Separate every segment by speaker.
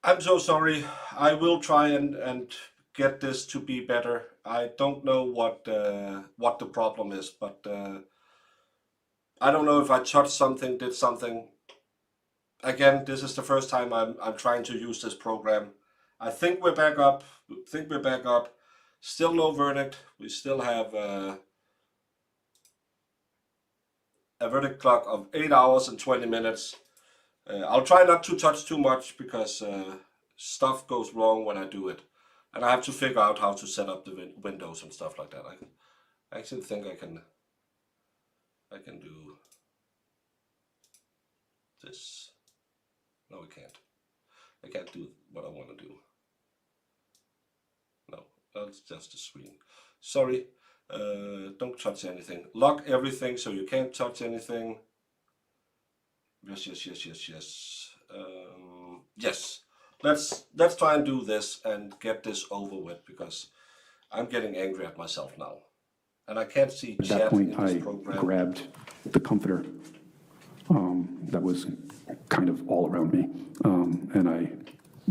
Speaker 1: I'm so sorry. I will try and get this to be better. I don't know what the problem is, but I don't know if I touched something, did something. Again, this is the first time I'm trying to use this program. I think we're back up. Think we're back up. Still no verdict. We still have a verdict clock of 8 hours and 20 minutes. I'll try not to touch too much because stuff goes wrong when I do it. And I have to figure out how to set up the windows and stuff like that. I actually think I can do this. No, I can't. I can't do what I want to do. No, that's just a screen. Sorry, don't touch anything. Lock everything so you can't touch anything. Yes, yes, yes, yes, yes. Yes, let's try and do this and get this over with because I'm getting angry at myself now. And I can't see
Speaker 2: At that point, I grabbed the comforter that was kind of all around me, and I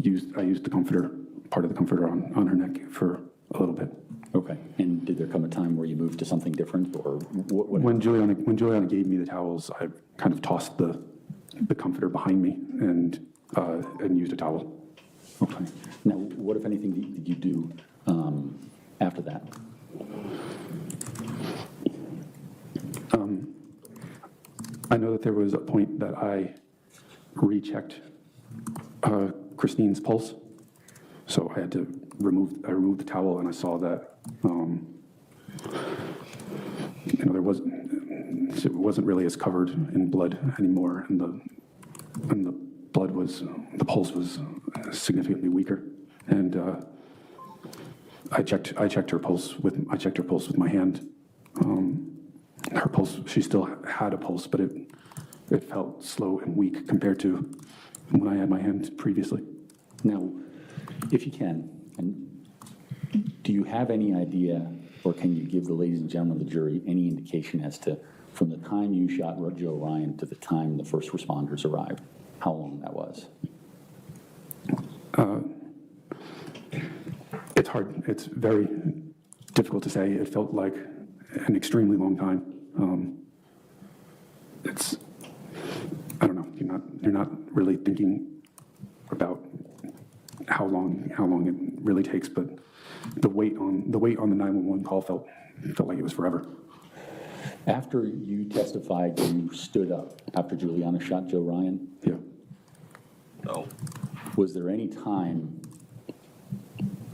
Speaker 2: used the comforter, part of the comforter on her neck for a little bit.
Speaker 3: Okay. And did there come a time where you moved to something different, or what?
Speaker 2: When Juliana gave me the towels, I kind of tossed the comforter behind me and used a towel.
Speaker 3: Okay. Now, what, if anything, did you do after that?
Speaker 2: I know that there was a point that I rechecked Christine's pulse, so I had to remove the towel, and I saw that it wasn't really as covered in blood anymore, and the pulse was significantly weaker, and I checked her pulse with my hand. Her pulse, she still had a pulse, but it felt slow and weak compared to when I had my hand previously.
Speaker 3: Now, if you can, and do you have any idea, or can you give the ladies and gentlemen of the jury any indication as to, from the time you shot Joe Ryan to the time the first responders arrived, how long that was?
Speaker 2: It's hard. It's very difficult to say. It felt like an extremely long time. I don't know. You're not really thinking about how long it really takes, but the wait on the 911 call felt like it was forever.
Speaker 3: After you testified, you stood up after Juliana shot Joe Ryan?
Speaker 2: Yeah.
Speaker 1: No.
Speaker 3: Was there any time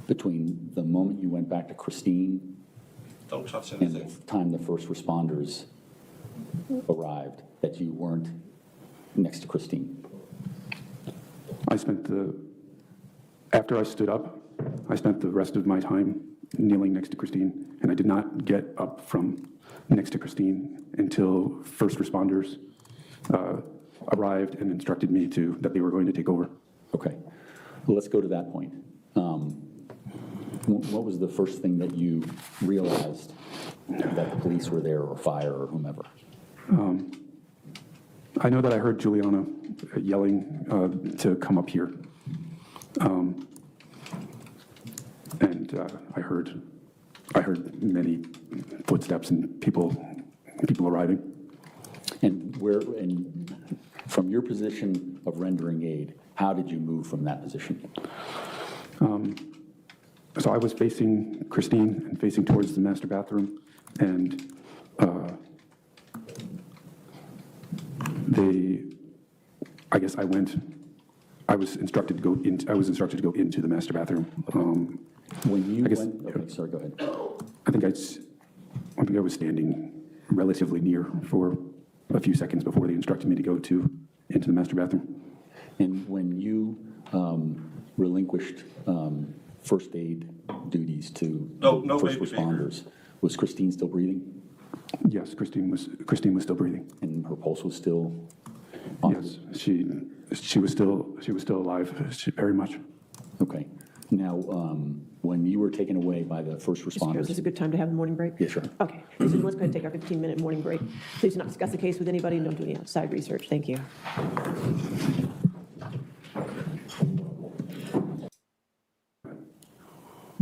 Speaker 3: between the moment you went back to Christine
Speaker 1: Don't touch
Speaker 3: and
Speaker 1: anything.
Speaker 3: the time the first responders arrived that you weren't next to Christine?
Speaker 2: After I stood up, I spent the rest of my time kneeling next to Christine, and I did not get up from next to Christine until first responders arrived and instructed me that they were going to take over.
Speaker 3: Okay, well, let's go to that point. What was the first thing that you realized that the police were there, or fire, or whomever?
Speaker 2: I know that I heard Juliana yelling to come up here, and I heard many footsteps and people arriving.
Speaker 3: And from your position of rendering aid, how did you move from that position?
Speaker 2: So I was facing Christine and facing towards the master bathroom, and I was instructed to go into the master bathroom.
Speaker 3: When you went, okay, sorry, go ahead.
Speaker 2: I think I was standing relatively near for a few seconds before they instructed me to go into the master bathroom.
Speaker 3: And when you relinquished first aid duties to first responders, was Christine still breathing?
Speaker 2: Yes, Christine was still breathing.
Speaker 3: And her pulse was still?
Speaker 2: Yes, she was still alive, very much.
Speaker 3: Okay. Now, when you were taken away by the first responders.
Speaker 4: Is this a good time to have the morning break?
Speaker 3: Yeah, sure.
Speaker 4: Okay. So let's go ahead and take our 15-minute morning break. Please do not discuss the case with anybody and don't do any outside research. Thank you.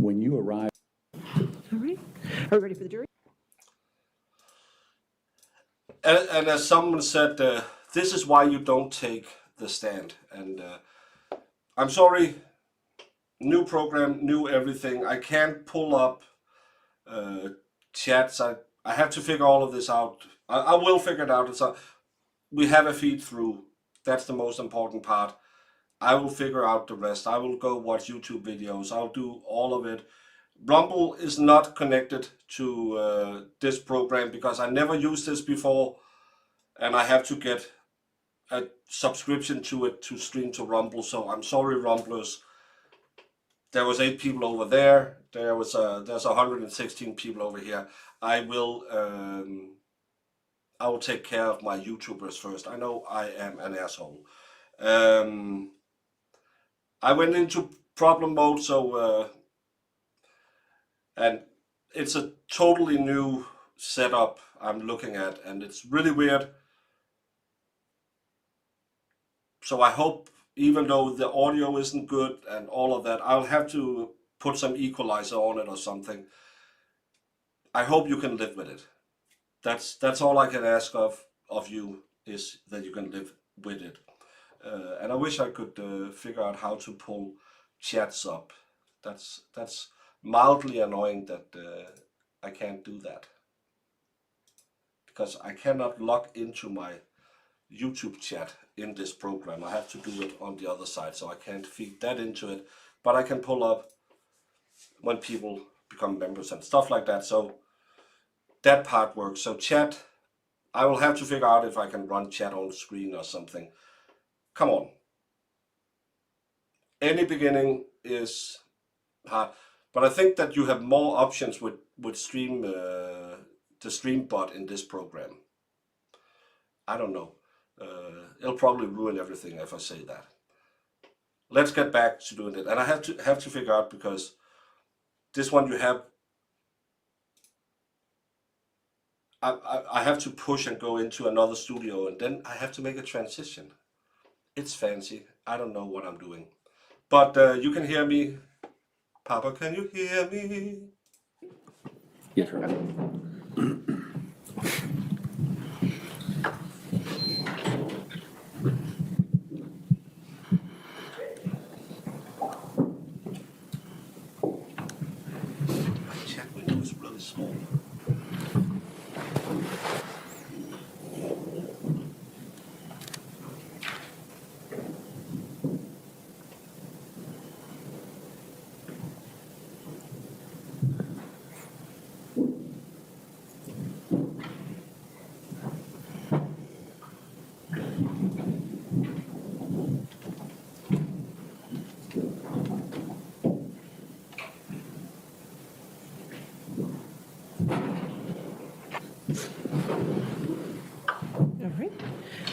Speaker 3: When you arrived,
Speaker 4: All right. Are we ready for the jury?
Speaker 1: And as someone said, this is why you don't take the stand. And I'm sorry, new program, new everything. I can't pull up chats. I have to figure all of this out. I will figure it out. We have a feed through. That's the most important part. I will figure out the rest. I will go watch YouTube videos. I'll do all of it. Rumble is not connected to this program because I never used this before, and I have to get a subscription to it to stream to Rumble. So I'm sorry, Rumblers. There was 8 people over there. There's 116 people over here. I will take care of my YouTubers first. I know I am an asshole. I went into problem mode, so and it's a totally new setup I'm looking at, and it's really weird. So I hope, even though the audio isn't good and all of that, I'll have to put some equalizer on it or something. I hope you can live with it. That's all I can ask of you, is that you can live with it. And I wish I could figure out how to pull chats up. That's mildly annoying that I can't do that, because I cannot log into my YouTube chat in this program. I have to do it on the other side, so I can't feed that into it. But I can pull up when people become members and stuff like that. So that part works. So chat, I will have to figure out if I can run chat on screen or something. Come on. Any beginning is hard. But I think that you have more options with stream, the stream bot in this program. I don't know. It'll probably ruin everything if I say that. Let's get back to doing it. And I have to figure out, because this one you have, I have to push and go into another studio, and then I have to make a transition. It's fancy. I don't know what I'm doing. But you can hear me. Papa, can you hear me?
Speaker 3: yes, sir.
Speaker 1: My chat window is really small.
Speaker 4: All right.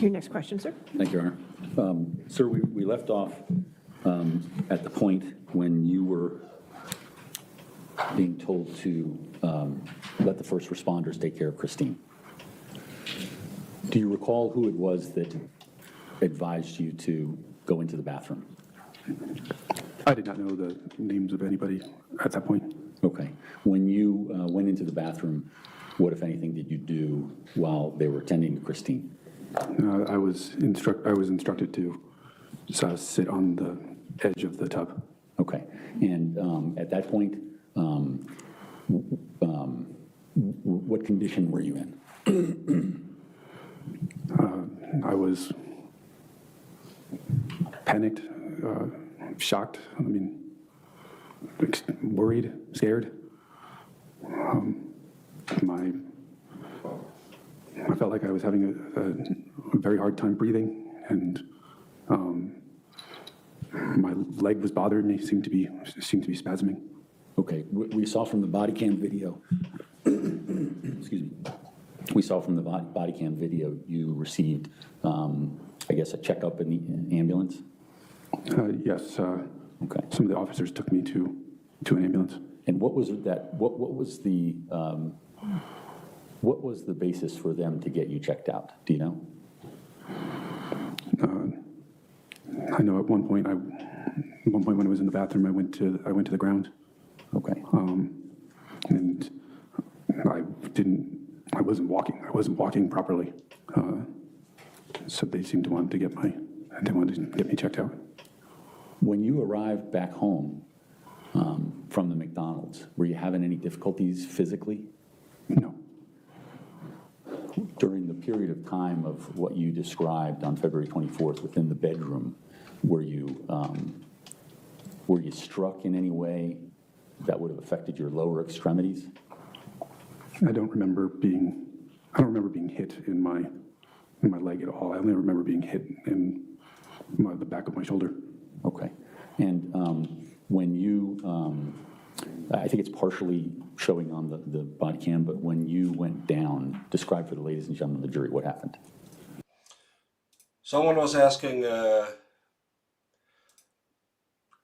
Speaker 4: Your next question, sir.
Speaker 3: Thank you, Your Honor. Sir, we left off at the point when you were being told to let the first responders take care of Christine. Do you recall who it was that advised you to go into the bathroom?
Speaker 2: I did not know the names of anybody at that point.
Speaker 3: Okay. When you went into the bathroom, what, if anything, did you do while they were attending to Christine?
Speaker 2: I was instructed to sit on the edge of the tub.
Speaker 3: Okay. And at that point, what condition were you in?
Speaker 2: I was panicked, shocked, worried, scared. I felt like I was having a very hard time breathing, and my leg was bothering me, seemed to be spasming.
Speaker 3: Okay. We saw from the body cam video, excuse me, we saw from the body cam video you received, I guess, a checkup in the ambulance?
Speaker 2: Yes.
Speaker 3: Okay.
Speaker 2: Some of the officers took me to an ambulance.
Speaker 3: And what was the basis for them to get you checked out? Do you know?
Speaker 2: I know at one point when I was in the bathroom, I went to the ground.
Speaker 3: Okay.
Speaker 2: And I wasn't walking properly. So they seemed to want to get me checked out.
Speaker 3: When you arrived back home from the McDonald's, were you having any difficulties physically?
Speaker 2: No.
Speaker 3: During the period of time of what you described on February 24th within the bedroom, were you struck in any way that would have affected your lower extremities?
Speaker 2: I don't remember being hit in my leg at all. I only remember being hit in the back of my shoulder.
Speaker 3: Okay. And when you, I think it's partially showing on the body cam, but when you went down, describe for the ladies and gentlemen of the jury what happened.
Speaker 1: Someone was asking,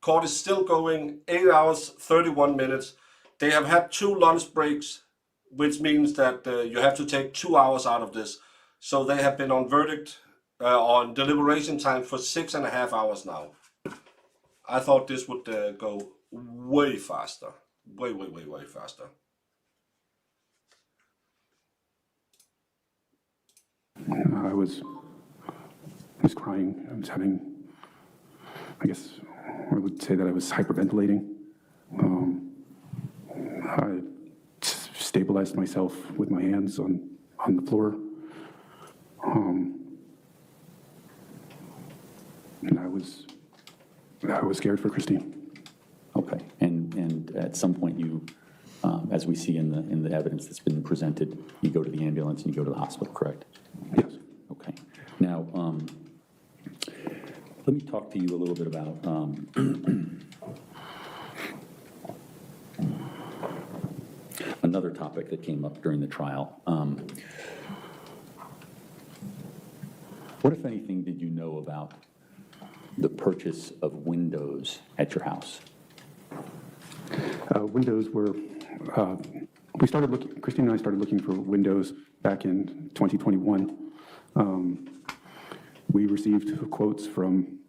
Speaker 1: court is still going, 8 hours, 31 minutes. They have had 2 lunch breaks, which means that you have to take 2 hours out of this. So they have been on verdict, on deliberation time for 6.5 hours now. I thought this would go way faster, way faster.
Speaker 2: I was crying. I was I guess I would say that I was hyperventilating. I stabilized myself with my hands on the floor. And I was scared for Christine.
Speaker 3: Okay. And at some point you, as we see in the evidence that's been presented, you go to the ambulance and you go to the hospital, correct?
Speaker 2: Yes.
Speaker 3: Okay. Now, let me talk to you a little bit about another topic that came up during the trial. What, if anything, did you know about the purchase of windows at your house?
Speaker 2: Windows were, Christine and I started looking for windows back in 2021. We received quotes from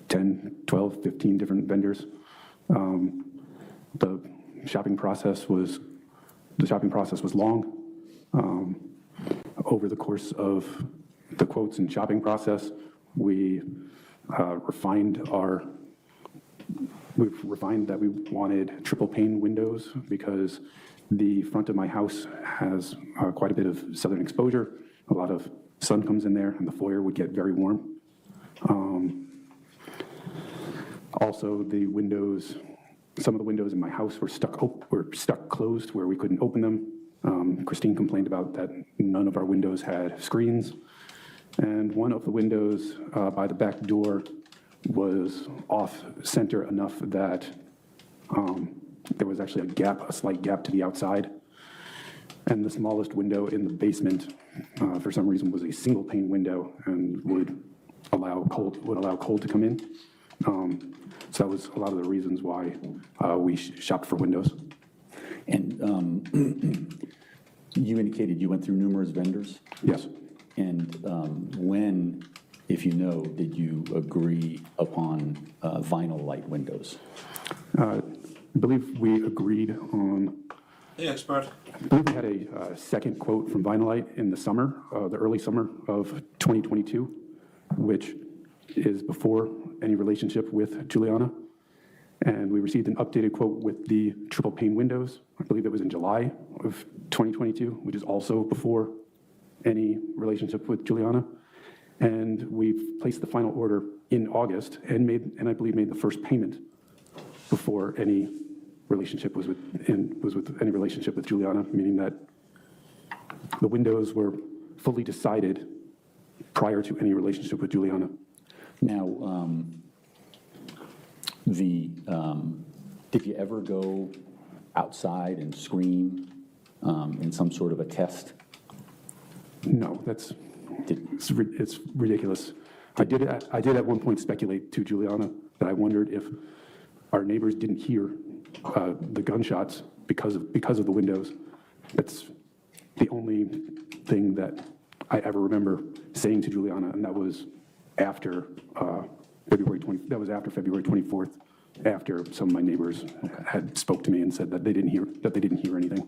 Speaker 2: 10, 12, 15 different vendors. The shopping process was long. Over the course of the quotes and shopping process, we've refined that we wanted triple pane windows because the front of my house has quite a bit of southern exposure. A lot of sun comes in there and the foyer would get very warm. Also, some of the windows in my house were stuck closed where we couldn't open them. Christine complained about that none of our windows had screens. And one of the windows by the back door was off center enough that there was actually a slight gap to the outside. And the smallest window in the basement, for some reason, was a single pane window and would allow cold to come in. So that was a lot of the reasons why we shopped for windows.
Speaker 3: And you indicated you went through numerous vendors?
Speaker 2: Yes.
Speaker 3: And when, if you know, did you agree upon vinyl light windows?
Speaker 2: I believe we agreed on,
Speaker 1: Hey, expert.
Speaker 2: I believe we had a second quote from Vinylite in the summer, the early summer of 2022, which is before any relationship with Juliana. And we received an updated quote with the triple pane windows. I believe it was in July of 2022, which is also before any relationship with Juliana. And we've placed the final order in August and I believe made the first payment before any relationship was with any relationship with Juliana, meaning that the windows were fully decided prior to any relationship with Juliana.
Speaker 3: Now, did you ever go outside and scream in some sort of a test?
Speaker 2: No, it's ridiculous. I did at one point speculate to Juliana that I wondered if our neighbors didn't hear the gunshots because of the windows. That's the only thing that I ever remember saying to Juliana, and that was after February 24th after some of my neighbors had spoke to me and said that they didn't hear anything.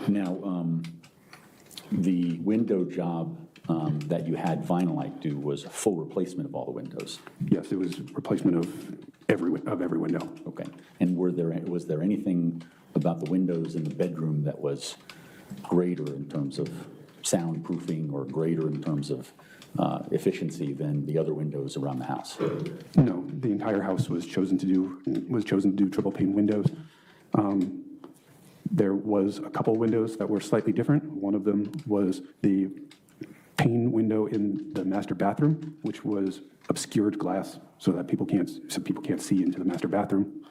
Speaker 3: Now, the window job that you had Vinylite do was a full replacement of all the windows.
Speaker 2: Yes, it was replacement of every window.
Speaker 3: Okay. And was there anything about the windows in the bedroom that was greater in terms of soundproofing or greater in terms of efficiency than the other windows around the house?
Speaker 2: No, the entire house was chosen to do triple pane windows. There was a couple windows that were slightly different. One of them was the pane window in the master bathroom, which was obscured glass so that people can't see into the master bathroom.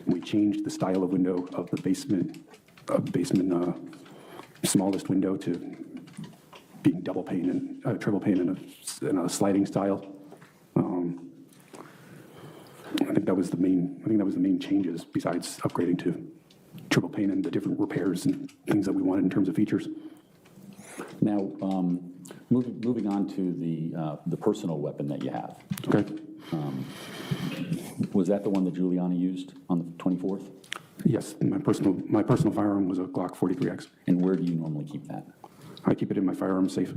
Speaker 2: We changed the style of window of the basement smallest window to being double pane and triple pane in a sliding style. I think that was the main changes, besides upgrading to triple pane and the different repairs and things that we wanted in terms of features.
Speaker 3: Now, moving on to the personal weapon that you have.
Speaker 2: Okay.
Speaker 3: Was that the one that Juliana used on the 24th?
Speaker 2: Yes, my personal firearm was a Glock 43X.
Speaker 3: And where do you normally keep that?
Speaker 2: I keep it in my firearm safe,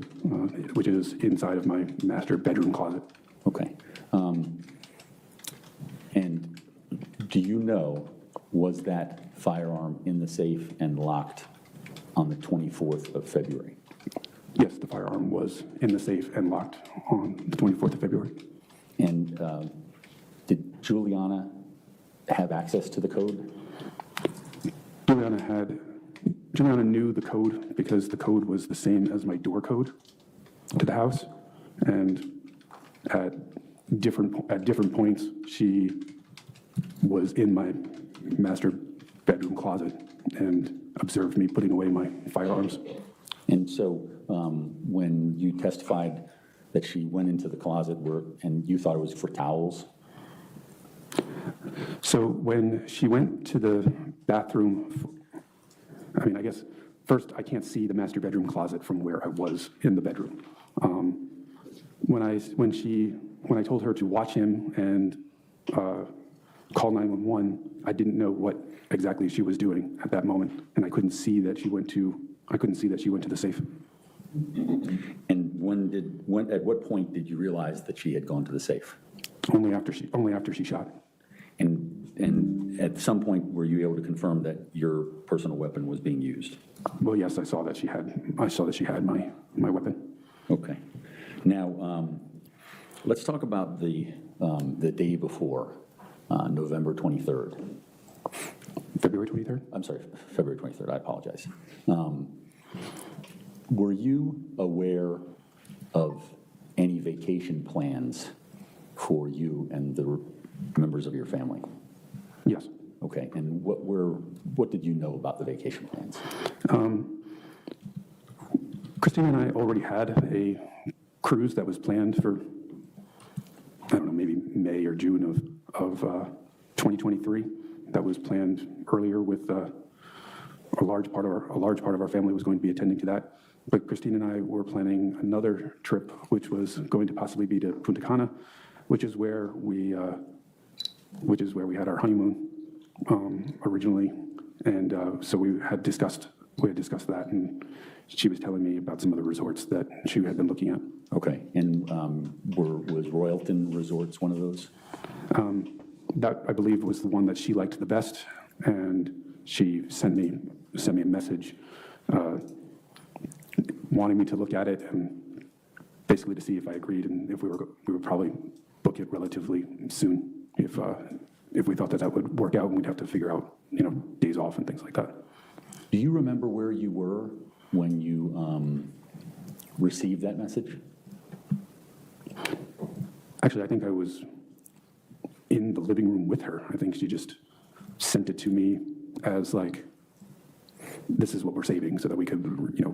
Speaker 2: which is inside of my master bedroom closet.
Speaker 3: Okay. And do you know, was that firearm in the safe and locked on the 24th of February?
Speaker 2: Yes, the firearm was in the safe and locked on the 24th of February.
Speaker 3: And did Juliana have access to the code?
Speaker 2: Juliana knew the code because the code was the same as my door code to the house. And at different points, she was in my master bedroom closet and observed me putting away my firearms.
Speaker 3: And so when you testified that she went into the closet and you thought it was for towels?
Speaker 2: So when she went to the bathroom, I guess, first, I can't see the master bedroom closet from where I was in the bedroom. When I told her to watch him and call 911, I didn't know what exactly she was doing at that moment, and I couldn't see that she went to the safe.
Speaker 3: And at what point did you realize that she had gone to the safe?
Speaker 2: Only after she shot.
Speaker 3: And at some point, were you able to confirm that your personal weapon was being used?
Speaker 2: Well, yes, I saw that she had my weapon.
Speaker 3: Okay. Now, let's talk about the day before, November 23rd.
Speaker 2: February 23rd?
Speaker 3: I'm sorry, February 23rd, I apologize. Were you aware of any vacation plans for you and the members of your family?
Speaker 2: Yes.
Speaker 3: Okay, and what did you know about the vacation plans?
Speaker 2: Christine and I already had a cruise that was planned for, I don't know, maybe May or June of 2023. That was planned earlier with a large part of our family was going to be attending to that. But Christine and I were planning another trip, which was going to possibly be to Punta Cana, which is where we had our honeymoon originally, and so we had discussed that, and she was telling me about some of the resorts that she had been looking at.
Speaker 3: Okay, and was Royalton Resorts one of those?
Speaker 2: That, I believe, was the one that she liked the best, and she sent me a message wanting me to look at it and basically to see if I agreed, and if we would probably book it relatively soon if we thought that would work out, and we'd have to figure out, days off and things like that.
Speaker 3: Do you remember where you were when you received that message?
Speaker 2: Actually, I think I was in the living room with her. I think she just sent it to me as like, this is what we're saving so that we could,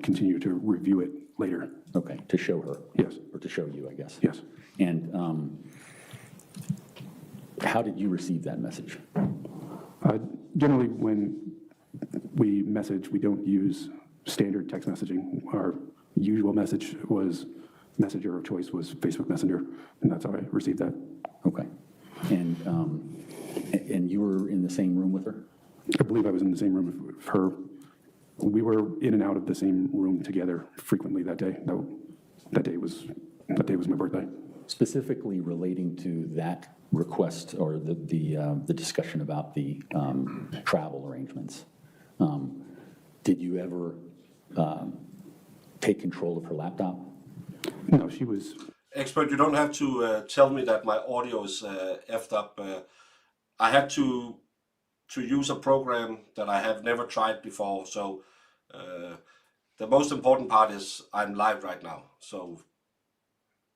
Speaker 2: continue to review it later.
Speaker 3: Okay, to show her?
Speaker 2: Yes.
Speaker 3: Or to show you, I guess?
Speaker 2: Yes.
Speaker 3: And how did you receive that message?
Speaker 2: Generally, when we message, we don't use standard text messaging. Our usual messenger of choice was Facebook Messenger, and that's how I received that.
Speaker 3: Okay. And you were in the same room with her?
Speaker 2: I believe I was in the same room with her. We were in and out of the same room together frequently that day. That day was my birthday.
Speaker 3: Specifically relating to that request or the discussion about the travel arrangements, did you ever take control of her laptop?
Speaker 2: No, she was.
Speaker 1: Expert, you don't have to tell me that my audio is effed up. I had to use a program that I have never tried before. So the most important part is I'm live right now. So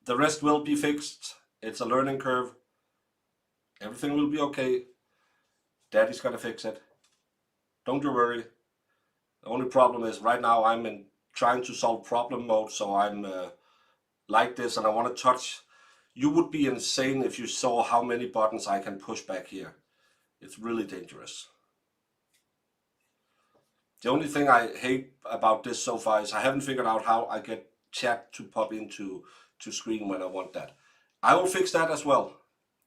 Speaker 1: the rest will be fixed. It's a learning curve. Everything will be okay. Daddy's gonna fix it. Don't you worry. The only problem is right now I'm in trying to solve problem mode. So I'm like this and I want to touch. You would be insane if you saw how many buttons I can push back here. It's really dangerous. The only thing I hate about this so far is I haven't figured out how I get chat to pop into screen when I want that. I will fix that as well.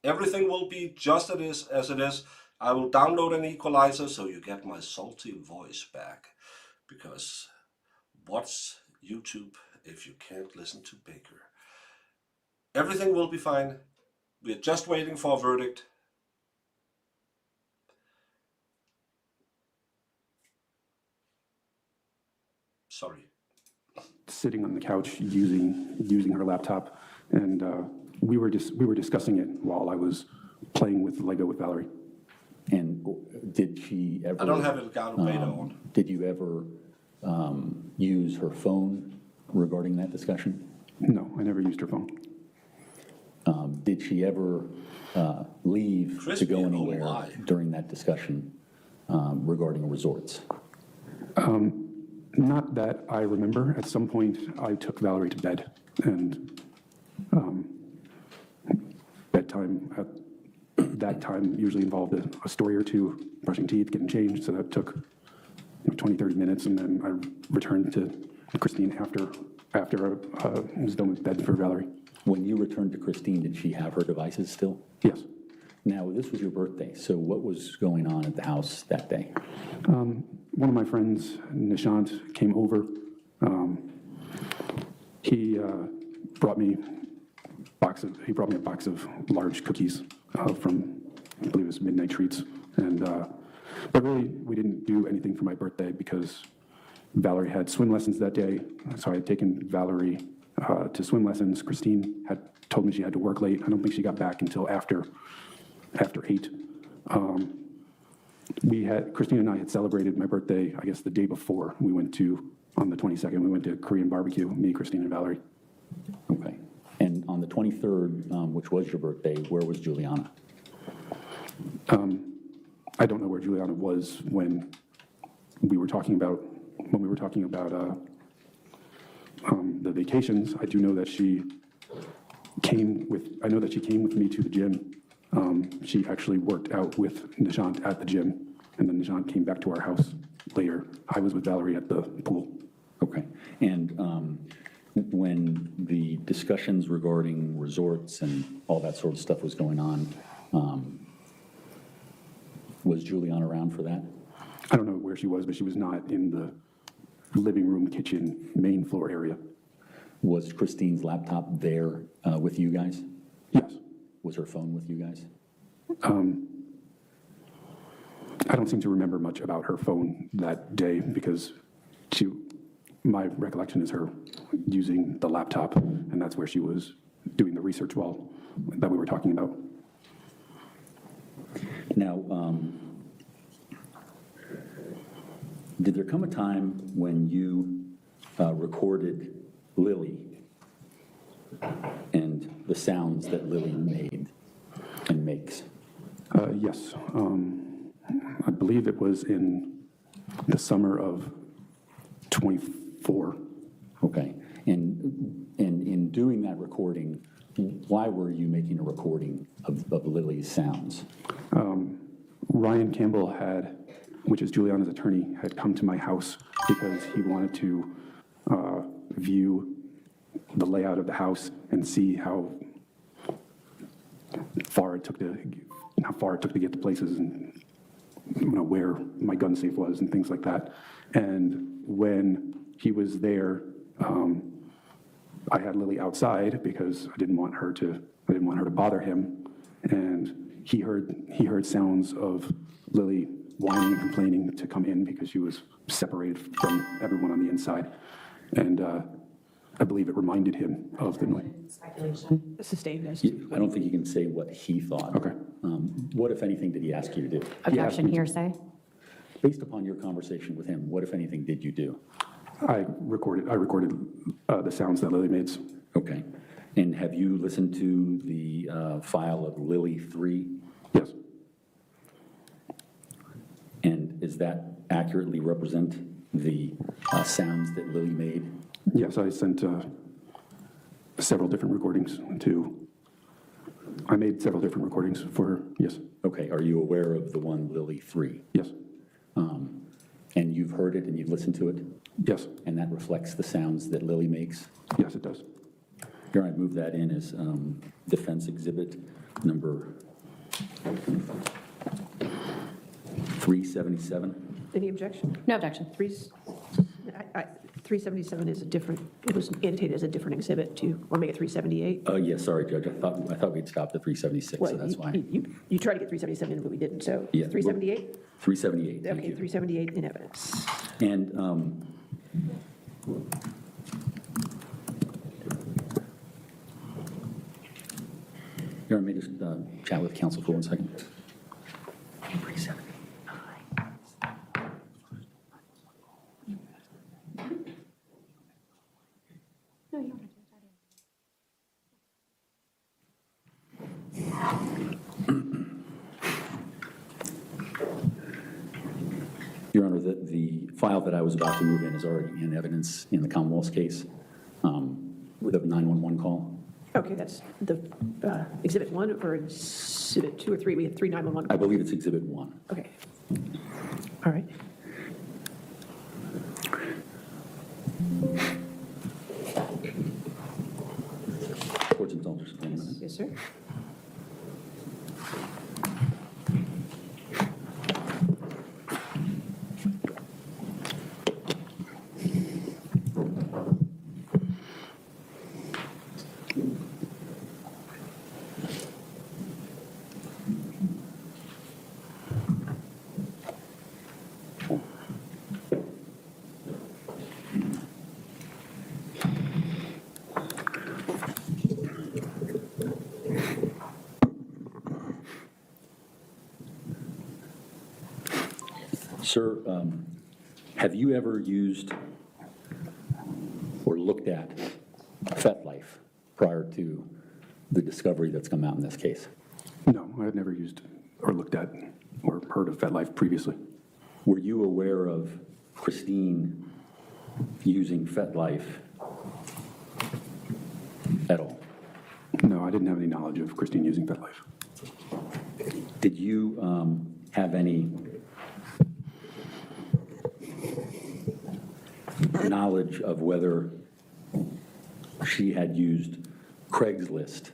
Speaker 1: Everything will be just as it is. I will download an equalizer so you get my salty voice back. Because what's YouTube if you can't listen to Baker? Everything will be fine. We're just waiting for a verdict. Sorry.
Speaker 2: Sitting on the couch using her laptop, and we were discussing it while I was playing with Lego with Valerie.
Speaker 3: And did she ever?
Speaker 1: I don't have Elgato Beta on.
Speaker 3: Did you ever use her phone regarding that discussion?
Speaker 2: No, I never used her phone.
Speaker 3: Did she ever leave to go
Speaker 1: Crispy,
Speaker 3: anywhere
Speaker 1: oh my.
Speaker 3: during that discussion regarding resorts?
Speaker 2: Not that I remember. At some point, I took Valerie to bed, and bedtime at that time usually involved a story or two, brushing teeth, getting changed, so that took 20, 30 minutes, and then I returned to Christine after I was done with bed for Valerie.
Speaker 3: When you returned to Christine, did she have her devices still?
Speaker 2: Yes.
Speaker 3: Now, this was your birthday, so what was going on at the house that day?
Speaker 2: One of my friends, Nishant, came over. He brought me a box of large cookies from, I believe it was Midnight Treats. And but really, we didn't do anything for my birthday because Valerie had swim lessons that day. So I had taken Valerie to swim lessons. Christine had told me she had to work late. I don't think she got back until after 8. Christine and I had celebrated my birthday, I guess, the day before. On the 22nd, we went to Korean barbecue, me, Christine, and Valerie.
Speaker 3: Okay. And on the 23rd, which was your birthday, where was Juliana?
Speaker 2: I don't know where Juliana was when we were talking about the vacations. I do know that she came with me to the gym. She actually worked out with Nishant at the gym, and then Nishant came back to our house later. I was with Valerie at the pool.
Speaker 3: Okay. And when the discussions regarding resorts and all that sort of stuff was going on, was Juliana around for that?
Speaker 2: I don't know where she was, but she was not in the living room, kitchen, main floor area.
Speaker 3: Was Christine's laptop there with you guys?
Speaker 2: Yes.
Speaker 3: Was her phone with you guys?
Speaker 2: I don't seem to remember much about her phone that day because my recollection is her using the laptop, and that's where she was doing the research that we were talking about.
Speaker 3: Now, did there come a time when you recorded Lily and the sounds that Lily made and makes?
Speaker 2: Yes. I believe it was in the summer of 24.
Speaker 3: Okay. And in doing that recording, why were you making a recording of Lily's sounds?
Speaker 2: Ryan Campbell which is Juliana's attorney, had come to my house because he wanted to view the layout of the house and see how far it took to, how far it took to get to places, and where my gun safe was and things like that. And when he was there, I had Lily outside because I didn't want her to bother him. And he heard sounds of Lily whining and complaining to come in because she was separated from everyone on the inside. And I believe it reminded him of the noise.
Speaker 4: Speculation. Sustained.
Speaker 3: I don't think you can say what he thought.
Speaker 2: Okay.
Speaker 3: What, if anything, did he ask you to do?
Speaker 5: Objection, hearsay.
Speaker 3: Based upon your conversation with him, what, if anything, did you do?
Speaker 2: I recorded the sounds that Lily made.
Speaker 3: Okay. And have you listened to the file of Lily 3?
Speaker 2: Yes.
Speaker 3: And does that accurately represent the sounds that Lily made?
Speaker 2: Yes, I sent several different recordings I made several different recordings for her, yes.
Speaker 3: Okay. Are you aware of the one Lily 3?
Speaker 2: Yes.
Speaker 3: And you've heard it and you've listened to it?
Speaker 2: Yes.
Speaker 3: And that reflects the sounds that Lily makes?
Speaker 2: Yes, it does.
Speaker 3: Here, I move that in as defense exhibit number 377.
Speaker 4: Any objection?
Speaker 5: No objection.
Speaker 4: 377 is a different, it was annotated as a different exhibit. Do you want to make it 378?
Speaker 3: Yes, sorry, Judge. I thought we'd stopped at 376, so that's why.
Speaker 4: You tried to get 377 in, but we didn't, so
Speaker 3: Yeah,
Speaker 4: 378?
Speaker 3: 378, thank
Speaker 4: Okay,
Speaker 3: you.
Speaker 4: 378 in evidence.
Speaker 3: And here, I may just chat with counsel for 1 second. 379. Your Honor, the file that I was about to move in is already in evidence in the Commonwealth's case with a 911 call.
Speaker 4: Okay, that's the exhibit 1 or exhibit 2 or 3? We have 3 911.
Speaker 3: I believe it's exhibit 1.
Speaker 4: Okay. All right.
Speaker 3: Court's indulgence for 1 minute.
Speaker 4: Yes, sir.
Speaker 3: Sir, have you ever used or looked at FetLife prior to the discovery that's come out in this case?
Speaker 2: No, I had never used or looked at or heard of FetLife previously.
Speaker 3: Were you aware of Christine using FetLife at all?
Speaker 2: No, I didn't have any knowledge of Christine using FetLife.
Speaker 3: Did you have any knowledge of whether she had used Craigslist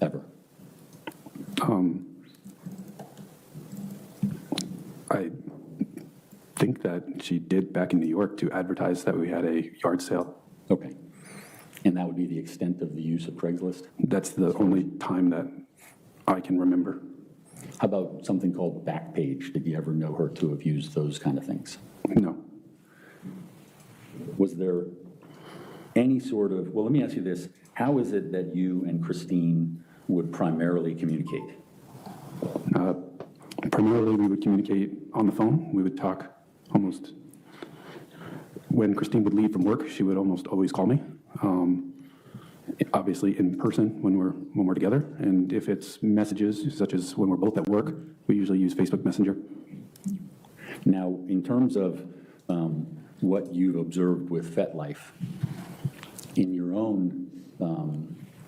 Speaker 3: ever?
Speaker 2: I think that she did back in New York to advertise that we had a yard sale.
Speaker 3: Okay. And that would be the extent of the use of Craigslist?
Speaker 2: That's the only time that I can remember.
Speaker 3: How about something called Backpage? Did you ever know her to have used those kind of things?
Speaker 2: No.
Speaker 3: Was there any sort of, well, let me ask you this. How is it that you and Christine would primarily communicate?
Speaker 2: Primarily, we would communicate on the phone. We would talk almost, when Christine would leave from work, she would almost always call me. Obviously in person when we're together. And if it's messages, such as when we're both at work, we usually use Facebook Messenger.
Speaker 3: Now, in terms of what you've observed with FetLife, in your own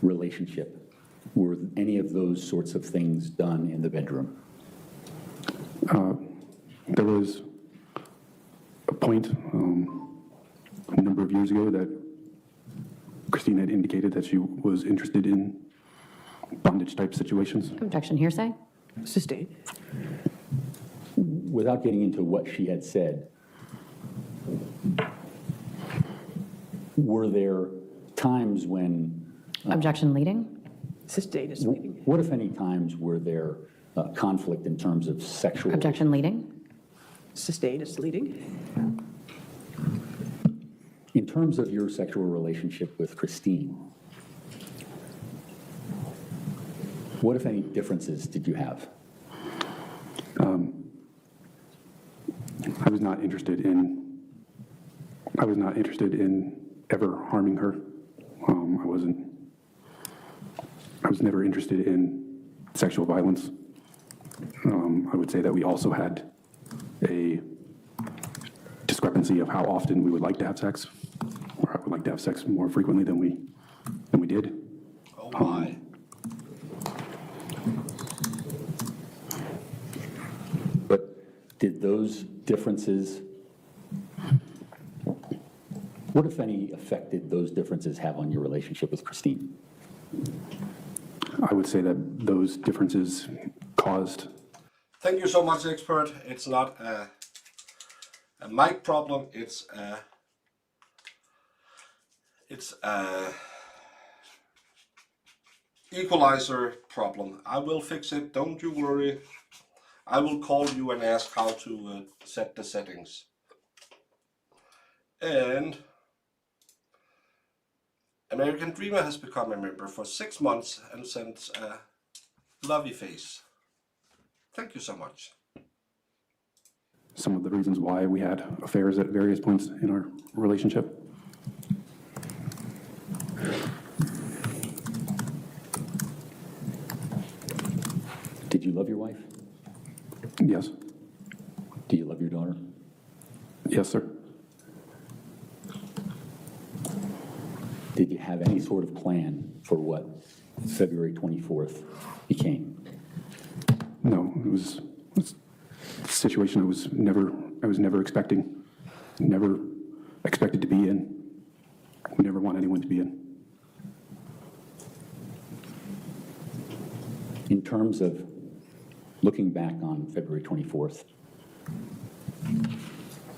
Speaker 3: relationship, were any of those sorts of things done in the bedroom?
Speaker 2: There was a point a number of years ago that Christine had indicated that she was interested in bondage type situations.
Speaker 5: Objection, hearsay?
Speaker 4: Sustained.
Speaker 3: Without getting into what she had said, were there times when,
Speaker 5: Objection, leading?
Speaker 4: Sustained is leading.
Speaker 3: what if any times were there conflict in terms of sexual?
Speaker 5: Objection, leading?
Speaker 4: Sustained is leading.
Speaker 3: In terms of your sexual relationship with Christine, what if any differences did you have?
Speaker 2: I was not interested in ever harming her. I was never interested in sexual violence. I would say that we also had a discrepancy of how often we would like to have sex, or I would like to have sex more frequently than we did.
Speaker 1: Oh my.
Speaker 3: But did those differences, what if any effect did those differences have on your relationship with Christine?
Speaker 2: I would say that those differences caused.
Speaker 1: Thank you so much, expert. It's not a mic problem. It's a equalizer problem. I will fix it. Don't you worry. I will call you and ask how to set the settings. And American Dreamer has become a member for 6 months and sends a lovely face. Thank you so much.
Speaker 2: Some of the reasons why we had affairs at various points in our relationship.
Speaker 3: Did you love your wife?
Speaker 2: Yes.
Speaker 3: Do you love your daughter?
Speaker 2: Yes, sir.
Speaker 3: Did you have any sort of plan for what February 24th became?
Speaker 2: No, it was a situation I was never expecting, never expected to be in, would never want anyone to be in.
Speaker 3: In terms of looking back on February 24th,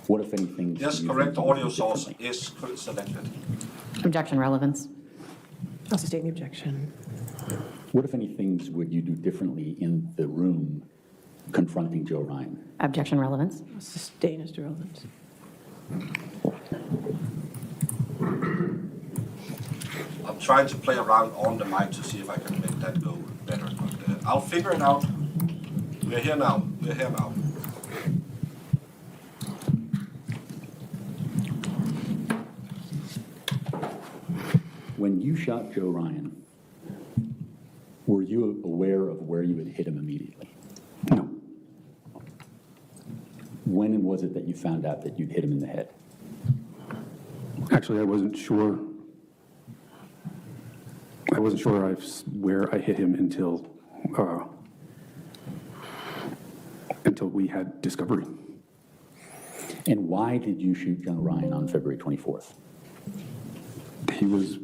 Speaker 3: what, if anything?
Speaker 1: Yes,
Speaker 3: do you
Speaker 1: correct.
Speaker 3: think you would
Speaker 1: Audio
Speaker 3: do
Speaker 1: source
Speaker 3: differently?
Speaker 1: is selected.
Speaker 5: Objection, relevance?
Speaker 4: I'll sustain the objection.
Speaker 3: What, if any, things would you do differently in the room confronting Joe Ryan?
Speaker 5: Objection, relevance?
Speaker 4: I'll sustain as to relevance.
Speaker 1: I'm trying to play around on the mic to see if I can make that go better, but I'll figure it out. We're here now. We're here now.
Speaker 3: When you shot Joe Ryan, were you aware of where you had hit him immediately?
Speaker 2: No,
Speaker 3: When was it that you found out that you'd hit him in the head?
Speaker 2: actually, I wasn't sure. I wasn't sure where I hit him until we had discovery.
Speaker 3: And why did you shoot Joe Ryan on February 24th?
Speaker 2: He was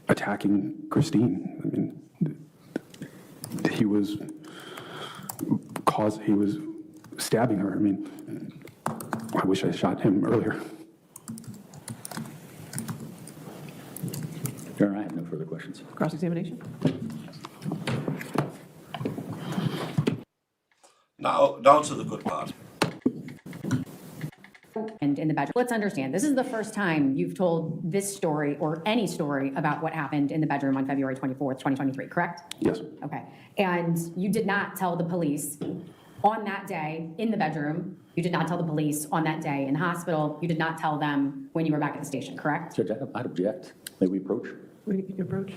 Speaker 2: attacking Christine. I mean, he was stabbing her. I mean, I wish I shot him earlier.
Speaker 3: Your Honor, I have no further questions.
Speaker 4: Cross-examination?
Speaker 1: Now to the good part.
Speaker 5: And in the bedroom. Let's understand, this is the first time you've told this story or any story about what happened in the bedroom on February 24th, 2023, correct?
Speaker 2: Yes.
Speaker 5: Okay. And you did not tell the police on that day in the bedroom. You did not tell the police on that day in the hospital. You did not tell them when you were back at the station, correct?
Speaker 3: Judge, I'd object. May we approach?
Speaker 4: We can approach.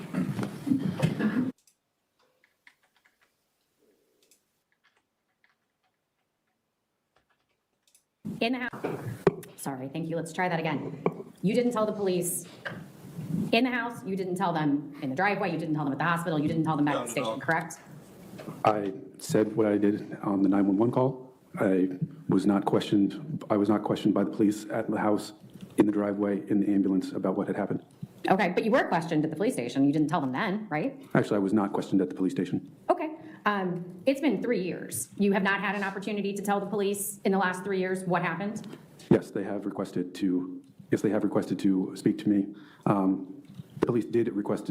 Speaker 5: In the house. Sorry, thank you. Let's try that again. You didn't tell the police in the house. You didn't tell them in the driveway. You didn't tell them at the hospital. You didn't tell them back at the station, correct?
Speaker 2: I said what I did on the 911 call. I was not questioned by the police at the house, in the driveway, in the ambulance about what had happened.
Speaker 5: Okay, but you were questioned at the police station. You didn't tell them then, right?
Speaker 2: Actually, I was not questioned at the police station.
Speaker 5: Okay. It's been 3 years. You have not had an opportunity to tell the police in the last 3 years what happened?
Speaker 2: Yes, they have requested to speak to me. The police did request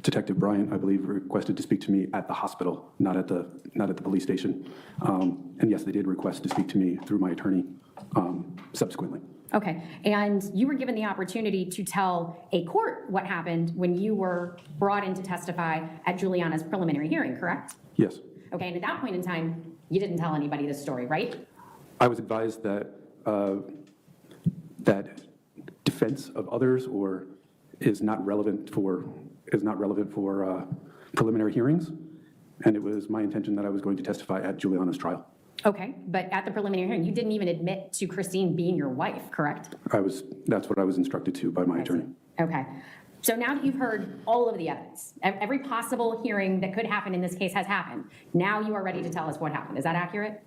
Speaker 2: Detective Bryant, I believe, requested to speak to me at the hospital, not at the police station. And yes, they did request to speak to me through my attorney subsequently.
Speaker 5: Okay, and you were given the opportunity to tell a court what happened when you were brought in to testify at Juliana's preliminary hearing, correct?
Speaker 2: Yes.
Speaker 5: Okay, and at that point in time, you didn't tell anybody this story, right?
Speaker 2: I was advised that that defense of others is not relevant for preliminary hearings, and it was my intention that I was going to testify at Juliana's trial.
Speaker 5: Okay, but at the preliminary hearing, you didn't even admit to Christine being your wife, correct?
Speaker 2: That's what I was instructed to by my attorney.
Speaker 5: Okay, so now that you've heard all of the evidence, every possible hearing that could happen in this case has happened. Now you are ready to tell us what happened. Is that accurate?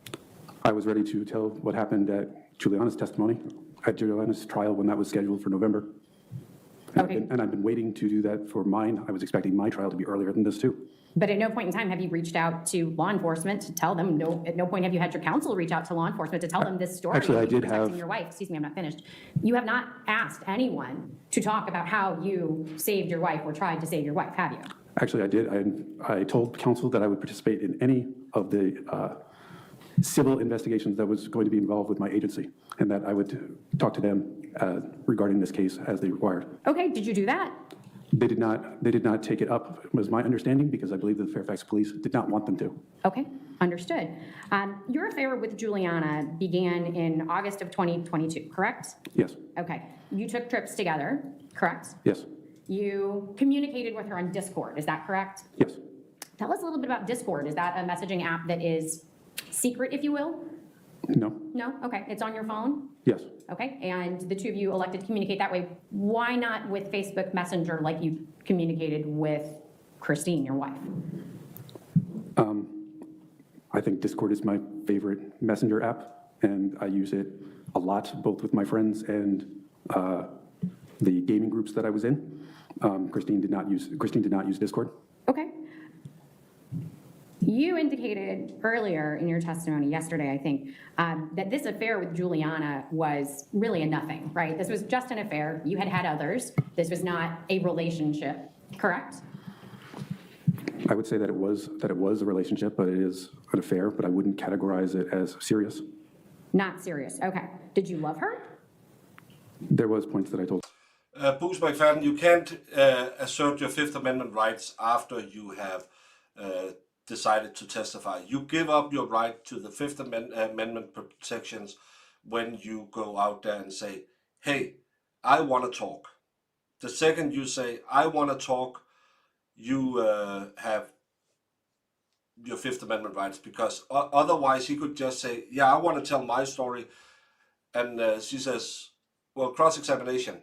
Speaker 2: I was ready to tell what happened at Juliana's testimony, at Juliana's trial when that was scheduled for November.
Speaker 5: Okay.
Speaker 2: And I've been waiting to do that for mine. I was expecting my trial to be earlier than this too.
Speaker 5: But at no point in time have you reached out to law enforcement to tell them, at no point have you had your counsel reach out to law enforcement to tell them this story?
Speaker 2: Actually, I
Speaker 5: of you
Speaker 2: did
Speaker 5: protecting
Speaker 2: have-
Speaker 5: your wife. Excuse me, I'm not finished. You have not asked anyone to talk about how you saved your wife or tried to save your wife, have you?
Speaker 2: Actually, I did. I told counsel that I would participate in any of the civil investigations that was going to be involved with my agency, and that I would talk to them regarding this case as they required.
Speaker 5: Okay, did you do that?
Speaker 2: They did not take it up, was my understanding, because I believe the Fairfax police did not want them to.
Speaker 5: Okay, understood. Your affair with Juliana began in August of 2022, correct?
Speaker 2: Yes,
Speaker 5: Okay, you took trips together, correct?
Speaker 2: yes,
Speaker 5: You communicated with her on Discord, is that correct?
Speaker 2: yes.
Speaker 5: Tell us a little bit about Discord. Is that a messaging app that is secret, if you will?
Speaker 2: No,
Speaker 5: No? Okay, it's on your phone?
Speaker 2: yes.
Speaker 5: Okay, and the two of you elected to communicate that way. Why not with Facebook Messenger like you communicated with Christine, your wife?
Speaker 2: I think Discord is my favorite messenger app, and I use it a lot, both with my friends and the gaming groups that I was in. Christine did not use Discord.
Speaker 5: Okay. You indicated earlier in your testimony yesterday, I think, that this affair with Juliana was really a nothing, right? This was just an affair. You had others. This was not a relationship, correct?
Speaker 2: I would say that it was a relationship, but it is an affair, but I wouldn't categorize it as serious.
Speaker 5: Not serious. Okay. Did you love her?
Speaker 2: There was points that I told.
Speaker 1: Bruce McFadden, you can't assert your Fifth Amendment rights after you have decided to testify. You give up your right to the Fifth Amendment protections when you go out there and say, hey, I want to talk. The second you say, I want to talk, you have your Fifth Amendment rights, because otherwise he could just say, yeah, I want to tell my story. And she says, well, cross-examination,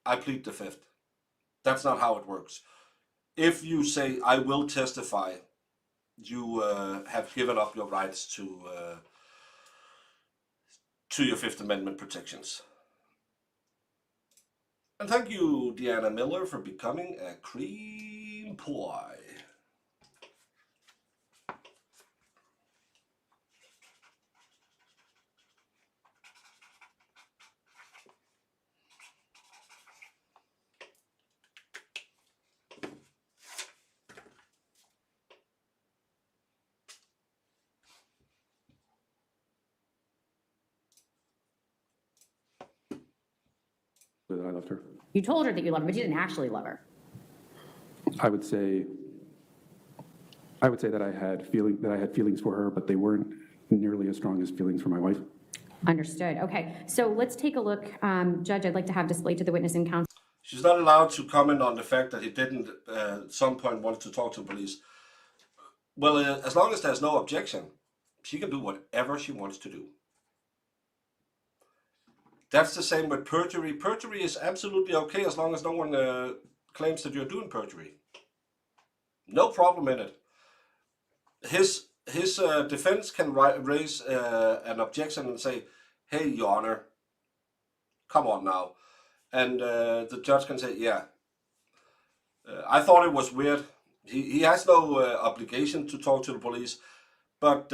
Speaker 1: I plead the Fifth. That's not how it works. If you say, I will testify, you have given up your rights to your Fifth Amendment protections. And thank you, Deanna Miller, for becoming a cream pie.
Speaker 2: That I loved her.
Speaker 5: You told her that you loved her, but you didn't actually love her.
Speaker 2: I would say that I had feelings for her, but they weren't nearly as strong as feelings for my wife.
Speaker 5: Understood. Okay, so let's take a look. Judge, I'd like to have displayed to the witness and counsel.
Speaker 1: She's not allowed to comment on the fact that he didn't at some point want to talk to police. Well, as long as there's no objection, she can do whatever she wants to do. That's the same with perjury. Perjury is absolutely okay as long as no one claims that you're doing perjury. No problem in it. His defense can raise an objection and say, hey, Your Honor, come on now. And the judge can say, yeah, I thought it was weird. He has no obligation to talk to the police, but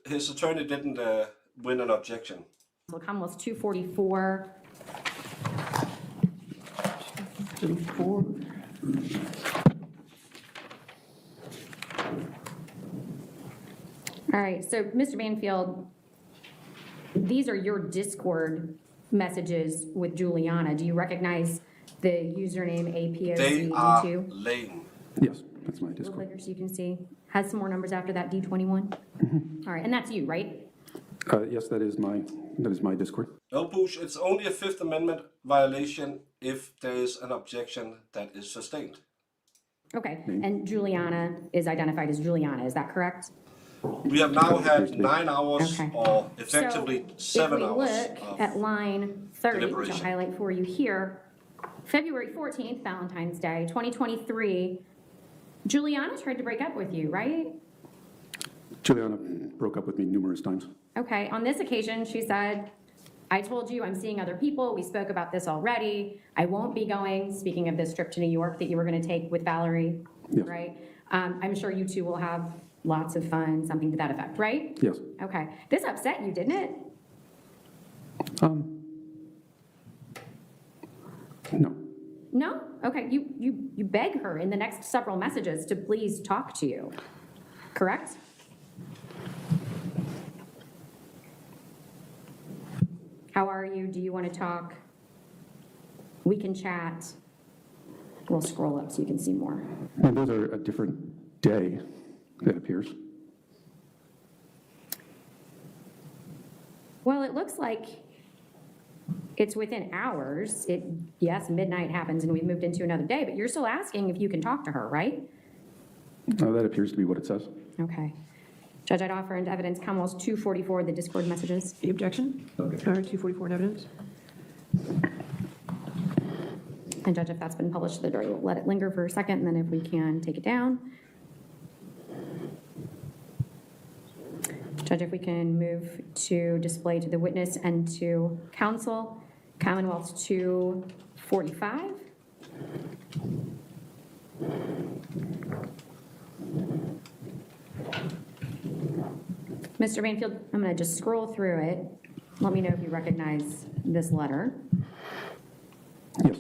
Speaker 1: his attorney didn't win an objection.
Speaker 5: So Commonwealth's 244.
Speaker 4: 34.
Speaker 5: All right, so Mr. Banfield, these are your Discord messages with Juliana. Do you recognize the username
Speaker 1: They are
Speaker 5: APOCD2?
Speaker 1: lame.
Speaker 2: Yes, that's my
Speaker 5: A little
Speaker 2: Discord.
Speaker 5: bigger so you can see. Has some more numbers after that, D21? All right, and that's you, right?
Speaker 2: Yes, that is my Discord.
Speaker 1: No, Bush, it's only a Fifth Amendment violation if there is an objection that is sustained.
Speaker 5: Okay, and Juliana is identified as Juliana, is that correct?
Speaker 1: We have now had 9 hours,
Speaker 5: Okay.
Speaker 1: or effectively 7 hours.
Speaker 5: If we look at line 30, which I'll
Speaker 1: deliberation.
Speaker 5: highlight for you here, February 14th, Valentine's Day, 2023, Juliana tried to break up with you, right?
Speaker 2: Juliana broke up with me numerous times.
Speaker 5: Okay, on this occasion, she said, I told you I'm seeing other people, we spoke about this already, I won't be going, speaking of this trip to New York that you were gonna take with Valerie,
Speaker 2: Yes.
Speaker 5: right? I'm sure you two will have lots of fun, something to that effect, right?
Speaker 2: Yes.
Speaker 5: Okay, this upset you, didn't it?
Speaker 2: No.
Speaker 5: No? Okay, you beg her in the next several messages to please talk to you, correct? How are you? Do you want to talk? We can chat. We'll scroll up so you can see more.
Speaker 2: And those are a different day, it appears.
Speaker 5: Well, it looks like it's within hours. Yes, midnight happens and we've moved into another day, but you're still asking if you can talk to her, right?
Speaker 2: That appears to be what it says.
Speaker 5: Okay. Judge, I'd offer into evidence Commonwealth's 244, the Discord messages.
Speaker 4: Any objection? Okay. All right, 244 in evidence.
Speaker 5: And Judge, if that's been published to the jury, we'll let it linger for a second, and then if we can, take it down. Judge, if we can move to display to the witness and to counsel, Commonwealth's 245. Mr. Banfield, I'm going to just scroll through it. Let me know if you recognize this letter.
Speaker 2: Yes.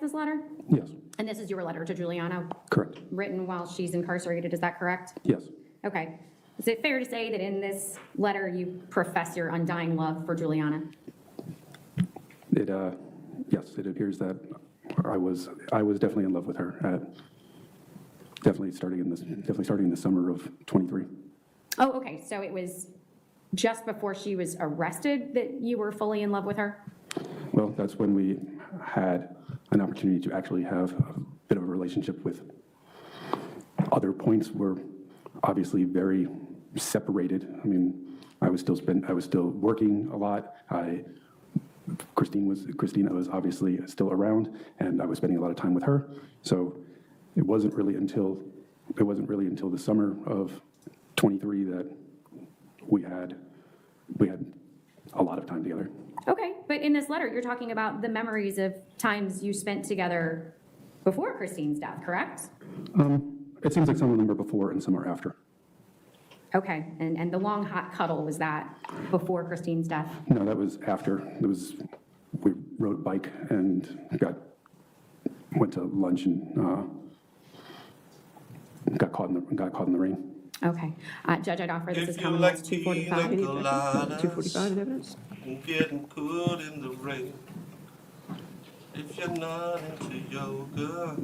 Speaker 5: This letter?
Speaker 2: Yes.
Speaker 5: And this is your letter to Juliana,
Speaker 2: Correct.
Speaker 5: written while she's incarcerated, is that correct?
Speaker 2: Yes.
Speaker 5: Okay. Is it fair to say that in this letter you profess your undying love for Juliana?
Speaker 2: Yes, it appears that I was definitely in love with her. Definitely starting in the summer of 23.
Speaker 5: Oh, okay, so it was just before she was arrested that you were fully in love with her?
Speaker 2: Well, that's when we had an opportunity to actually have a bit of a relationship. With other points were obviously very separated. I mean, I was still working a lot. Christina was obviously still around, and I was spending a lot of time with her. So it wasn't really until the summer of 23 that we had a lot of time together.
Speaker 5: Okay, but in this letter, you're talking about the memories of times you spent together before Christine's death, correct?
Speaker 2: It seems like some of them are before and some are after.
Speaker 5: Okay, and the long hot cuddle, was that before Christine's death?
Speaker 2: No, that was after. We rode a bike and went to lunch and got caught in the rain.
Speaker 5: Okay. Judge, I'd offer this is
Speaker 1: If you
Speaker 5: Commonwealth's
Speaker 1: like pina
Speaker 5: 245.
Speaker 4: Any objection?
Speaker 1: coladas
Speaker 4: 245 in evidence.
Speaker 1: and getting good in the rain, if you're not into yoga,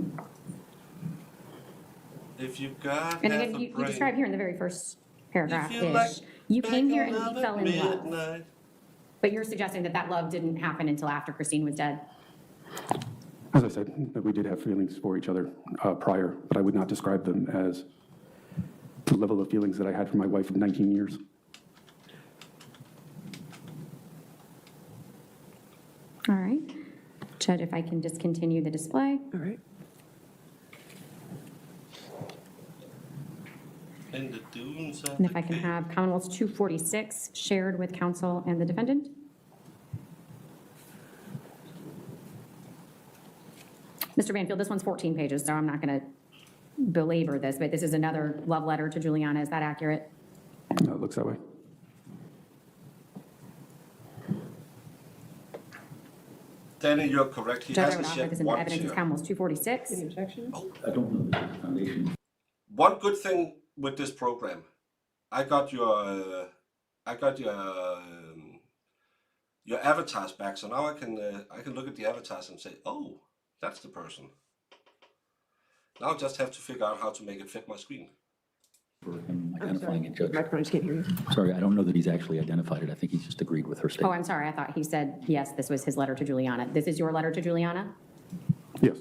Speaker 1: If you got
Speaker 5: And
Speaker 1: half
Speaker 5: again,
Speaker 1: a
Speaker 5: you
Speaker 1: brain,
Speaker 5: describe here in the very first paragraph
Speaker 1: if you like
Speaker 5: is, you came here and
Speaker 1: love
Speaker 5: we
Speaker 1: at
Speaker 5: fell in love.
Speaker 1: midnight.
Speaker 5: But you're suggesting that that love didn't happen until after Christine was dead?
Speaker 2: As I said, that we did have feelings for each other prior, but I would not describe them as the level of feelings that I had for my wife of 19 years.
Speaker 5: All right. Judge, if I can discontinue the display.
Speaker 4: All right.
Speaker 1: In the dunes of
Speaker 5: And if
Speaker 1: the
Speaker 5: I can
Speaker 1: Cape.
Speaker 5: have Commonwealth's 246 shared with counsel and the defendant. Mr. Banfield, this one's 14 pages, so I'm not going to belabor this, but this is another love letter to Juliana. Is that accurate?
Speaker 2: No, it looks that way.
Speaker 1: Danny, you're correct. He
Speaker 5: Judge, I would
Speaker 1: hasn't
Speaker 5: offer
Speaker 1: shed
Speaker 5: this into
Speaker 1: one
Speaker 5: evidence as
Speaker 1: tear.
Speaker 5: Commonwealth's 246.
Speaker 4: Any objection?
Speaker 3: I don't know the foundation.
Speaker 1: One good thing with this program, I got your avatars back, so now I can look at the avatars and say, oh, that's the person. Now I just have to figure out how to make it fit my screen.
Speaker 3: For him
Speaker 4: I'm
Speaker 3: identifying
Speaker 4: sorry.
Speaker 3: it, Judge.
Speaker 4: Microphone, I just can't hear you.
Speaker 3: Sorry, I don't know that he's actually identified it. I think he's just agreed with her
Speaker 5: Oh,
Speaker 3: statement.
Speaker 5: I'm sorry. I thought he said, yes, this was his letter to Juliana. This is your letter to Juliana?
Speaker 2: Yes.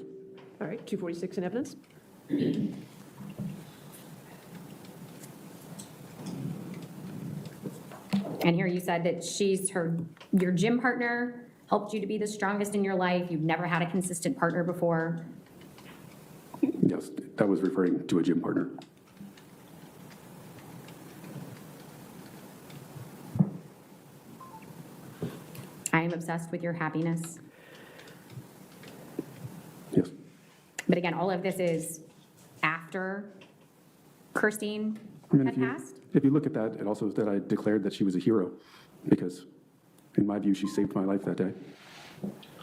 Speaker 4: All right, 246 in evidence.
Speaker 5: And here you said that she's your gym partner, helped you to be the strongest in your life. You've never had a consistent partner before.
Speaker 2: Yes, that was referring to a gym partner.
Speaker 5: I am obsessed with your happiness.
Speaker 2: Yes.
Speaker 5: But again, all of this is after Christine
Speaker 2: I mean,
Speaker 5: had passed?
Speaker 2: if you look at that, it also is that I declared that she was a hero because, in my view, she saved my life that day.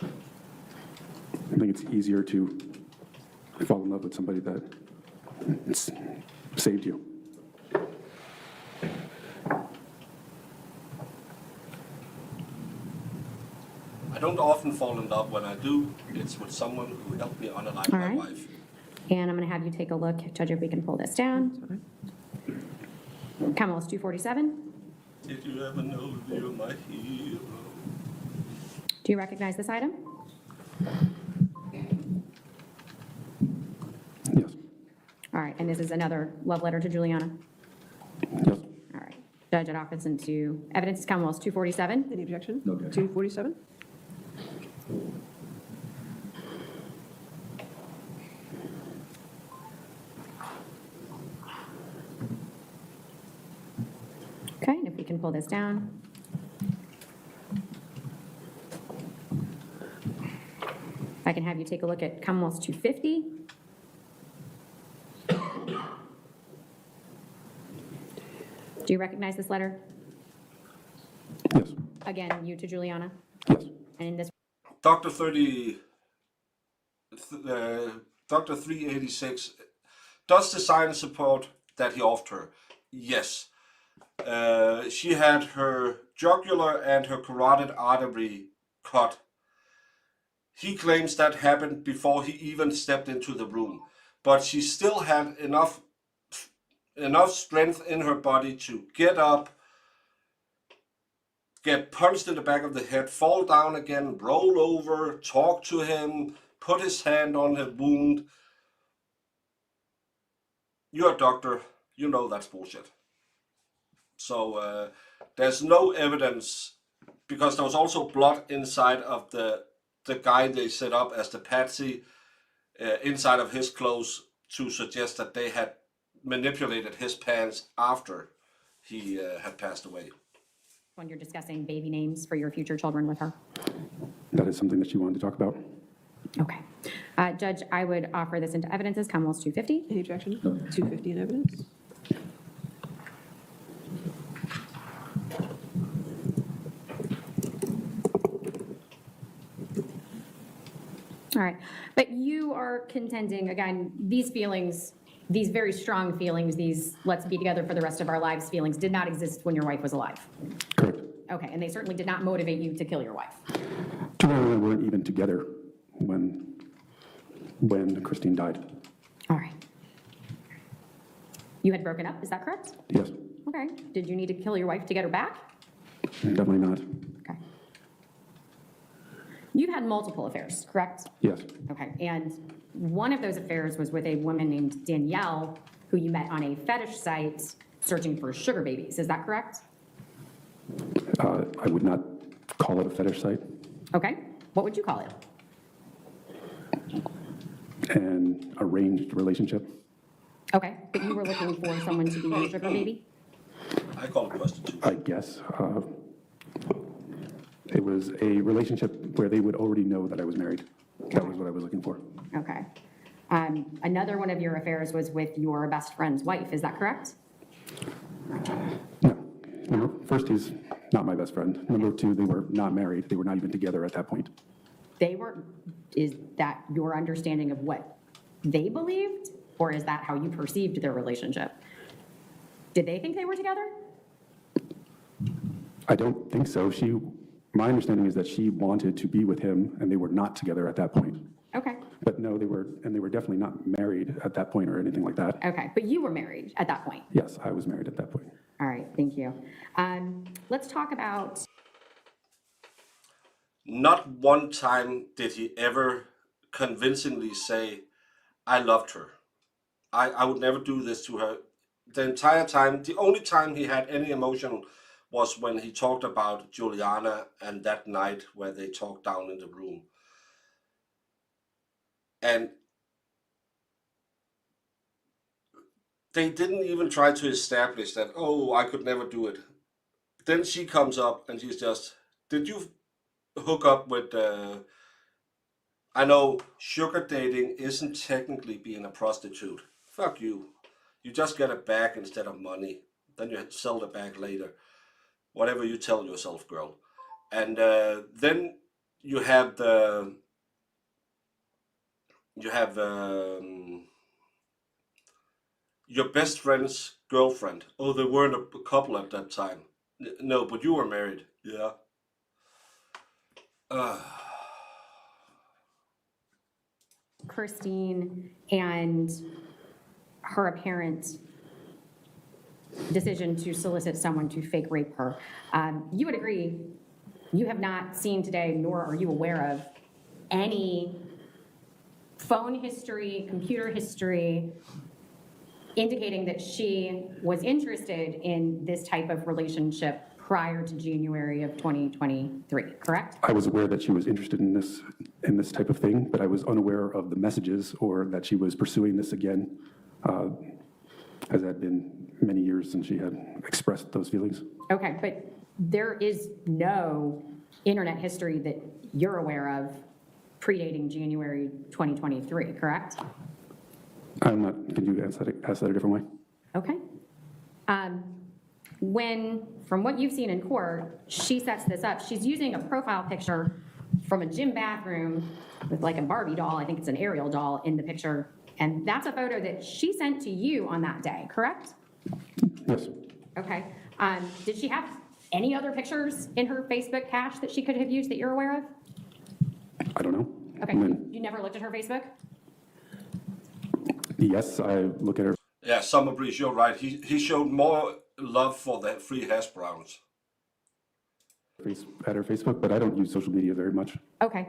Speaker 2: I think it's easier to fall in love with somebody that saved you.
Speaker 1: I don't often fall in love. When I do, it's with someone who helped me unalive
Speaker 5: All
Speaker 1: my
Speaker 5: right.
Speaker 1: wife.
Speaker 5: And I'm going to have you take a look, Judge, if we can pull this down. Commonwealth's 247.
Speaker 1: Did you ever know you're my hero?
Speaker 5: Do you recognize this item?
Speaker 2: Yes.
Speaker 5: All right, and this is another love letter to Juliana?
Speaker 2: Yes.
Speaker 5: All right. Judge, it offers into evidence, Commonwealth's 247.
Speaker 4: Any objection?
Speaker 3: No objection.
Speaker 4: 247?
Speaker 5: Okay, and if we can pull this down. If I can have you take a look at Commonwealth's 250. Do you recognize this letter?
Speaker 2: Yes.
Speaker 5: Again, you to Juliana?
Speaker 2: Yes.
Speaker 5: And in this,
Speaker 1: Dr. 386, does the science support that he offed her? Yes. She had her jugular and her carotid artery cut. He claims that happened before he even stepped into the room, but she still had enough strength in her body to get up, get punched in the back of the head, fall down again, roll over, talk to him, put his hand on her wound. You're a doctor, you know that's bullshit. So there's no evidence, because there was also blood inside of the guy they set up as the patsy, inside of his clothes, to suggest that they had manipulated his pants after he had passed away.
Speaker 5: when you're discussing baby names for your future children with her?
Speaker 2: That is something that she wanted to talk about.
Speaker 5: Okay. Judge, I would offer this into evidence as Commonwealth's 250.
Speaker 4: Any objection? 250 in evidence.
Speaker 5: All right. But you are contending, again, these feelings, these very strong feelings, these let's be together for the rest of our lives feelings did not exist when your wife was alive.
Speaker 2: Correct.
Speaker 5: Okay, and they certainly did not motivate you to kill your wife.
Speaker 2: Juliana and I weren't even together when Christine died.
Speaker 5: All right. You had broken up, is that correct?
Speaker 2: Yes,
Speaker 5: Okay. Did you need to kill your wife to get her back?
Speaker 2: definitely not.
Speaker 5: Okay. You've had multiple affairs, correct?
Speaker 2: Yes,
Speaker 5: Okay, and one of those affairs was with a woman named Danielle, who you met on a fetish site searching for sugar babies, is that correct?
Speaker 2: I would not call it a fetish site.
Speaker 5: Okay, what would you call it?
Speaker 2: An arranged relationship.
Speaker 5: Okay, but you were looking for someone to be your sugar baby?
Speaker 1: I call it prostitution.
Speaker 2: I guess. It was a relationship where they would already know that I was married. That was what I was looking for.
Speaker 5: Okay. Another one of your affairs was with your best friend's wife, is that correct?
Speaker 2: No. First, he's not my best friend. Number two, they were not married. They were not even together at that point.
Speaker 5: They were, is that your understanding of what they believed, or is that how you perceived their relationship? Did they think they were together?
Speaker 2: I don't think so. My understanding is that she wanted to be with him, and they were not together at that point.
Speaker 5: Okay,
Speaker 2: But no, they were definitely not married at that point or anything like that.
Speaker 5: okay, but you were married at that point.
Speaker 2: Yes, I was married at that point.
Speaker 5: All right, thank you. Let's talk about,
Speaker 1: Not one time did he ever convincingly say, I loved her. I would never do this to her. The entire time, the only time he had any emotion was when he talked about Juliana and that night where they talked down in the room. And they didn't even try to establish that, oh, I could never do it. Then she comes up and she's just, did you hook up with, I know sugar dating isn't technically being a prostitute. Fuck you. You just get a bag instead of money. Then you sell the bag later. Whatever you tell yourself, girl. And then you have your best friend's girlfriend. Oh, they weren't a couple at that time. No, but you were married. Yeah.
Speaker 5: Christine and her apparent decision to solicit someone to fake rape her. You would agree, you have not seen today, nor are you aware of any phone history, computer history, indicating that she was interested in this type of relationship prior to January of 2023, correct?
Speaker 2: I was aware that she was interested in this type of thing, but I was unaware of the messages or that she was pursuing this again, as it had been many years since she had expressed those feelings.
Speaker 5: Okay, but there is no internet history that you're aware of predating January 2023, correct?
Speaker 2: I'm not, can you ask that a different way?
Speaker 5: Okay. From what you've seen in court, she sets this up. She's using a profile picture from a gym bathroom with like a Barbie doll. I think it's an Ariel doll in the picture. And that's a photo that she sent to you on that day, correct?
Speaker 2: Yes.
Speaker 5: Okay. Did she have any other pictures in her Facebook cache that she could have used that you're aware of?
Speaker 2: I don't know.
Speaker 5: Okay,
Speaker 2: I mean,
Speaker 5: you never looked at her Facebook?
Speaker 2: yes, I look at her.
Speaker 1: Yeah, Summer Breeze, you're right. He showed more love for the free hash browns.
Speaker 2: At her Facebook, but I don't use social media very much.
Speaker 5: Okay.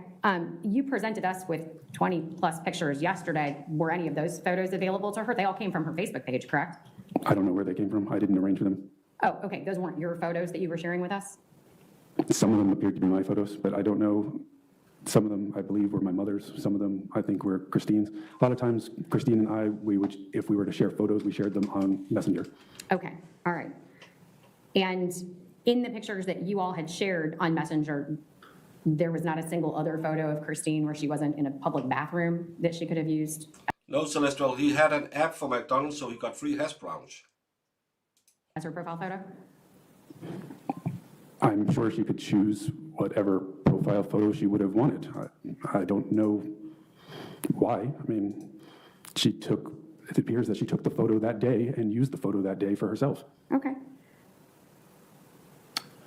Speaker 5: You presented us with 20 plus pictures yesterday. Were any of those photos available to her? They all came from her Facebook page, correct?
Speaker 2: I don't know where they came from. I didn't arrange for them.
Speaker 5: Oh, okay. Those weren't your photos that you were sharing with us?
Speaker 2: Some of them appeared to be my photos, but I don't know. Some of them, I believe, were my mother's. Some of them, I think, were Christine's. A lot of times, Christine and I, if we were to share photos, we shared them on Messenger.
Speaker 5: Okay. All right. And in the pictures that you all had shared on Messenger, there was not a single other photo of Christine where she wasn't in a public bathroom that she could have used?
Speaker 1: No, Celestial, he had an app for McDonald's, so he got free hash browns.
Speaker 5: As her profile photo?
Speaker 2: I'm sure she could choose whatever profile photo she would have wanted. I don't know why. I mean, it appears that she took the photo that day and used the photo that day for herself.
Speaker 5: Okay.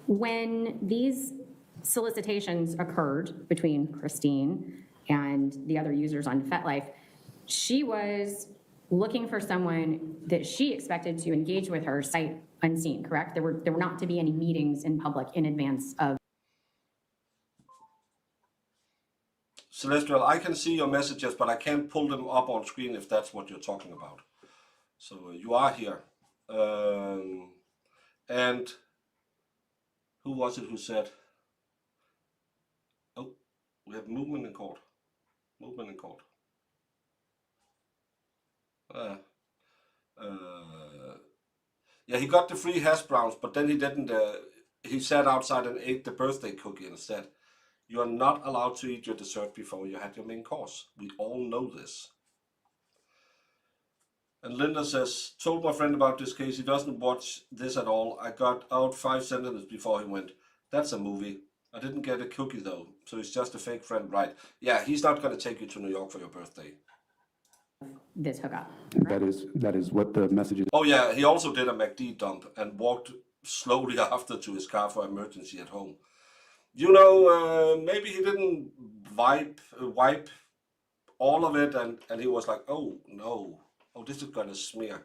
Speaker 5: When these solicitations occurred between Christine and the other users on FetLife, she was looking for someone that she expected to engage with her sight unseen, correct? There were not to be any meetings in public in advance of.
Speaker 1: Celestial, I can see your messages, but I can't pull them up on screen if that's what you're talking about. So you are here. And who was it who said, oh, we have movement in court. Movement in court. Yeah, he got the free hash browns, but then he didn't. He sat outside and ate the birthday cookie instead. You are not allowed to eat your dessert before you had your main course. We all know this. And Linda says, told my friend about this case. He doesn't watch this at all. I got out 5 sentences before he went. That's a movie. I didn't get a cookie though, so he's just a fake friend, right? Yeah, he's not going to take you to New York for your birthday.
Speaker 5: This hookup.
Speaker 2: That is what the message is.
Speaker 1: Oh yeah, he also did a MacD dump and walked slowly after to his car for emergency at home. You know, maybe he didn't wipe all of it, and he was like, oh no, oh this is gonna smear.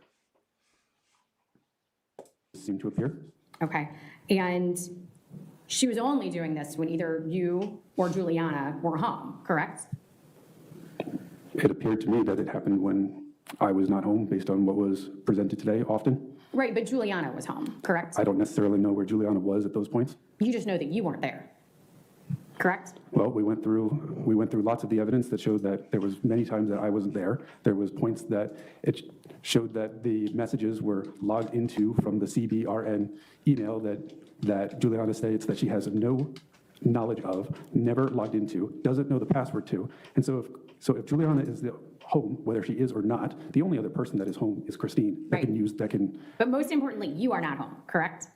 Speaker 2: Seem to appear.
Speaker 5: Okay, and she was only doing this when either you or Juliana were home, correct?
Speaker 2: It appeared to me that it happened when I was not home, based on what was presented today often.
Speaker 5: Right, but Juliana was home, correct?
Speaker 2: I don't necessarily know where Juliana was at those points.
Speaker 5: You just know that you weren't there, correct?
Speaker 2: Well, we went through lots of the evidence that showed that there was many times that I wasn't there. There was points that it showed that the messages were logged into from the CBRN email that Juliana states that she has no knowledge of, never logged into, doesn't know the password to. And so if Juliana is home, whether she is or not, the only other person that is home is Christine.
Speaker 5: Right. But most importantly, you are not home, correct?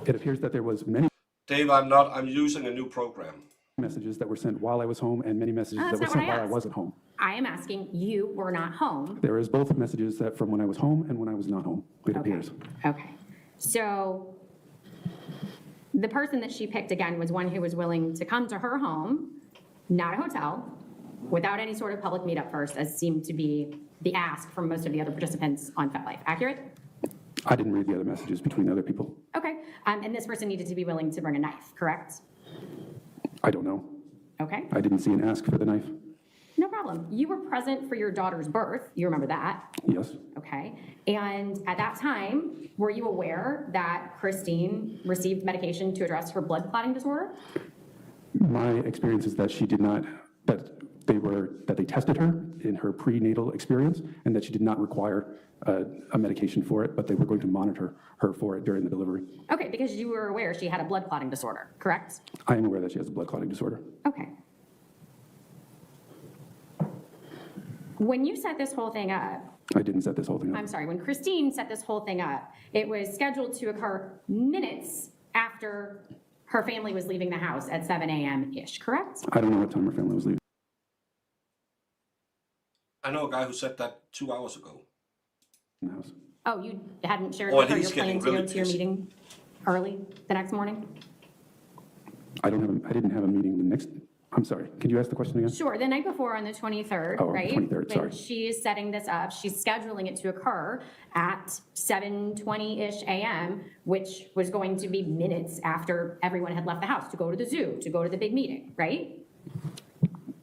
Speaker 2: It appears that there was many
Speaker 1: Dave, I'm using a new program.
Speaker 2: messages that were sent while I was home and many messages that were sent while I wasn't home.
Speaker 5: I am asking, you were not home.
Speaker 2: There is both messages that from when I was home and when I was not home, it appears.
Speaker 5: Okay, so the person that she picked again was one who was willing to come to her home, not a hotel, without any sort of public meetup first, as seemed to be the ask from most of the other participants on FetLife. Accurate?
Speaker 2: I didn't read the other messages between other people.
Speaker 5: Okay, and this person needed to be willing to bring a knife, correct?
Speaker 2: I don't know.
Speaker 5: Okay,
Speaker 2: I didn't see an ask for the knife.
Speaker 5: no problem. You were present for your daughter's birth, you remember that?
Speaker 2: Yes.
Speaker 5: Okay, and at that time, were you aware that Christine received medication to address her blood clotting disorder?
Speaker 2: My experience is that she did not, that they tested her in her prenatal experience and that she did not require a medication for it, but they were going to monitor her for it during the delivery.
Speaker 5: Okay, because you were aware she had a blood clotting disorder, correct?
Speaker 2: I am aware that she has a blood clotting disorder.
Speaker 5: Okay. When you set this whole thing up,
Speaker 2: I didn't set this whole thing up.
Speaker 5: I'm sorry, when Christine set this whole thing up, it was scheduled to occur minutes after her family was leaving the house at 7 a.m.-ish, correct?
Speaker 2: I don't know what time her family was leaving
Speaker 1: I know a guy who said that 2 hours ago.
Speaker 2: the house.
Speaker 5: Oh, you hadn't shared
Speaker 1: Oh,
Speaker 5: with her
Speaker 1: he's
Speaker 5: your plan
Speaker 1: getting
Speaker 5: to go
Speaker 1: really
Speaker 5: to your
Speaker 1: pissed.
Speaker 5: meeting early the next morning?
Speaker 2: I didn't have a meeting the next, I'm sorry, could you ask the question again?
Speaker 5: Sure, the night before on the 23rd,
Speaker 2: Oh, on the
Speaker 5: right?
Speaker 2: 23rd, sorry.
Speaker 5: When she is setting this up, she's scheduling it to occur at 7:20-ish a.m., which was going to be minutes after everyone had left the house to go to the zoo, to go to the big meeting, right?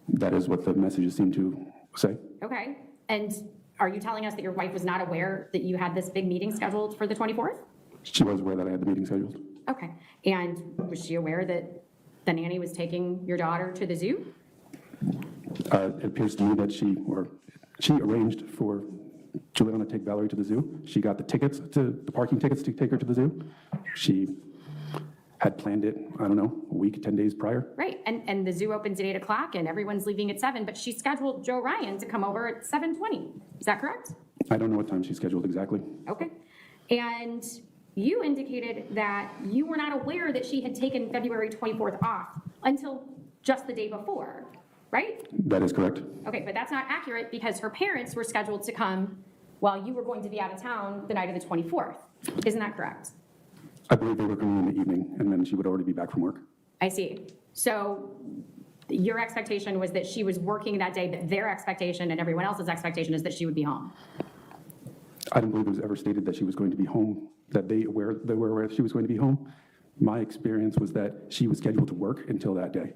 Speaker 2: That is what the messages seem to say.
Speaker 5: Okay, and are you telling us that your wife was not aware that you had this big meeting scheduled for the 24th?
Speaker 2: She was aware that I had the meeting scheduled.
Speaker 5: Okay, and was she aware that the nanny was taking your daughter to the zoo?
Speaker 2: It appears to me that she arranged for Juliana to take Valerie to the zoo. She got the parking tickets to take her to the zoo. She had planned it, I don't know, a week, 10 days prior.
Speaker 5: Right, and the zoo opens at 8 o'clock and everyone's leaving at 7, but she scheduled Joe Ryan to come over at 7:20. Is that correct?
Speaker 2: I don't know what time she scheduled exactly.
Speaker 5: Okay. And you indicated that you were not aware that she had taken February 24th off until just the day before, right?
Speaker 2: That is correct.
Speaker 5: Okay, but that's not accurate because her parents were scheduled to come while you were going to be out of town the night of the 24th. Isn't that correct?
Speaker 2: I believe they were coming in the evening, and then she would already be back from work.
Speaker 5: I see. So your expectation was that she was working that day, but their expectation and everyone else's expectation is that she would be home.
Speaker 2: I don't believe it was ever stated that she was going to be home, that they were aware she was going to be home. My experience was that she was scheduled to work until that day.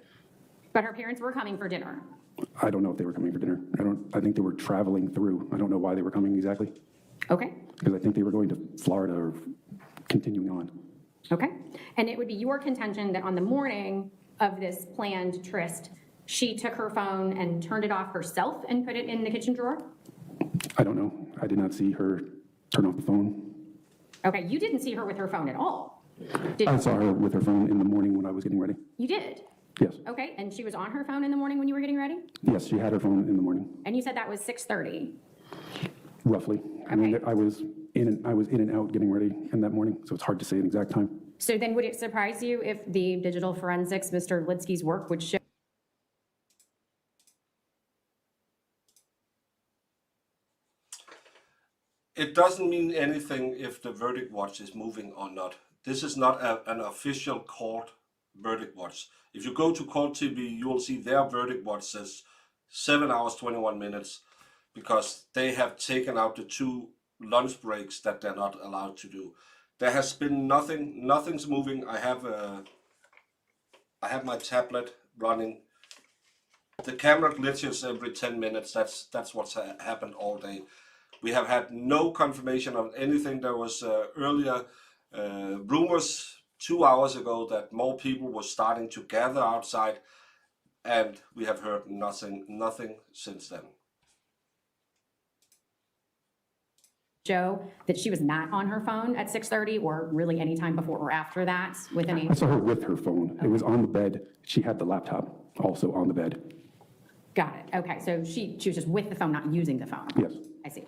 Speaker 5: But her parents were coming for dinner.
Speaker 2: I don't know if they were coming for dinner. I think they were traveling through. I don't know why they were coming exactly,
Speaker 5: Okay,
Speaker 2: because I think they were going to Florida or continuing on.
Speaker 5: okay. And it would be your contention that on the morning of this planned tryst, she took her phone and turned it off herself and put it in the kitchen drawer?
Speaker 2: I don't know. I did not see her turn off the phone.
Speaker 5: Okay, you didn't see her with her phone at all. Did
Speaker 2: I
Speaker 5: you?
Speaker 2: saw her with her phone in the morning when I was getting ready.
Speaker 5: You did?
Speaker 2: Yes.
Speaker 5: Okay, and she was on her phone in the morning when you were getting ready?
Speaker 2: Yes, she had her phone in the morning,
Speaker 5: And you said that was 6:30.
Speaker 2: roughly. I mean,
Speaker 5: Okay.
Speaker 2: I was in and out getting ready in that morning, so it's hard to say an exact time.
Speaker 5: So then would it surprise you if the digital forensics, Mr. Litsky's work would show?
Speaker 1: It doesn't mean anything if the verdict watch is moving or not. This is not an official court verdict watch. If you go to Court TV, you will see their verdict watch says 7 hours, 21 minutes, because they have taken out the 2 lunch breaks that they're not allowed to do. There has been nothing's moving. I have my tablet running. The camera glitches every 10 minutes. That's what's happened all day. We have had no confirmation of anything. There was earlier rumors 2 hours ago that more people were starting to gather outside, and we have heard nothing since then.
Speaker 5: Show that she was not on her phone at 6:30 or really any time before or after that with any?
Speaker 2: I saw her with her phone. It was on the bed. She had the laptop also on the bed.
Speaker 5: Got it. Okay, so she was just with the phone, not using the phone.
Speaker 2: Yes.
Speaker 5: I see.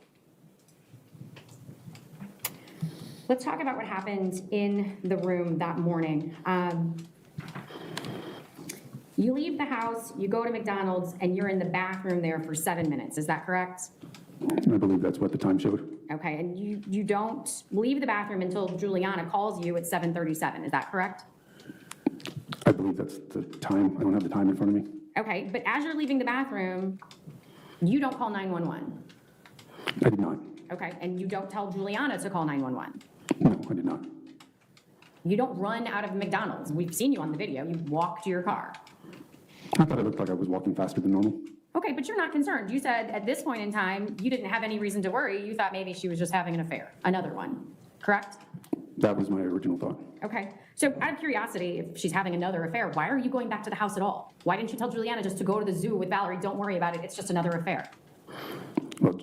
Speaker 5: Let's talk about what happened in the room that morning. You leave the house, you go to McDonald's, and you're in the bathroom there for 7 minutes. Is that correct?
Speaker 2: I believe that's what the time showed.
Speaker 5: Okay, and you don't leave the bathroom until Juliana calls you at 7:37. Is that correct?
Speaker 2: I believe that's the time. I don't have the time in front of me.
Speaker 5: Okay, but as you're leaving the bathroom, you don't call 911.
Speaker 2: I did not.
Speaker 5: Okay, and you don't tell Juliana to call 911.
Speaker 2: No, I did not.
Speaker 5: You don't run out of McDonald's. We've seen you on the video. You walk to your car.
Speaker 2: I thought it looked like I was walking faster than normal.
Speaker 5: Okay, but you're not concerned. You said at this point in time, you didn't have any reason to worry. You thought maybe she was just having an affair, another one, correct?
Speaker 2: That was my original thought.
Speaker 5: Okay, so out of curiosity, if she's having another affair, why are you going back to the house at all? Why didn't you tell Juliana just to go to the zoo with Valerie? Don't worry about it. It's just another affair.
Speaker 2: Well,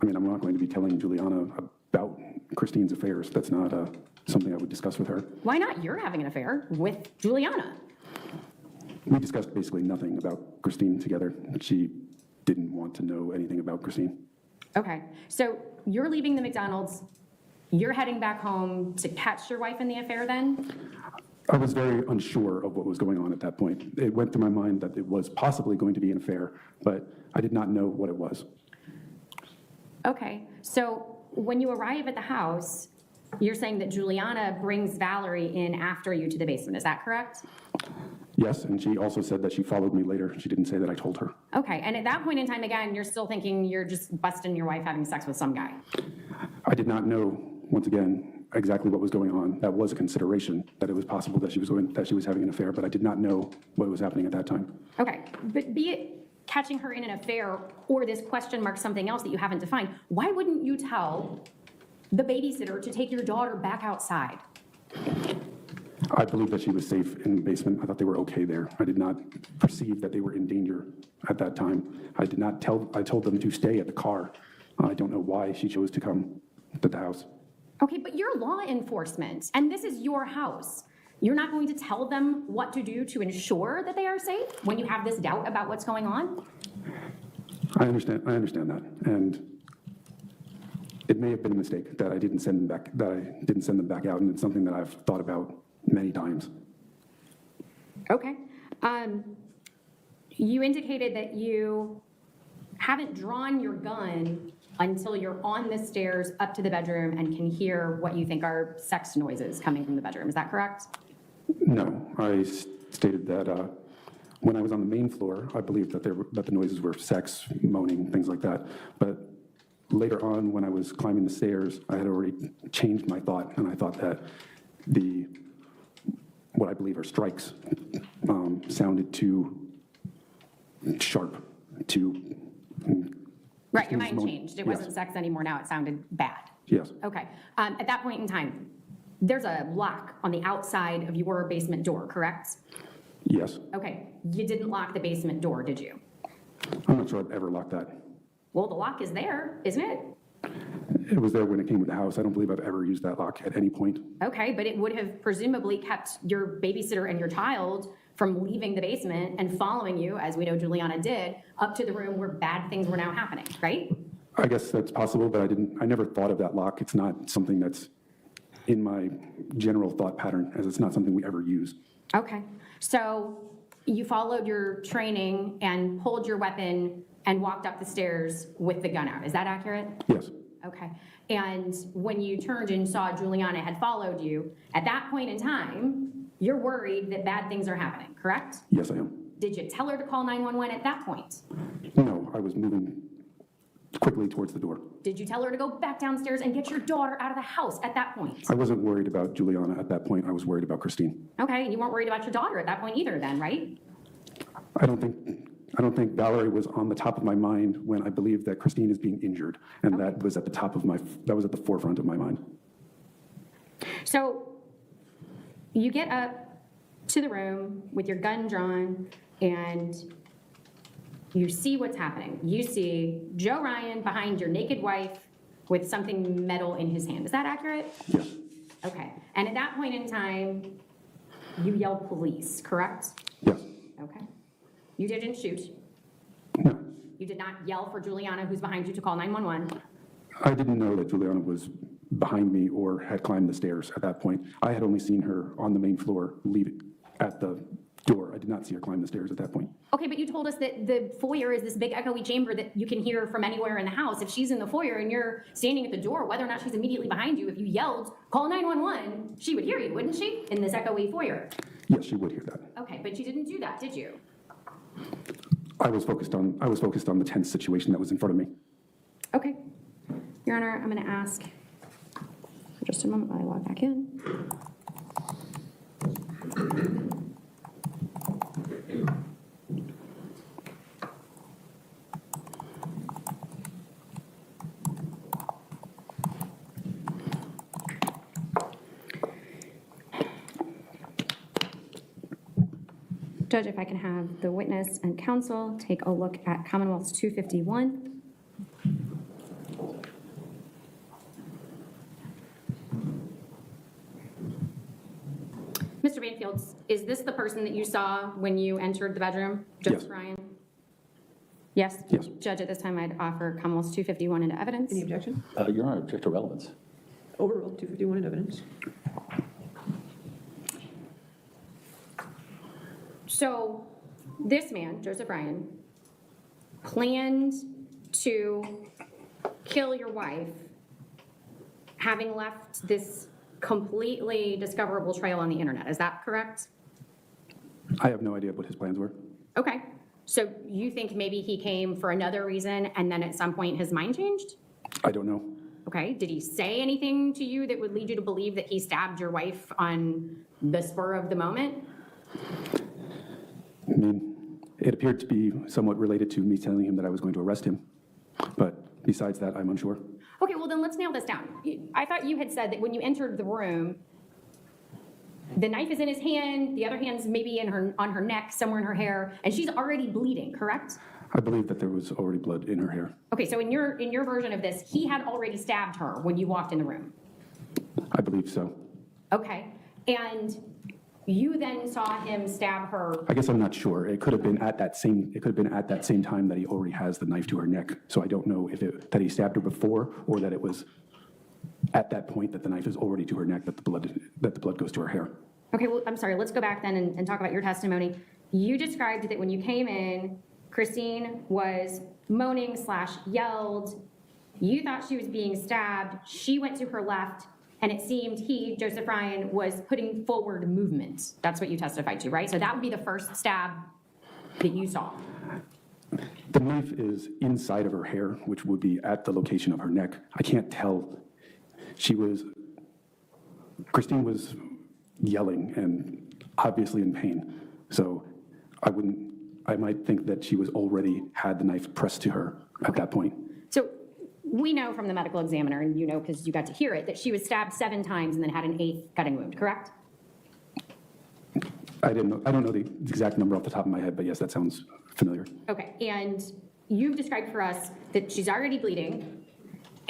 Speaker 2: I mean, I'm not going to be telling Juliana about Christine's affairs. That's not something I would discuss with her.
Speaker 5: Why not? You're having an affair with Juliana.
Speaker 2: We discussed basically nothing about Christine together. She didn't want to know anything about Christine.
Speaker 5: Okay, so you're leaving the McDonald's. You're heading back home to catch your wife in the affair then?
Speaker 2: I was very unsure of what was going on at that point. It went through my mind that it was possibly going to be an affair, but I did not know what it was.
Speaker 5: Okay, so when you arrive at the house, you're saying that Juliana brings Valerie in after you to the basement. Is that correct?
Speaker 2: Yes, and she also said that she followed me later. She didn't say that I told her.
Speaker 5: Okay, and at that point in time, again, you're still thinking you're just busting your wife having sex with some guy.
Speaker 2: I did not know, once again, exactly what was going on. That was a consideration, that it was possible that she was having an affair, but I did not know what was happening at that time.
Speaker 5: Okay, but be it catching her in an affair or this question mark something else that you haven't defined, why wouldn't you tell the babysitter to take your daughter back outside?
Speaker 2: I believe that she was safe in the basement. I thought they were okay there. I did not perceive that they were in danger at that time. I told them to stay at the car. I don't know why she chose to come to the house.
Speaker 5: Okay, but you're law enforcement, and this is your house. You're not going to tell them what to do to ensure that they are safe when you have this doubt about what's going on?
Speaker 2: I understand that, and it may have been a mistake that I didn't send them back out, and it's something that I've thought about many times.
Speaker 5: Okay. You indicated that you haven't drawn your gun until you're on the stairs up to the bedroom and can hear what you think are sex noises coming from the bedroom. Is that correct?
Speaker 2: No, I stated that When I was on the main floor, I believed that that the noises were sex, moaning, things like that. But later on, when I was climbing the stairs, I had already changed my thought, and I thought that what I believe are strikes sounded too sharp, too.
Speaker 5: Right, your mind
Speaker 2: moaning.
Speaker 5: changed. It
Speaker 2: Yes.
Speaker 5: wasn't sex anymore, now it sounded bad.
Speaker 2: Yes.
Speaker 5: Okay, at that point in time, there's a lock on the outside of your basement door, correct?
Speaker 2: Yes.
Speaker 5: Okay, you didn't lock the basement door, did you?
Speaker 2: I'm not sure I've ever locked that.
Speaker 5: Well, the lock is there, isn't it?
Speaker 2: It was there when it came with the house. I don't believe I've ever used that lock at any point.
Speaker 5: Okay, but it would have presumably kept your babysitter and your child from leaving the basement and following you, as we know Juliana did, up to the room where bad things were now happening, right?
Speaker 2: I guess that's possible, but I never thought of that lock. It's not something that's in my general thought pattern, as it's not something we ever use.
Speaker 5: Okay, so you followed your training and pulled your weapon and walked up the stairs with the gun out. Is that accurate?
Speaker 2: Yes.
Speaker 5: Okay. And when you turned and saw Juliana had followed you, at that point in time, you're worried that bad things are happening, correct?
Speaker 2: Yes, I am.
Speaker 5: Did you tell her to call 911 at that point?
Speaker 2: No, I was moving quickly towards the door.
Speaker 5: Did you tell her to go back downstairs and get your daughter out of the house at that point?
Speaker 2: I wasn't worried about Juliana at that point. I was worried about Christine.
Speaker 5: Okay, and you weren't worried about your daughter at that point either then, right?
Speaker 2: I don't think Valerie was on the top of my mind when I believed that Christine is being injured, and that was at the forefront of my mind.
Speaker 5: So you get up to the room with your gun drawn and you see what's happening. You see Joe Ryan behind your naked wife with something metal in his hand. Is that accurate?
Speaker 2: Yes.
Speaker 5: Okay. And at that point in time, you yell police, correct?
Speaker 2: Yes.
Speaker 5: Okay. You didn't shoot.
Speaker 2: No.
Speaker 5: You did not yell for Juliana, who's behind you, to call 911.
Speaker 2: I didn't know that Juliana was behind me or had climbed the stairs at that point. I had only seen her on the main floor leave it at the door. I did not see her climb the stairs at that point.
Speaker 5: Okay, but you told us that the foyer is this big echoey chamber that you can hear from anywhere in the house. If she's in the foyer and you're standing at the door, whether or not she's immediately behind you, if you yelled, call 911, she would hear you, wouldn't she, in this echoey foyer?
Speaker 2: Yes, she would hear that.
Speaker 5: Okay, but you didn't do that, did you?
Speaker 2: I was focused on the tense situation that was in front of me.
Speaker 5: Okay. Your Honor, I'm going to ask for just a moment while I log back in. Judge, if I can have the witness and counsel take a look at Commonwealth's 251. Mr. Banfield, is this the person that you saw when you entered the bedroom? Joseph
Speaker 2: Yes.
Speaker 5: Ryan? Yes?
Speaker 2: Yes.
Speaker 5: Judge, at this time, I'd offer Commonwealth's 251 into evidence.
Speaker 4: Any objection?
Speaker 3: Your Honor, object to relevance.
Speaker 4: Overruled, 251 in evidence.
Speaker 5: So this man, Joseph Ryan, planned to kill your wife, having left this completely discoverable trail on the internet. Is that correct?
Speaker 2: I have no idea what his plans were.
Speaker 5: Okay. So you think maybe he came for another reason and then at some point his mind changed?
Speaker 2: I don't know.
Speaker 5: Okay. Did he say anything to you that would lead you to believe that he stabbed your wife on the spur of the moment?
Speaker 2: I mean, it appeared to be somewhat related to me telling him that I was going to arrest him. But besides that, I'm unsure.
Speaker 5: Okay, well then let's nail this down. I thought you had said that when you entered the room, the knife is in his hand, the other hand's maybe on her neck, somewhere in her hair, and she's already bleeding, correct?
Speaker 2: I believe that there was already blood in her hair.
Speaker 5: Okay, so in your version of this, he had already stabbed her when you walked in the room.
Speaker 2: I believe so.
Speaker 5: Okay, and you then saw him stab her.
Speaker 2: I guess I'm not sure. It could have been at that same time that he already has the knife to her neck. So I don't know if that he stabbed her before or that it was at that point that the knife is already to her neck that the blood goes to her hair.
Speaker 5: Okay, well, I'm sorry, let's go back then and talk about your testimony. You described that when you came in, Christine was moaning / yelled. You thought she was being stabbed. She went to her left, and it seemed he, Joseph Ryan, was putting forward movement. That's what you testified to, right? So that would be the first stab that you saw?
Speaker 2: The knife is inside of her hair, which would be at the location of her neck. I can't tell. Christine was yelling and obviously in pain. So I might think that she was already had the knife pressed to her at that point.
Speaker 5: So we know from the medical examiner, and you know because you got to hear it, that she was stabbed 7 times and then had an 8th cutting wound, correct?
Speaker 2: I don't know the exact number off the top of my head, but yes, that sounds familiar.
Speaker 5: Okay, and you've described for us that she's already bleeding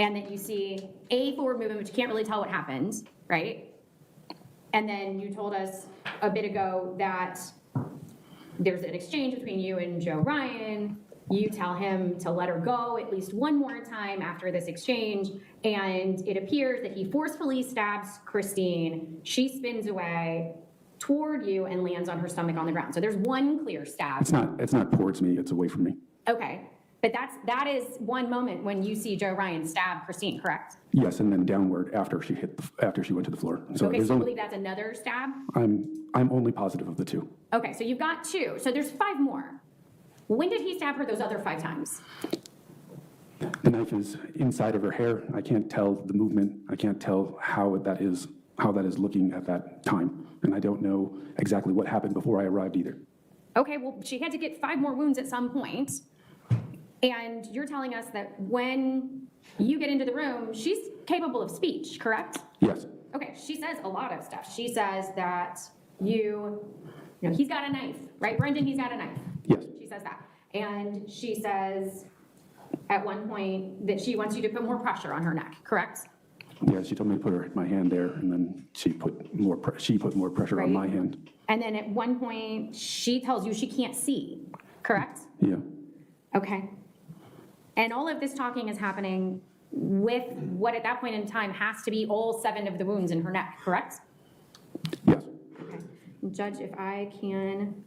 Speaker 5: and that you see a forward movement, but you can't really tell what happened, right? And then you told us a bit ago that there's an exchange between you and Joe Ryan. You tell him to let her go at least one more time after this exchange, and it appears that he forcefully stabs Christine. She spins away toward you and lands on her stomach on the ground. So there's one clear stab.
Speaker 2: It's not towards me, it's away from me.
Speaker 5: Okay, but that is one moment when you see Joe Ryan stab Christine, correct?
Speaker 2: Yes, and then downward after she went to the floor. So
Speaker 5: Okay,
Speaker 2: there's
Speaker 5: so you
Speaker 2: only,
Speaker 5: believe that's another stab?
Speaker 2: I'm only positive of the 2.
Speaker 5: Okay, so you've got 2, so there's 5 more. When did he stab her those other 5 times?
Speaker 2: The knife is inside of her hair. I can't tell the movement. I can't tell how that is looking at that time. And I don't know exactly what happened before I arrived either.
Speaker 5: Okay, well, she had to get 5 more wounds at some point. And you're telling us that when you get into the room, she's capable of speech, correct?
Speaker 2: Yes,
Speaker 5: Okay, she says a lot of stuff. She says that you know, he's got a knife, right? Brendan, he's got a knife.
Speaker 2: yes,
Speaker 5: She says that. And she says at one point that she wants you to put more pressure on her neck, correct?
Speaker 2: yes. She told me to put my hand there, and then she put more pressure on my
Speaker 5: Right.
Speaker 2: hand.
Speaker 5: And then at one point, she tells you she can't see, correct?
Speaker 2: Yeah,
Speaker 5: Okay. And all of this talking is happening with what at that point in time has to be all 7 of the wounds in her neck, correct?
Speaker 2: yes.
Speaker 5: Okay. Judge, if I can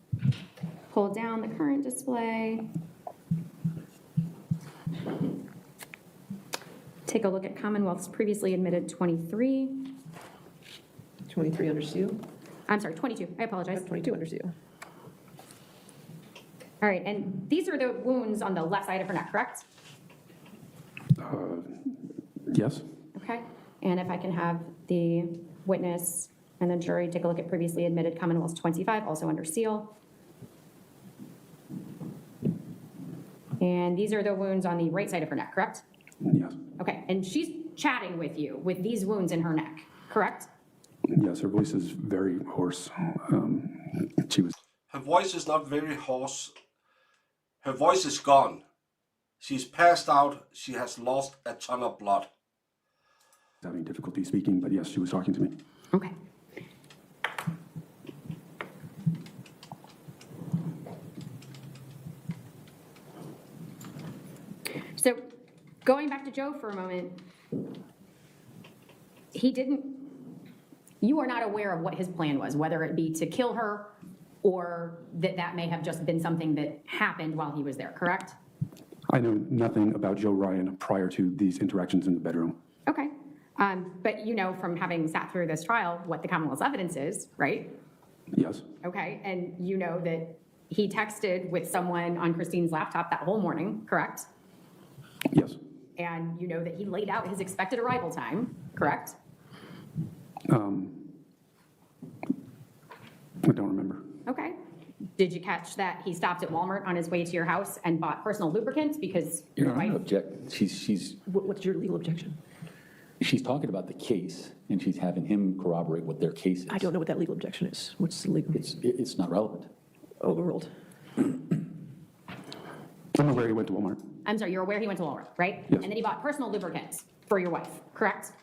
Speaker 5: pull down the current display. Take a look at Commonwealth's previously admitted 23.
Speaker 4: 23 under seal?
Speaker 5: I'm sorry, 22. I apologize.
Speaker 4: 22 under seal.
Speaker 5: All right, and these are the wounds on the left side of her neck, correct?
Speaker 2: Yes,
Speaker 5: Okay. And if I can have the witness and the jury take a look at previously admitted Commonwealth's 25, also under seal. And these are the wounds on the right side of her neck, correct?
Speaker 2: yes,
Speaker 5: Okay, and she's chatting with you with these wounds in her neck, correct?
Speaker 2: yes. Her voice is very hoarse. She was
Speaker 1: Her voice is not very hoarse. Her voice is gone. She's passed out. She has lost a ton of blood.
Speaker 2: having difficulty speaking, but yes, she was talking to me.
Speaker 5: Okay. So going back to Joe for a moment, you are not aware of what his plan was, whether it be to kill her or that may have just been something that happened while he was there, correct?
Speaker 2: I know nothing about Joe Ryan prior to these interactions in the bedroom.
Speaker 5: Okay. But you know from having sat through this trial what the Commonwealth's evidence is, right?
Speaker 2: Yes,
Speaker 5: Okay, and you know that he texted with someone on Christine's laptop that whole morning, correct?
Speaker 2: yes.
Speaker 5: And you know that he laid out his expected arrival time, correct?
Speaker 2: I don't remember.
Speaker 5: Okay. Did you catch that he stopped at Walmart on his way to your house and bought personal lubricants because your
Speaker 3: Your Honor, I
Speaker 5: wife?
Speaker 3: object. She's
Speaker 4: What's your legal objection?
Speaker 3: talking about the case, and she's having him corroborate what their case is.
Speaker 4: I don't know what that legal objection is. What's the legal?
Speaker 3: It's not relevant.
Speaker 4: Overruled.
Speaker 2: I'm aware he went to Walmart.
Speaker 5: I'm sorry, you're aware he went to Walmart, right?
Speaker 2: Yes.
Speaker 5: And then he bought personal lubricants for your wife, correct?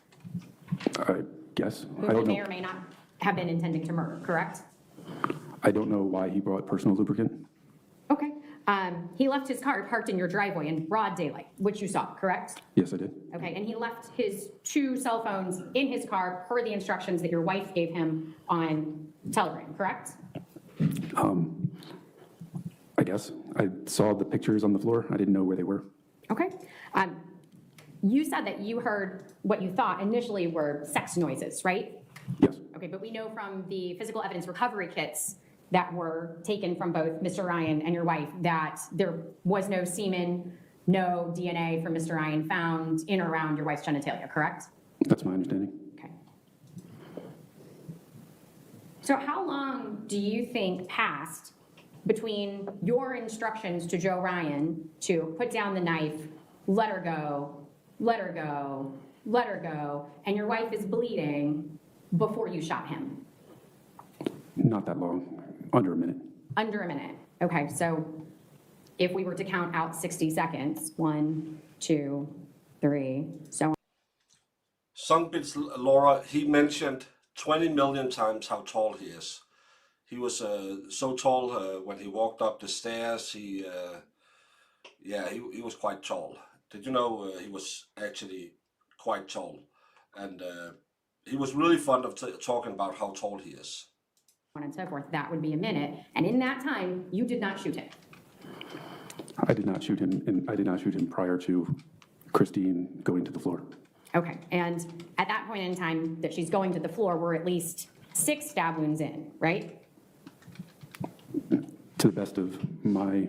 Speaker 2: I guess.
Speaker 5: Who
Speaker 2: I
Speaker 5: he
Speaker 2: don't
Speaker 5: may
Speaker 2: know.
Speaker 5: or may not have been intending to murder, correct?
Speaker 2: I don't know why he brought personal lubricant.
Speaker 5: Okay. He left his car parked in your driveway in broad daylight, which you saw, correct?
Speaker 2: Yes, I did.
Speaker 5: Okay, and he left his 2 cell phones in his car per the instructions that your wife gave him on Telegram, correct?
Speaker 2: I guess. I saw the pictures on the floor. I didn't know where they were.
Speaker 5: Okay. You said that you heard what you thought initially were sex noises, right?
Speaker 2: Yes,
Speaker 5: Okay, but we know from the physical evidence recovery kits that were taken from both Mr. Ryan and your wife, that there was no semen, no DNA from Mr. Ryan found in or around your wife's genitalia, correct?
Speaker 2: That's my understanding.
Speaker 5: Okay. So how long do you think passed between your instructions to Joe Ryan to put down the knife, let her go, let her go, let her go, and your wife is bleeding before you shot him?
Speaker 2: Not that long, under a minute.
Speaker 5: Under a minute. Okay, so if we were to count out 60 seconds, 1, 2, 3, so on.
Speaker 1: Some bits, Laura, he mentioned 20 million times how tall he is. He was so tall when he walked up the stairs. He was quite tall. Did you know he was actually quite tall? And he was really fond of talking about how tall he is.
Speaker 5: And so forth, that would be a minute. And in that time, you did not shoot him.
Speaker 2: I did not shoot him, and I did not shoot him prior to Christine going to the floor.
Speaker 5: Okay, and at that point in time that she's going to the floor, we're at least 6 stab wounds in, right?
Speaker 2: To the best of my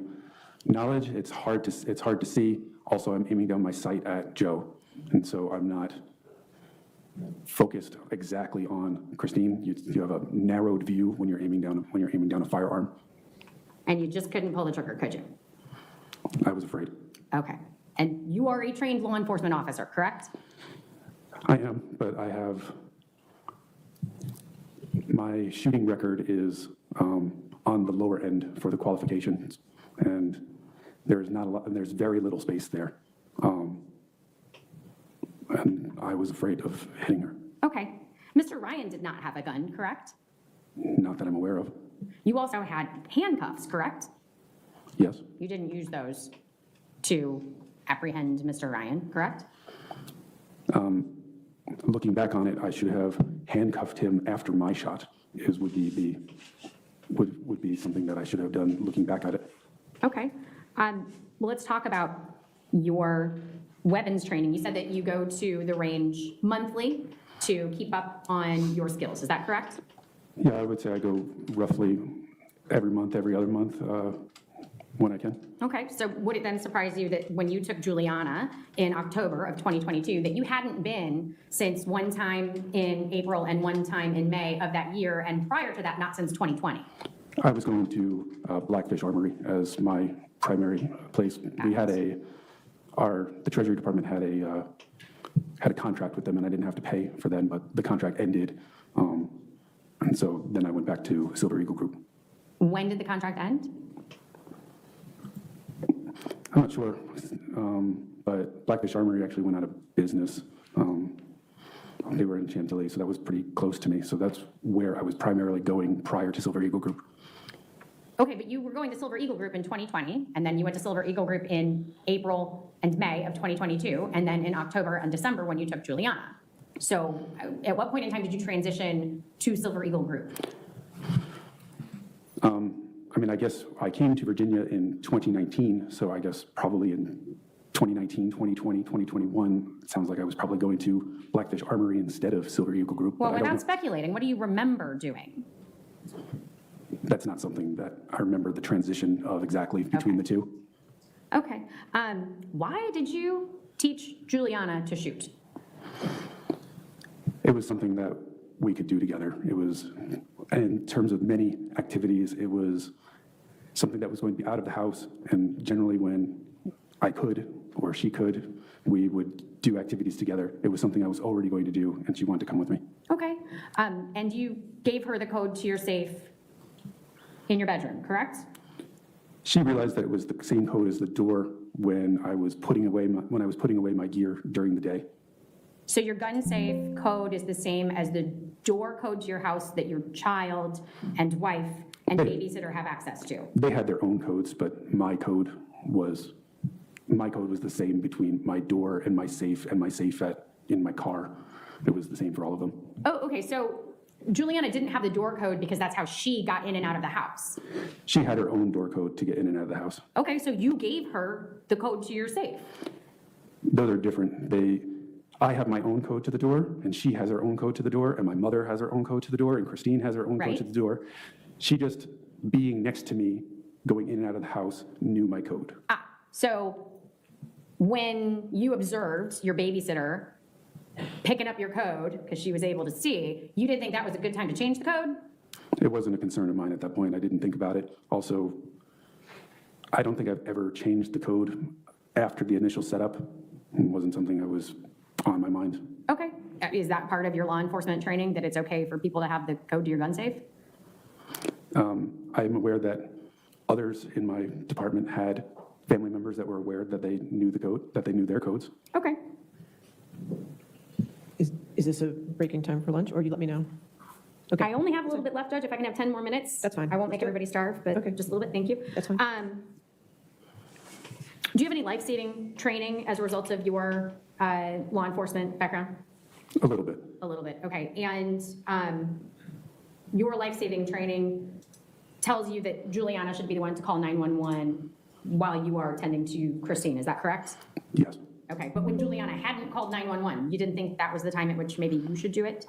Speaker 2: knowledge, it's hard to see. Also, I'm aiming down my sight at Joe, and so I'm not focused exactly on Christine. You have a narrowed view when you're aiming down a firearm.
Speaker 5: And you just couldn't pull the trigger, could you?
Speaker 2: I was afraid.
Speaker 5: Okay, and you are a trained law enforcement officer, correct?
Speaker 2: I am, but I have, my shooting record is on the lower end for the qualifications, and there's not a lot, and there's very little space there. And I was afraid of hitting her.
Speaker 5: Okay, Mr. Ryan did not have a gun, correct?
Speaker 2: Not that I'm aware of.
Speaker 5: You also had handcuffs, correct?
Speaker 2: Yes.
Speaker 5: You didn't use those to apprehend Mr. Ryan, correct?
Speaker 2: Looking back on it, I should have handcuffed him after my shot. Would be something that I should have done. Looking back at it.
Speaker 5: Okay. Well, let's talk about your weapons training. You said that you go to the range monthly to keep up on your skills. Is that correct?
Speaker 2: Yeah, I would say I go roughly every month, every other month, when I can.
Speaker 5: Okay, so would it then surprise you that when you took Juliana in October of 2022, that you hadn't been since one time in April and one time in May of that year, and prior to that, not since 2020?
Speaker 2: I was going to Blackfish Armory as my primary place. We had the Treasury Department had a contract with them, and I didn't have to pay for them, but the contract ended, and so then I went back to Silver Eagle Group.
Speaker 5: When did the contract end?
Speaker 2: I'm not sure, but Blackfish Armory actually went out of business. They were in Chantilly, so that was pretty close to me. So that's where I was primarily going prior to Silver Eagle Group.
Speaker 5: Okay, but you were going to Silver Eagle Group in 2020, and then you went to Silver Eagle Group in April and May of 2022, and then in October and December when you took Juliana. So at what point in time did you transition to Silver Eagle Group?
Speaker 2: I mean, I guess I came to Virginia in 2019, so I guess probably in 2019, 2020, 2021, it sounds like I was probably going to Blackfish Armory instead of Silver Eagle Group.
Speaker 5: Well,
Speaker 2: but
Speaker 5: without speculating, what do you remember doing?
Speaker 2: That's not something that I remember the transition of exactly between the two.
Speaker 5: Okay. Why did you teach Juliana to shoot?
Speaker 2: It was something that we could do together. It was, in terms of many activities, it was something that was going to be out of the house, and generally when I could or she could, we would do activities together. It was something I was already going to do, and she wanted to come with me.
Speaker 5: Okay. And you gave her the code to your safe in your bedroom, correct?
Speaker 2: She realized that it was the same code as the door when I was putting away my gear during the day.
Speaker 5: So your gun safe code is the same as the door code to your house that your child and wife and babysitter have access to?
Speaker 2: They had their own codes, but my code was the same between my door and my safe in my car. It was the same for all of them.
Speaker 5: Oh, okay. So Juliana didn't have the door code because that's how she got in and out of the house.
Speaker 2: She had her own door code to get in and out of the house.
Speaker 5: Okay, so you gave her the code to your safe.
Speaker 2: Those are different. I have my own code to the door, and she has her own code to the door, and my mother has her own code to the door, and Christine has her own code to the door. She just being next to me, going in and out of the house, knew my code.
Speaker 5: So when you observed your babysitter picking up your code, because she was able to see, you didn't think that was a good time to change the code?
Speaker 2: It wasn't a concern of mine at that point. I didn't think about it. Also, I don't think I've ever changed the code after the initial setup. It wasn't something that was on my mind.
Speaker 5: Okay. Is that part of your law enforcement training, that it's okay for people to have the code to your gun safe?
Speaker 2: I'm aware that others in my department had family members that were aware that they knew the code, that they knew their codes.
Speaker 5: Okay.
Speaker 4: Is this a breaking time for lunch, or you let me know? Okay.
Speaker 5: I only have a little bit left, Judge. If I can have 10 more minutes.
Speaker 4: That's fine.
Speaker 5: I won't make everybody starve, but
Speaker 4: Okay.
Speaker 5: just a little bit, thank you.
Speaker 4: That's fine.
Speaker 5: Do you have any life-saving training as a result of your law enforcement background?
Speaker 2: A little bit.
Speaker 5: A little bit, okay. And your life-saving training tells you that Juliana should be the one to call 911 while you are attending to Christine, is that correct?
Speaker 2: Yes.
Speaker 5: Okay, but when Juliana hadn't called 911, you didn't think that was the time at which maybe you should do it?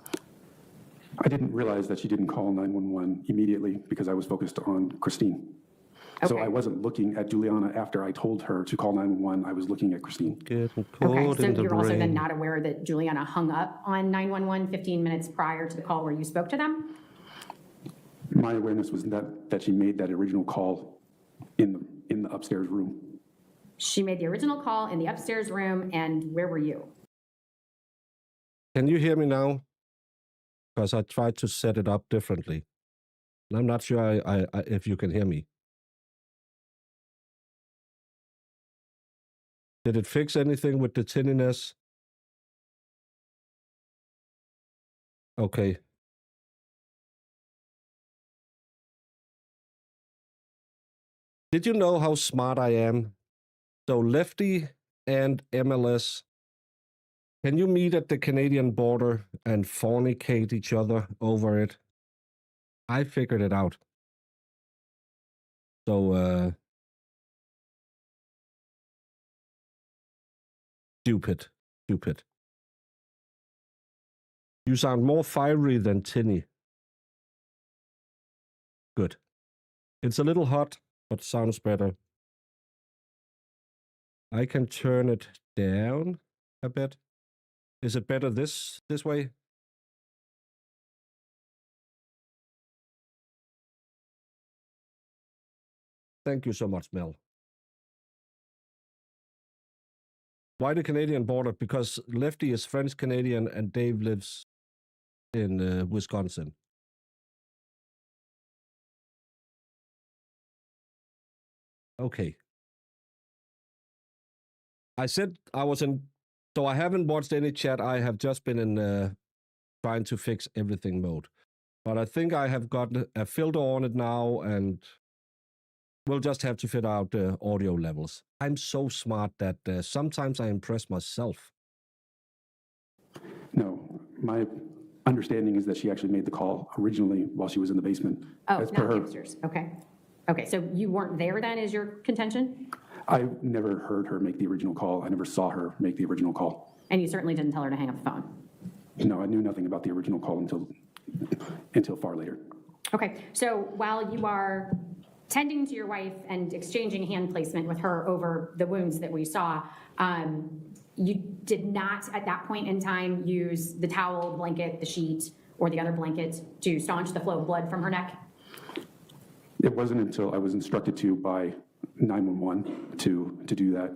Speaker 2: I didn't realize that she didn't call 911 immediately because I was focused on Christine. So
Speaker 5: Okay.
Speaker 2: I wasn't looking at Juliana after I told her to call 911. I was looking at Christine.
Speaker 6: Getting
Speaker 5: Okay,
Speaker 6: cold
Speaker 5: so
Speaker 6: in the
Speaker 5: you're also then
Speaker 6: brain.
Speaker 5: not aware that Juliana hung up on 911 15 minutes prior to the call where you spoke to them?
Speaker 2: My awareness was that she made that original call in the upstairs room.
Speaker 5: She made the original call in the upstairs room, and where were you?
Speaker 6: Can you hear me now? Because I tried to set it up differently. And I'm not sure if you can hear me. Did it fix anything with the tinniness? Okay. Did you know how smart I am? So Lefty and MLS, can you meet at the Canadian border and fornicate each other over it? I figured it out. So, stupid. You sound more fiery than tinny. Good. It's a little hot, but sounds better. I can turn it down a bit. Is it better this way? Thank you so much, Mel. Why the Canadian border? Because Lefty is French-Canadian and Dave lives in Wisconsin. Okay. I said I was in, so I haven't watched any chat. I have just been in trying to fix everything mode. But I think I have gotten a filter on it now, and we'll just have to fit out the audio levels. I'm so smart that sometimes I impress myself.
Speaker 2: No, my understanding is that she actually made the call originally while she was in the basement.
Speaker 5: Oh,
Speaker 2: As per
Speaker 5: not the
Speaker 2: her.
Speaker 5: upstairs. Okay. Okay, so you weren't there then, is your contention?
Speaker 2: I never heard her make the original call. I never saw her make the original call.
Speaker 5: And you certainly didn't tell her to hang up the phone?
Speaker 2: No, I knew nothing about the original call until far later.
Speaker 5: Okay, so while you are tending to your wife and exchanging hand placement with her over the wounds that we saw, you did not, at that point in time, use the towel, the blanket, the sheet, or the other blanket to staunch the flow of blood from her neck?
Speaker 2: It wasn't until I was instructed to by 911 to do that.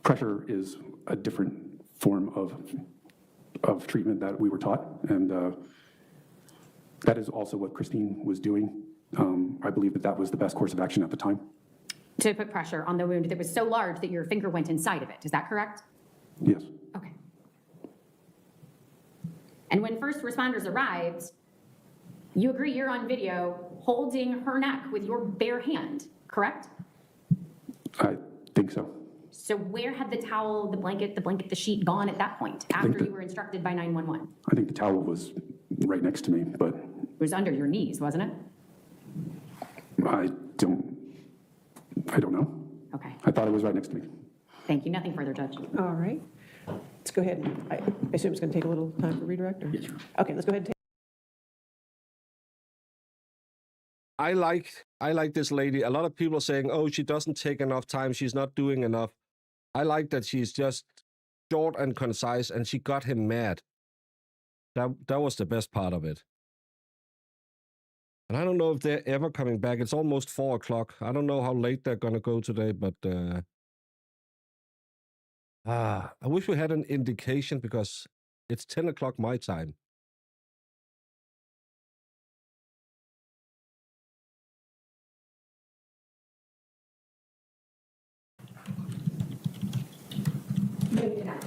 Speaker 2: Pressure is a different form of treatment that we were taught, and that is also what Christine was doing. I believe that was the best course of action at the time.
Speaker 5: To put pressure on the wound that was so large that your finger went inside of it, is that correct?
Speaker 2: Yes.
Speaker 5: Okay. And when first responders arrived, you agree you're on video holding her neck with your bare hand, correct?
Speaker 2: I think so.
Speaker 5: So where had the towel, the blanket, the sheet gone at that point, after you were instructed by 911?
Speaker 2: I think the towel was right next to me, but
Speaker 5: It was under your knees, wasn't it?
Speaker 2: I don't know.
Speaker 5: Okay,
Speaker 2: I thought it was right next to me.
Speaker 5: thank you. Nothing further, Judge.
Speaker 4: All right. Let's go ahead. I assume it's going to take a little time for redirect? Or?
Speaker 2: Yes, ma'am.
Speaker 4: Okay, let's go ahead and take
Speaker 6: I like this lady. A lot of people are saying, "Oh, she doesn't take enough time. She's not doing enough." I like that she's just short and concise, and she got him mad. That was the best part of it. And I don't know if they're ever coming back. It's almost 4:00. I don't know how late they're gonna go today, but I wish we had an indication because it's 10:00 my time.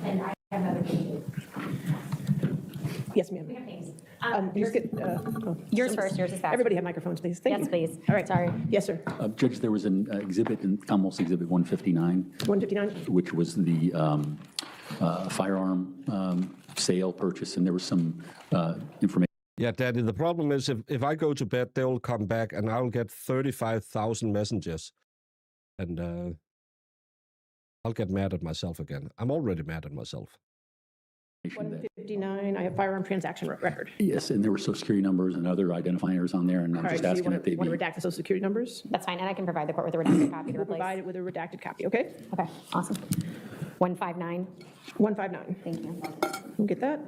Speaker 5: And I have other things.
Speaker 4: Yes, ma'am.
Speaker 5: We have things.
Speaker 4: Yours
Speaker 5: Yours first, yours is fast.
Speaker 4: Everybody have microphones, please. Thank
Speaker 5: Yes,
Speaker 4: you.
Speaker 5: please.
Speaker 4: All right.
Speaker 5: Sorry.
Speaker 4: Yes, sir.
Speaker 3: Judge, there was an exhibit, almost Exhibit 159,
Speaker 4: 159?
Speaker 3: which was the firearm sale purchase, and there was some information.
Speaker 6: Yeah, Daddy, the problem is if I go to bed, they will come back and I'll get 35,000 messages. And I'll get mad at myself again. I'm already mad at myself.
Speaker 4: 159, I have firearm transaction record.
Speaker 3: Yes, and there were social security numbers and other identifiers on there, and I'm
Speaker 4: All right,
Speaker 3: just
Speaker 4: so you
Speaker 3: asking that they
Speaker 4: want to
Speaker 3: be.
Speaker 4: redact the social security numbers?
Speaker 5: That's fine, and I can provide the court with a redacted copy to
Speaker 4: We'll
Speaker 5: replace.
Speaker 4: provide it with a redacted copy, okay?
Speaker 5: Okay, awesome. 159,
Speaker 4: 159.
Speaker 5: thank you.
Speaker 4: We'll get that.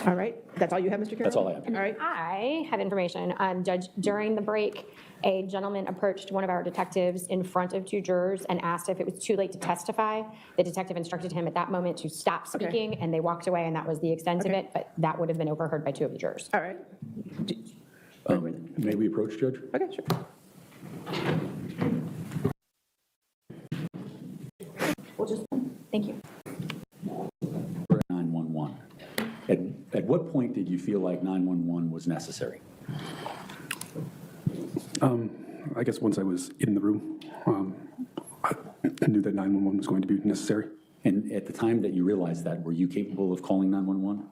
Speaker 4: All right, that's all you have, Mr. Carroll?
Speaker 3: That's all I have.
Speaker 4: All right.
Speaker 5: I have information. Judge, during the break, a gentleman approached one of our detectives in front of two jurors and asked if it was too late to testify. The detective instructed him at that moment to stop speaking, and they walked away, and that was the extent of it, but that would have been overheard by two of the jurors.
Speaker 4: All right.
Speaker 3: May we approach, Judge?
Speaker 4: Okay, sure.
Speaker 5: Thank you.
Speaker 3: 911. At what point did you feel like 911 was necessary?
Speaker 2: I guess once I was in the room, I knew that 911 was going to be necessary.
Speaker 3: And at the time that you realized that, were you capable of calling 911?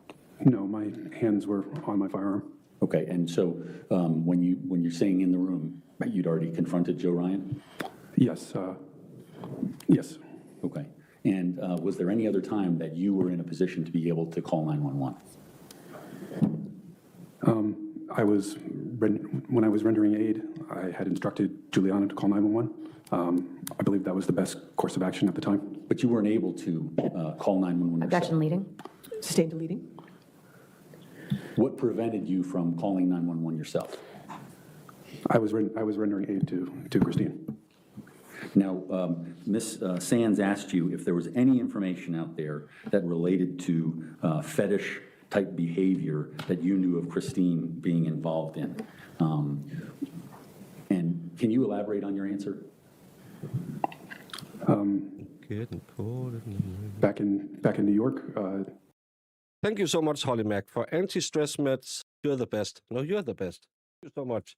Speaker 2: No, my hands were on my firearm.
Speaker 3: Okay, and so when you're saying in the room, you'd already confronted Joe Ryan?
Speaker 2: Yes, yes.
Speaker 3: Okay, and was there any other time that you were in a position to be able to call 911?
Speaker 2: When I was rendering aid, I had instructed Juliana to call 911. I believe that was the best course of action at the time.
Speaker 3: But you weren't able to call 911 yourself?
Speaker 5: Objection leading.
Speaker 4: Sustained deleting.
Speaker 3: What prevented you from calling 911 yourself?
Speaker 2: I was rendering aid to Christine.
Speaker 3: Now, Ms. Sands asked you if there was any information out there that related to fetish-type behavior that you knew of Christine being involved in. And can you elaborate on your answer?
Speaker 2: Back in New York,
Speaker 6: Thank you so much, Holly Mac, for anti-stress meds. You're the best. No, you're the best. Thank you so much.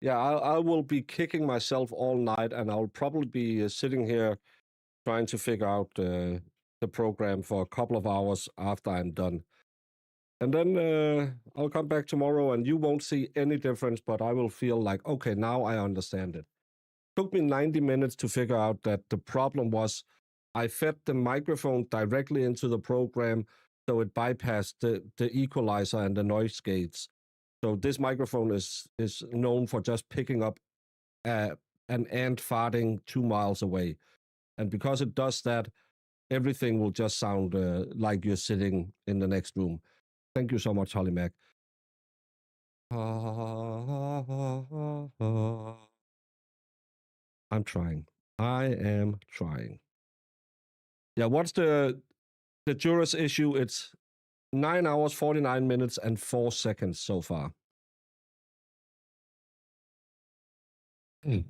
Speaker 6: Yeah, I will be kicking myself all night, and I'll probably be sitting here trying to figure out the program for a couple of hours after I'm done. And then I'll come back tomorrow, and you won't see any difference, but I will feel like, okay, now I understand it. Took me 90 minutes to figure out that the problem was I fed the microphone directly into the program, so it bypassed the equalizer and the noise gates. So this microphone is known for just picking up an ant farting 2 miles away. And because it does that, everything will just sound like you're sitting in the next room. Thank you so much, Holly Mac. I'm trying. I am trying. Yeah, what's the jurors issue? It's 9 hours, 49 minutes, and 4 seconds so far.
Speaker 2: I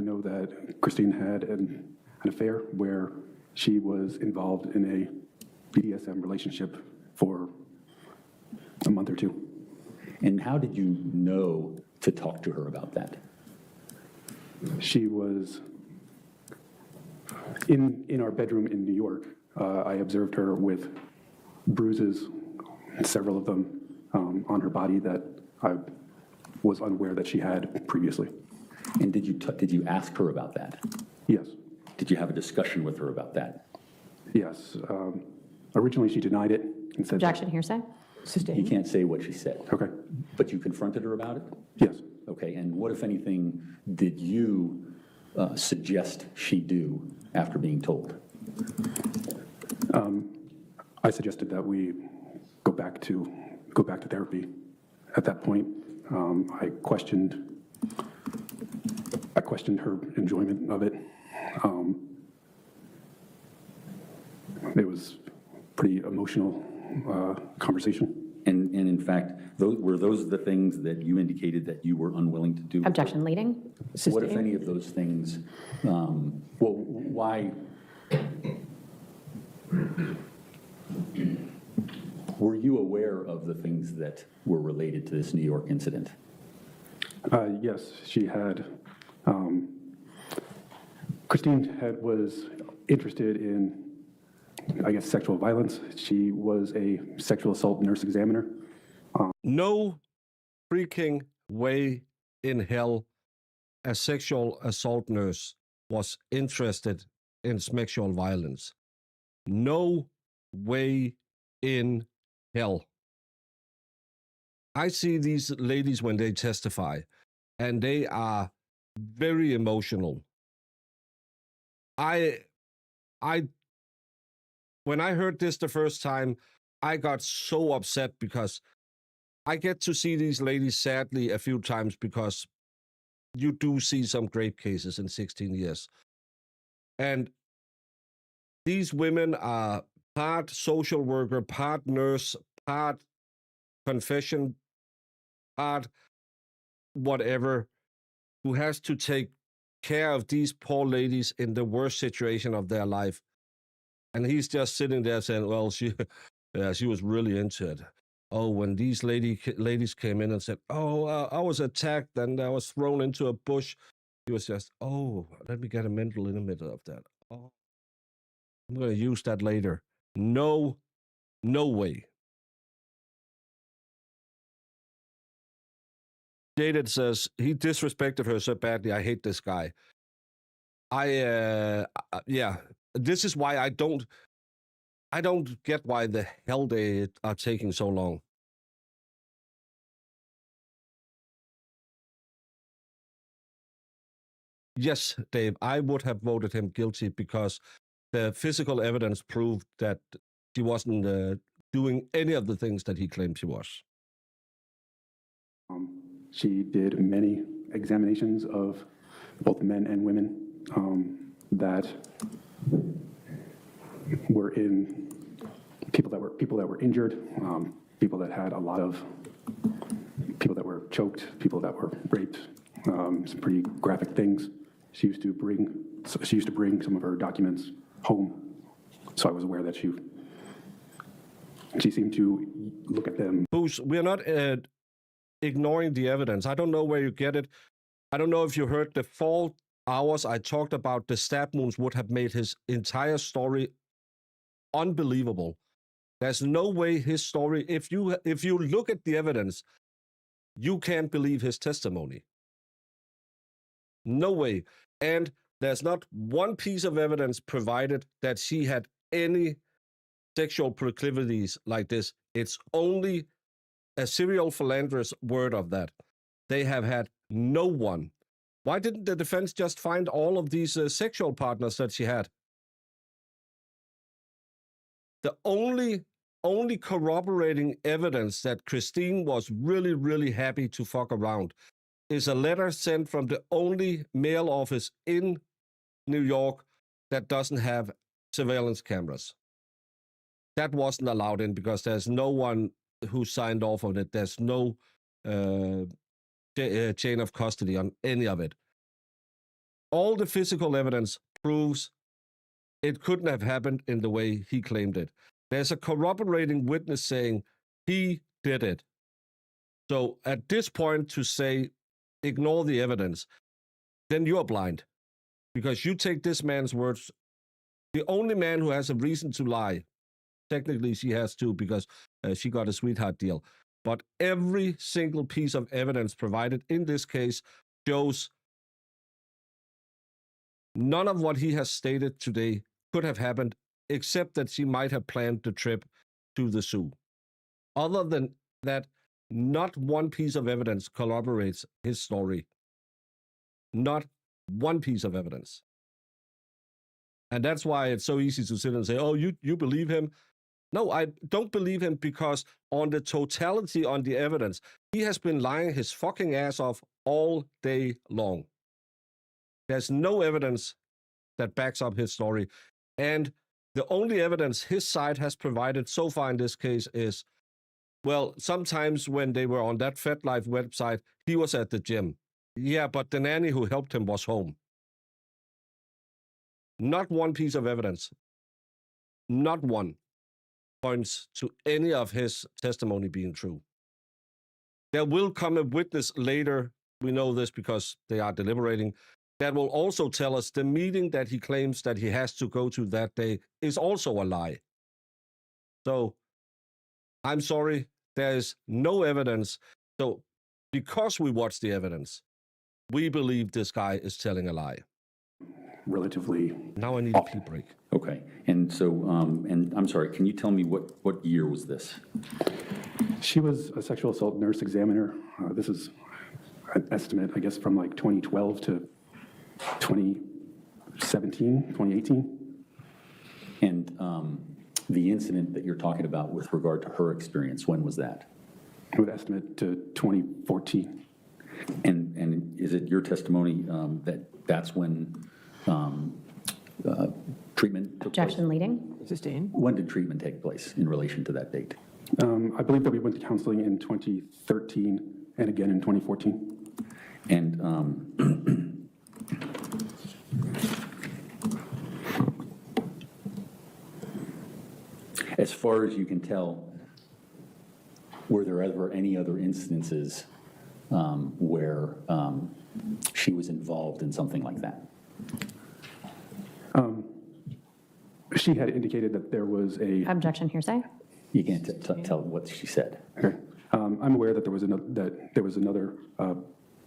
Speaker 2: know that Christine had an affair where she was involved in a BDSM relationship for a month or two.
Speaker 3: And how did you know to talk to her about that?
Speaker 2: She was in our bedroom in New York. I observed her with bruises, several of them, on her body that I was unaware that she had previously.
Speaker 3: And did you ask her about that?
Speaker 2: Yes.
Speaker 3: Did you have a discussion with her about that?
Speaker 2: Yes. Originally, she denied it and said
Speaker 5: Objection hearsay.
Speaker 3: You
Speaker 4: Sustained?
Speaker 3: can't say what she said,
Speaker 2: Okay,
Speaker 3: but you confronted her about it?
Speaker 2: yes.
Speaker 3: Okay, and what, if anything, did you suggest she do after being told?
Speaker 2: I suggested that we go back to therapy. At that point, I questioned her enjoyment of it. It was pretty emotional conversation.
Speaker 3: And in fact, were those the things that you indicated that you were unwilling to do?
Speaker 5: Objection leading?
Speaker 3: What, if
Speaker 4: Sustained?
Speaker 3: any, of those things, why? Were you aware of the things that were related to this New York incident?
Speaker 2: Yes, she had. Christine was interested in, I guess, sexual violence. She was a sexual assault nurse examiner.
Speaker 6: No freaking way in hell a sexual assault nurse was interested in sexual violence. No way in hell. I see these ladies when they testify, and they are very emotional. When I heard this the first time, I got so upset because I get to see these ladies sadly a few times because you do see some great cases in 16 years. And these women are part social worker, part nurse, part confession, part whatever, who has to take care of these poor ladies in the worst situation of their life. And he's just sitting there saying, well, she was really into it. Oh, when these ladies came in and said, oh, I was attacked and I was thrown into a bush, he was just, oh, let me get a mental image of that. Oh, I'm going to use that later. No way. Dated says, he disrespected her so badly. I hate this guy. Yeah, this is why I don't get why the hell they are taking so long. Yes, Dave, I would have voted him guilty because the physical evidence proved that she wasn't doing any of the things that he claimed she was.
Speaker 2: She did many examinations of both men and women that were in people that were injured, people that had a lot of people that were choked, people that were raped, some pretty graphic things. She used to bring some of her documents home, so I was aware that she seemed to look at them.
Speaker 6: Bruce, we're not ignoring the evidence. I don't know where you get it. I don't know if you heard the 4 hours I talked about the stab wounds would have made his entire story unbelievable. There's no way his story, if you look at the evidence, you can't believe his testimony. No way. And there's not one piece of evidence provided that she had any sexual proclivities like this. It's only a serial philander's word of that. They have had no one. Why didn't the defense just find all of these sexual partners that she had? The only corroborating evidence that Christine was really, really happy to fuck around is a letter sent from the only mail office in New York that doesn't have surveillance cameras. That wasn't allowed in because there's no one who signed off on it. There's no chain of custody on any of it. All the physical evidence proves it couldn't have happened in the way he claimed it. There's a corroborating witness saying he did it. So at this point to say, ignore the evidence, then you're blind because you take this man's words. The only man who has a reason to lie, technically she has too because she got a sweetheart deal. But every single piece of evidence provided in this case shows none of what he has stated today could have happened except that she might have planned the trip to the zoo. other than that, not one piece of evidence corroborates his story. Not one piece of evidence. And that's why it's so easy to sit and say, oh, you believe him? No, I don't believe him, because on the totality, on the evidence, he has been lying his fucking ass off all day long. There's no evidence that backs up his story. And the only evidence his side has provided so far in this case is, well, sometimes when they were on that FedLife website, he was at the gym. Yeah, but the nanny who helped him was home. Not one piece of evidence, not one, points to any of his testimony being true. There will come a witness later, we know this because they are deliberating, that will also tell us the meeting that he claims that he has to go to that day is also a lie. So, I'm sorry, there is no evidence. So, because we watched the evidence, we believe this guy is telling a lie.
Speaker 2: Relatively.
Speaker 6: Now I need a pee break.
Speaker 3: Okay, and so, and I'm sorry, can you tell me what year was this?
Speaker 2: She was a sexual assault nurse examiner. This is an estimate, I guess, from like 2012 to 2017, 2018.
Speaker 3: And the incident that you're talking about with regard to her experience, when was that?
Speaker 2: I would estimate to 2014.
Speaker 3: And is it your testimony that that's when treatment took place?
Speaker 5: Objection leading.
Speaker 4: Sustained.
Speaker 3: When did treatment take place in relation to that date?
Speaker 2: I believe that we went to counseling in 2013 and again in 2014.
Speaker 3: And as far as you can tell, were there ever any other instances where she was involved in something like that?
Speaker 2: She had indicated that there was a.
Speaker 5: Objection hearsay.
Speaker 3: You can't tell what she said.
Speaker 2: Okay. I'm aware that there was another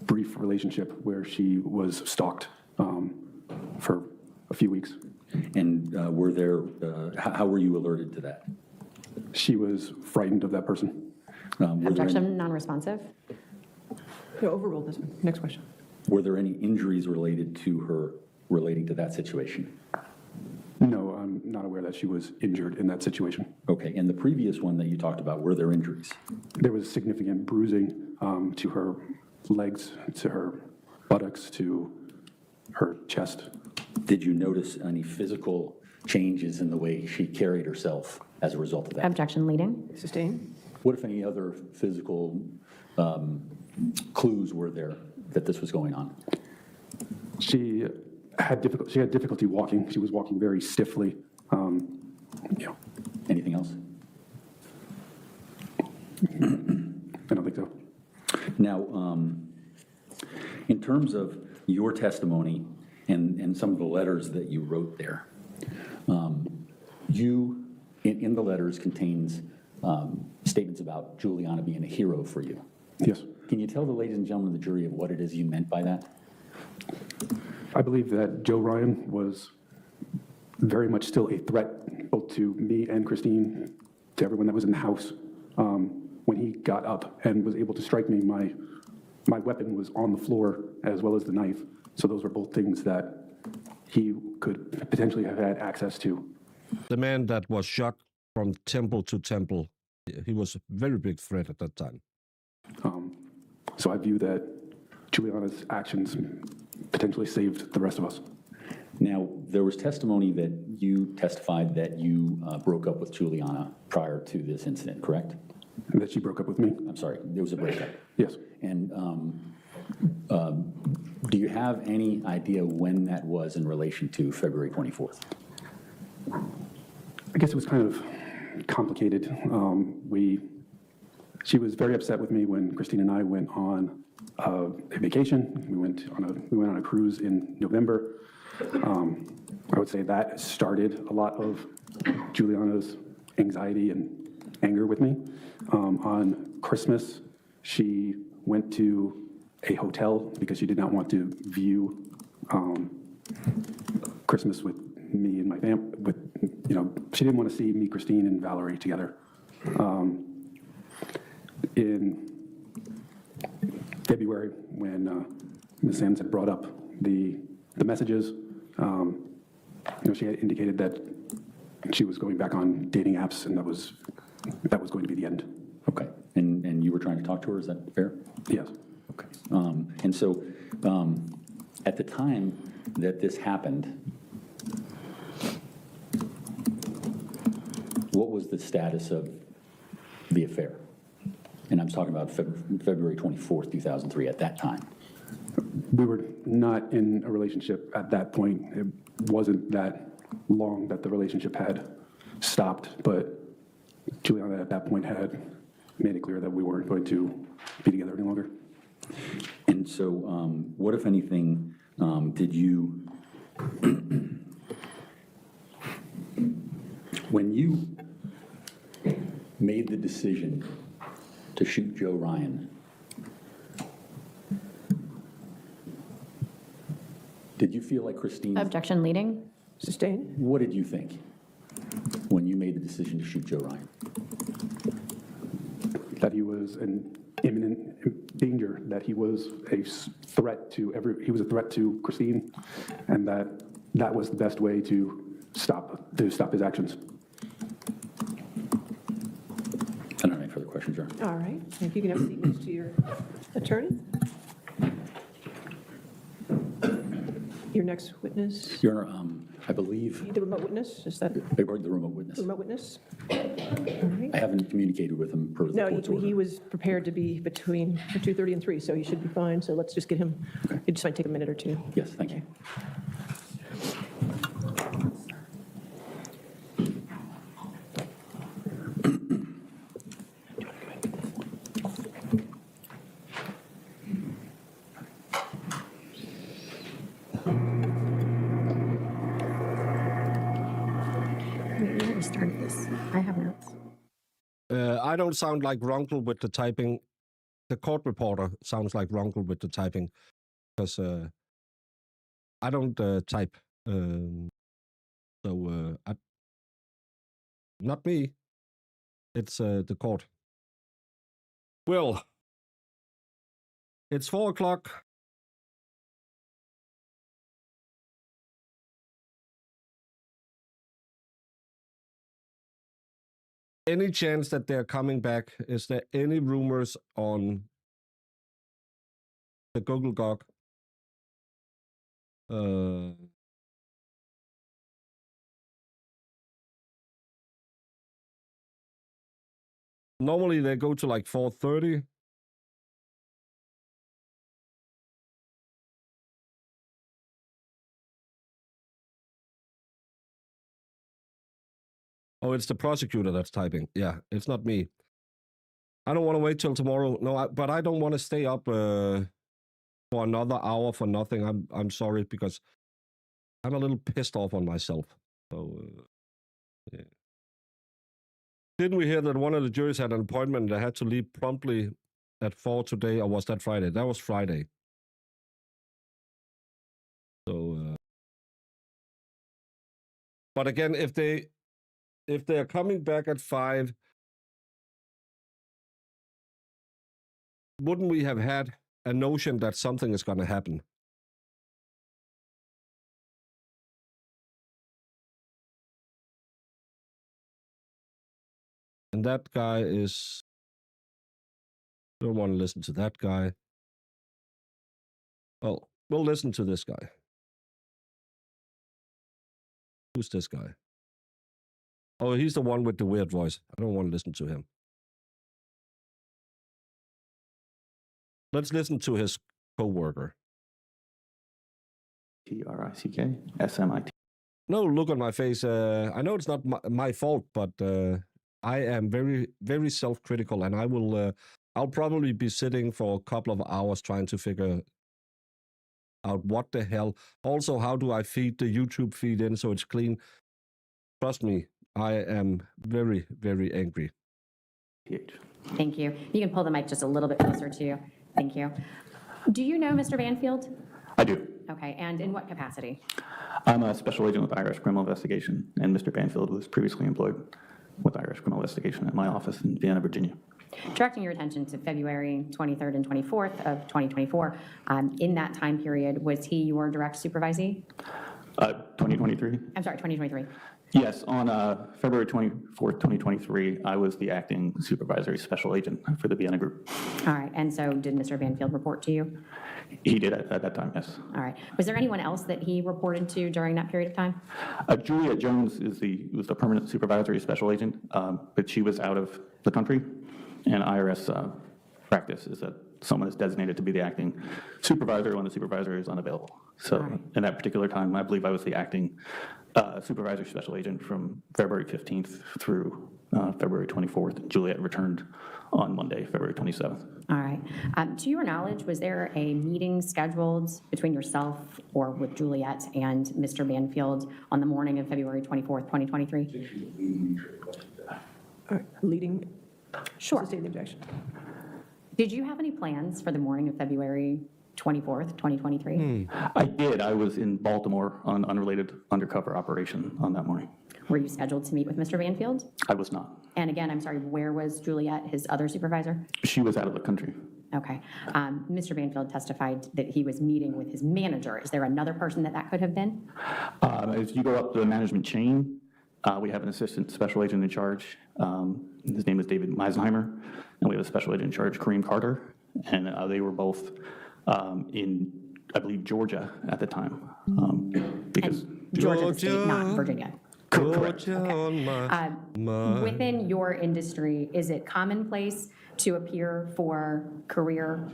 Speaker 2: brief relationship where she was stalked for a few weeks.
Speaker 3: And were there, how were you alerted to that?
Speaker 2: She was frightened of that person.
Speaker 3: Were there any-
Speaker 5: Objection non-responsive.
Speaker 4: No, overruled this one. Next question.
Speaker 3: Were there any injuries related to her, relating to that situation?
Speaker 2: No, I'm not aware that she was injured in that situation.
Speaker 3: Okay, and the previous one that you talked about, were there injuries?
Speaker 2: There was significant bruising to her legs, to her buttocks, to her chest.
Speaker 3: Did you notice any physical changes in the way she carried herself as a result of that?
Speaker 5: Objection leading.
Speaker 4: Sustained.
Speaker 3: What, if any, other physical clues were there that this was going on?
Speaker 2: She had difficulty walking. She was walking very stiffly.
Speaker 3: Anything else?
Speaker 2: I don't think so.
Speaker 3: Now, in terms of your testimony and some of the letters that you wrote there, you, in the letters, contains statements about Juliana being a hero for you.
Speaker 2: Yes.
Speaker 3: Can you tell the ladies and gentlemen of the jury of what it is you meant by that?
Speaker 2: I believe that Joe Ryan was very much still a threat, both to me and Christine, to everyone that was in the house. When he got up and was able to strike me, my weapon was on the floor as well as the knife. So those were both things that he could potentially have had access to.
Speaker 6: The man that was shot from temple to temple, he was a very big threat at that time.
Speaker 2: So I view that Juliana's actions potentially saved the rest of us.
Speaker 3: Now, there was testimony that you testified that you broke up with Juliana prior to this incident, correct?
Speaker 2: And that she broke up with me.
Speaker 3: I'm sorry, there was a breakup.
Speaker 2: Yes.
Speaker 3: And do you have any idea when that was in relation to February 24th?
Speaker 2: I guess it was kind of complicated. She was very upset with me when Christine and I went on a vacation. We went on a cruise in November. I would say that started a lot of Juliana's anxiety and anger with me. On Christmas, she went to a hotel because she did not want to view Christmas with me and my family. She didn't want to see me, Christine, and Valerie together. in February when Ms. Sands had brought up the messages. She had indicated that she was going back on dating apps, and that was going to be the end.
Speaker 3: Okay, and you were trying to talk to her, is that fair?
Speaker 2: Yes.
Speaker 3: Okay. And so, at the time that this happened, what was the status of the affair? And I'm talking about February 24th, 2003, at that time.
Speaker 2: We were not in a relationship at that point. It wasn't that long that the relationship had stopped, but Juliana at that point had made it clear that we weren't going to be together any longer.
Speaker 3: And so, what, if anything, did you, when you made the decision to shoot Joe Ryan, did you feel like Christine?
Speaker 5: Objection leading.
Speaker 4: Sustained?
Speaker 3: What did you think when you made the decision to shoot Joe Ryan?
Speaker 2: That he was in imminent danger, that he was a threat to he was a threat to Christine, and that was the best way to stop his actions.
Speaker 3: I don't have any further questions, Your Honor.
Speaker 4: All right, if you can have a seat next to your attorney. Your next witness,
Speaker 3: Your Honor, I believe,
Speaker 4: the remote witness, is that
Speaker 3: I heard the remote witness.
Speaker 4: the remote witness? All right.
Speaker 3: I haven't communicated with him per the
Speaker 4: No,
Speaker 3: court's
Speaker 4: he
Speaker 3: order.
Speaker 4: was prepared to be between 2:30 and 3, so he should be fine. So let's just get him, it just might take a minute or two.
Speaker 3: Yes, thank you.
Speaker 5: Wait, we haven't started this. I have notes.
Speaker 6: I don't sound like Runkle with the typing. The court reporter sounds like Runkle with the typing, because I don't type. Not me. It's the court. Well, it's 4 o'clock. Any chance that they're coming back? Is there any rumors on the Google Doc? Normally they go to like 4:30. Oh, it's the prosecutor that's typing. Yeah, it's not me. I don't want to wait till tomorrow. No, but I don't want to stay up for another hour for nothing. I'm sorry, because I'm a little pissed off on myself. So, yeah. Didn't we hear that one of the juries had an appointment and they had to leave promptly at 4 today, or was that Friday? That was Friday. So, but again, if they're coming back at 5, wouldn't we have had a notion that something is going to happen? And that guy is... Don't want to listen to that guy. Well, we'll listen to this guy. Who's this guy? Oh, he's the one with the weird voice. I don't want to listen to him. Let's listen to his co-worker.
Speaker 7: TRICK-SMIT.
Speaker 6: No look on my face. I know it's not my fault, but I am very, very self-critical, and I'll probably be sitting for a couple of hours trying to figure out what the hell. Also, how do I feed the YouTube feed in so it's clean? Trust me, I am very, very angry.
Speaker 5: Thank you. You can pull the mic just a little bit closer to you. Thank you. Do you know Mr. Banfield?
Speaker 7: I do.
Speaker 5: Okay, and in what capacity?
Speaker 7: I'm a special agent with Irish Criminal Investigation, and Mr. Banfield was previously employed with Irish Criminal Investigation at my office in Vienna, Virginia.
Speaker 5: Directing your attention to February 23rd and 24th of 2024, in that time period, was he your direct supervisee?
Speaker 7: 2023?
Speaker 5: I'm sorry, 2023.
Speaker 7: Yes, on February 24th, 2023, I was the acting supervisory special agent for the Vienna Group.
Speaker 5: All right, and so did Mr. Banfield report to you?
Speaker 7: He did at that time, yes.
Speaker 5: All right. Was there anyone else that he reported to during that period of time?
Speaker 7: Julia Jones was the permanent supervisory special agent, but she was out of the country, and IRS practice is that someone is designated to be the acting supervisor when the supervisor is unavailable. So
Speaker 5: Right.
Speaker 7: in that particular time, I believe I was the acting supervisory special agent from February 15th through February 24th. Juliet returned on Monday, February 27th.
Speaker 5: All right. To your knowledge, was there a meeting scheduled between yourself or with Juliet and Mr. Banfield on the morning of February 24th, 2023?
Speaker 4: All right, leading,
Speaker 5: Sure.
Speaker 4: sustain the objection.
Speaker 5: Did you have any plans for the morning of February 24th, 2023?
Speaker 7: I did. I was in Baltimore on unrelated undercover operation on that morning.
Speaker 5: Were you scheduled to meet with Mr. Banfield?
Speaker 7: I was not.
Speaker 5: And again, I'm sorry, where was Juliet, his other supervisor?
Speaker 7: She was out of the country.
Speaker 5: Okay. Mr. Banfield testified that he was meeting with his manager. Is there another person that could have been?
Speaker 7: As you go up the management chain, we have an assistant special agent in charge. His name is David Meisenheimer, and we have a special agent in charge, Kareem Carter, and they were both in, I believe, Georgia at the time. Because
Speaker 5: Georgia State, not Virginia.
Speaker 7: correct.
Speaker 6: Georgia on my mind.
Speaker 5: Within your industry, is it commonplace to appear for career?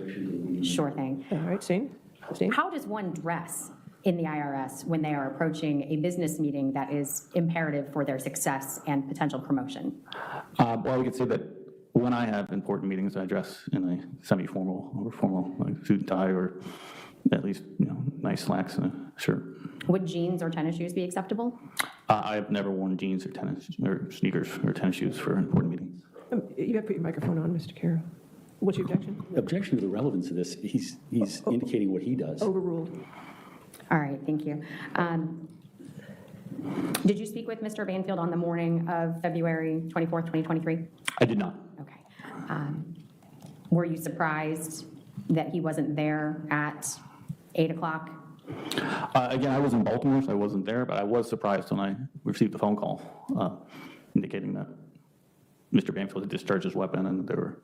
Speaker 5: Sure thing.
Speaker 4: All right, Stain? Stain?
Speaker 5: How does one dress in the IRS when they are approaching a business meeting that is imperative for their success and potential promotion?
Speaker 7: Well, we could say that when I have important meetings, I dress in a semi-formal or formal, like suit and tie, or at least, nice slacks and a shirt.
Speaker 5: Would jeans or tennis shoes be acceptable?
Speaker 7: I have never worn jeans or tennis or sneakers or tennis shoes for important meetings.
Speaker 4: You have to put your microphone on, Mr. Carroll. What's your objection?
Speaker 3: Objection to the relevance of this, he's indicating what he does.
Speaker 4: Overruled.
Speaker 5: All right, thank you. Did you speak with Mr. Banfield on the morning of February 24th, 2023?
Speaker 7: I did not.
Speaker 5: Okay. Were you surprised that he wasn't there at 8 o'clock?
Speaker 7: Again, I was in Baltimore, so I wasn't there, but I was surprised when I received the phone call indicating that Mr. Banfield had discharged his weapon and there were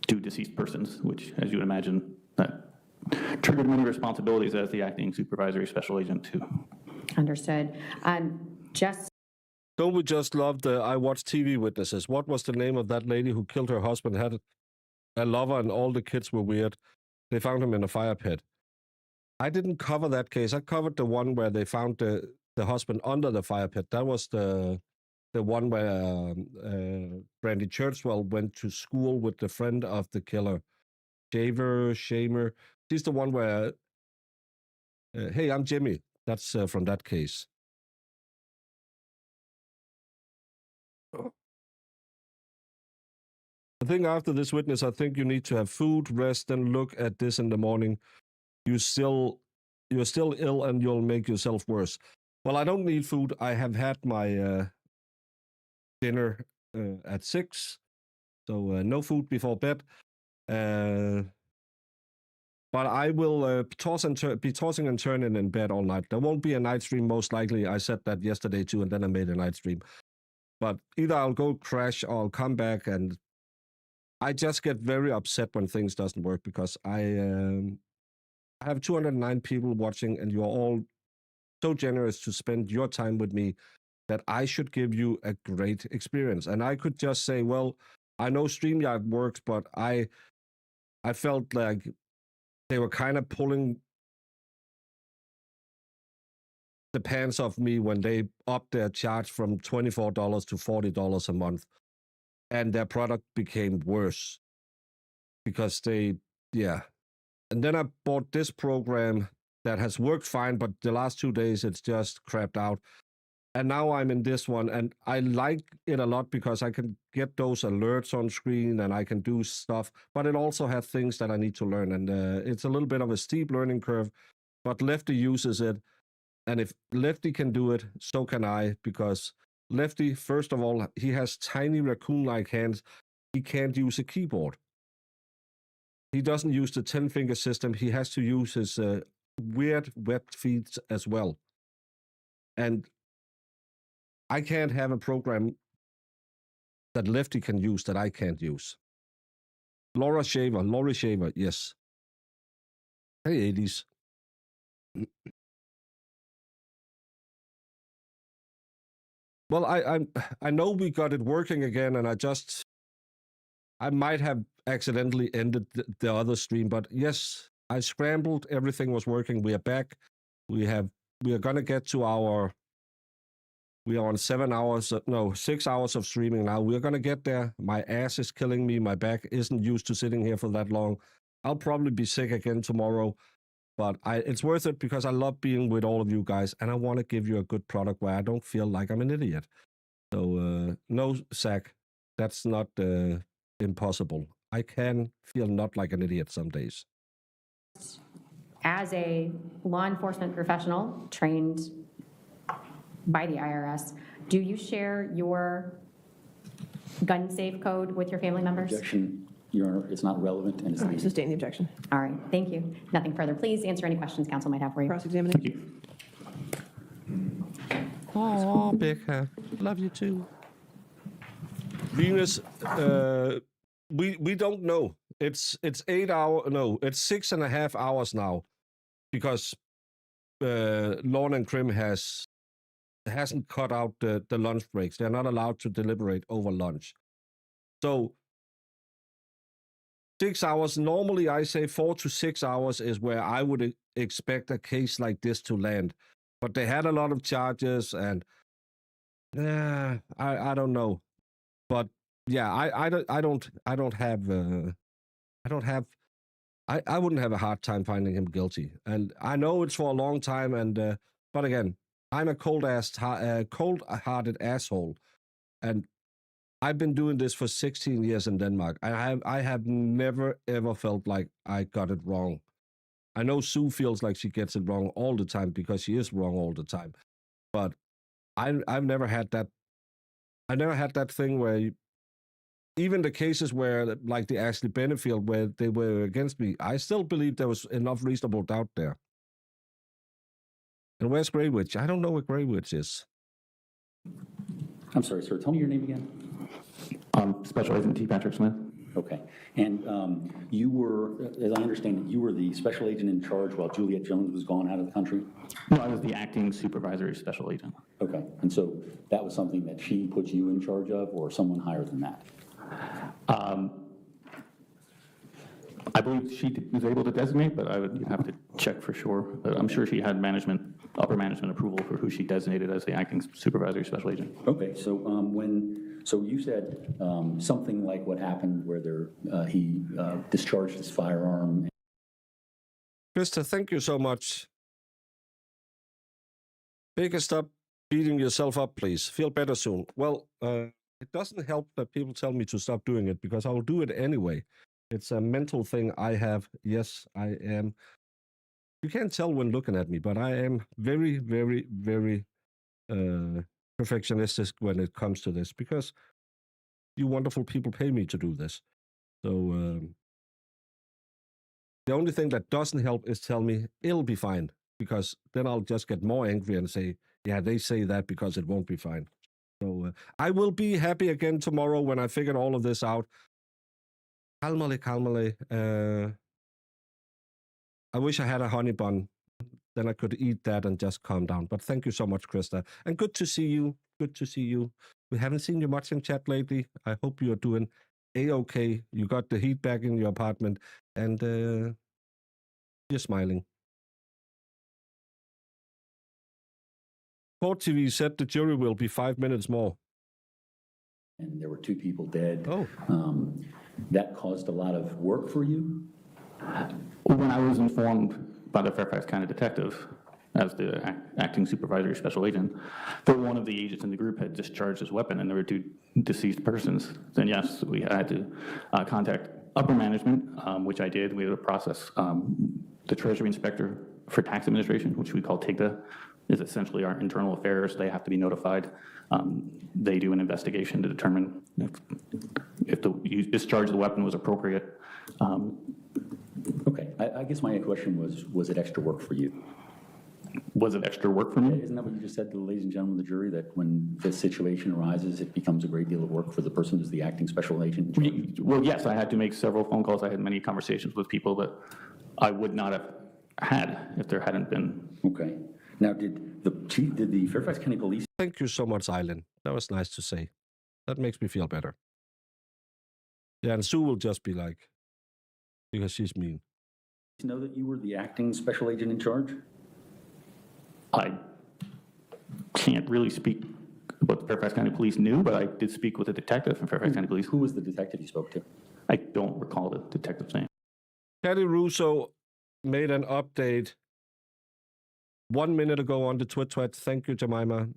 Speaker 7: two deceased persons, which, as you would imagine, that triggered many responsibilities as the acting supervisory special agent too.
Speaker 5: Understood. Just
Speaker 6: Don't we just love the I watch TV witnesses? What was the name of that lady who killed her husband, had a lover, and all the kids were weird? They found him in a fire pit. I didn't cover that case. I covered the one where they found the husband under the fire pit. That was the one where Brandy Churchwell went to school with the friend of the killer, Shamer. She's the one where, hey, I'm Jimmy. That's from that case. I think after this witness, I think you need to have food, rest, and look at this in the morning. You're still ill and you'll make yourself worse. Well, I don't need food. I have had my dinner at 6, so no food before bed. But I will be tossing and turning in bed all night. There won't be a night stream, most likely. I said that yesterday too, and then I made a night stream. But either I'll go crash or I'll come back, and I just get very upset when things doesn't work because I have 209 people watching, and you're all so generous to spend your time with me that I should give you a great experience. And I could just say, well, I know StreamYard works, but I felt like they were kind of pulling the pants off me when they upped their charge from $24 to $40 a month. And their product became worse because and then I bought this program that has worked fine, but the last 2 days it's just crapped out. And now I'm in this one, and I like it a lot because I can get those alerts on screen and I can do stuff, but it also has things that I need to learn. And it's a little bit of a steep learning curve, but Lefty uses it. And if Lefty can do it, so can I, because Lefty, first of all, he has tiny raccoon-like hands. he can't use a keyboard. He doesn't use the 10-finger system. He has to use his weird web feeds as well. And I can't have a program that Lefty can use that I can't use. Laurie Shaver, yes. Hey, 80s. Well, I know we got it working again, and I might have accidentally ended the other stream, but yes, I scrambled. Everything was working. We are back. We are gonna get to we are on 6 hours of streaming now. We're gonna get there. My ass is killing me. My back isn't used to sitting here for that long. I'll probably be sick again tomorrow, but it's worth it because I love being with all of you guys, and I want to give you a good product where I don't feel like I'm an idiot. So no, Zach, that's not impossible. I can feel not like an idiot some days.
Speaker 5: As a law enforcement professional trained by the IRS, do you share your gun safe code with your family members?
Speaker 3: Objection, Your Honor, it's not relevant and it's
Speaker 4: All right,
Speaker 3: needed.
Speaker 4: sustain the objection.
Speaker 5: All right, thank you. Nothing further. Please answer any questions council might have for you.
Speaker 4: Cross-examining.
Speaker 6: Oh, big hat. Love you too. Venus, we don't know. It's 8 hours. No, it's 6.5 hours now, because Lorne and Krim hasn't cut out the lunch breaks. They're not allowed to deliberate over lunch. So 6 hours. Normally, I say 4 to 6 hours is where I would expect a case like this to land. But they had a lot of charges, and I don't know. But yeah, I wouldn't have a hard time finding him guilty. And I know it's for a long time, and but again, I'm a cold-hearted asshole, and I've been doing this for 16 years in Denmark. I have never ever felt like I got it wrong. I know Sue feels like she gets it wrong all the time because she is wrong all the time, but I've never had that. I never had that thing where, even the cases where, like the Ashley Banfield, where they were against me, I still believe there was enough reasonable doubt there. And where's Grey Witch? I don't know where Grey Witch is.
Speaker 3: I'm sorry, sir, tell me your name again.
Speaker 7: Special Agent T. Patrick Smith.
Speaker 3: Okay, and you were, as I understand it, you were the special agent in charge while Juliet Jones was gone out of the country?
Speaker 7: No, I was the acting supervisory special agent.
Speaker 3: Okay, and so that was something that she put you in charge of, or someone higher than that?
Speaker 7: I believe she was able to designate, but I would have to check for sure. But I'm sure she had upper management approval for who she designated as the acting supervisory special agent.
Speaker 3: Okay, so so you said something like what happened where he discharged his firearm.
Speaker 6: Krista, thank you so much. Baker, stop beating yourself up, please. Feel better soon. Well, it doesn't help that people tell me to stop doing it, because I will do it anyway. It's a mental thing I have. Yes, I am. You can't tell when looking at me, but I am very, very, very perfectionistic when it comes to this, because you wonderful people pay me to do this. So the only thing that doesn't help is tell me it'll be fine, because then I'll just get more angry and say, yeah, they say that because it won't be fine. So I will be happy again tomorrow when I figured all of this out. Calmly. I wish I had a honey bun. Then I could eat that and just calm down. But thank you so much, Krista. And good to see you. Good to see you. We haven't seen you much in chat lately. I hope you're doing A-okay. You got the heat back in your apartment, and you're smiling. Court TV said the jury will be 5 minutes more.
Speaker 3: And there were 2 people dead.
Speaker 6: Oh.
Speaker 3: That caused a lot of work for you?
Speaker 7: When I was informed by the Fairfax County detective as the acting supervisory special agent that one of the agents in the group had discharged his weapon and there were 2 deceased persons, then yes, we had to contact upper management, which I did. We had to process the Treasury Inspector for Tax Administration, which we call TIGTA, is essentially our internal affairs. They have to be notified They do an investigation to determine if the discharge of the weapon was appropriate.
Speaker 3: Okay, I guess my question was it extra work for you?
Speaker 7: Was it extra work for me?
Speaker 3: Isn't that what you just said to the ladies and gentlemen of the jury, that when this situation arises, it becomes a great deal of work for the person who's the acting special agent?
Speaker 7: Well, yes, I had to make several phone calls. I had many conversations with people that I would not have had if there hadn't been.
Speaker 3: Okay. Now, did the Fairfax County Police
Speaker 6: Thank you so much, Eileen. That was nice to say. That makes me feel better. Yeah, and Sue will just be like, because she's mean.
Speaker 3: know that you were the acting special agent in charge?
Speaker 7: I can't really speak about the Fairfax County Police knew, but I did speak with a detective from Fairfax County Police.
Speaker 3: Who was the detective you spoke to?
Speaker 7: I don't recall the detective's name.
Speaker 6: Patty Russo made an update 1 minute ago on the tweet. Thank you, Jemima.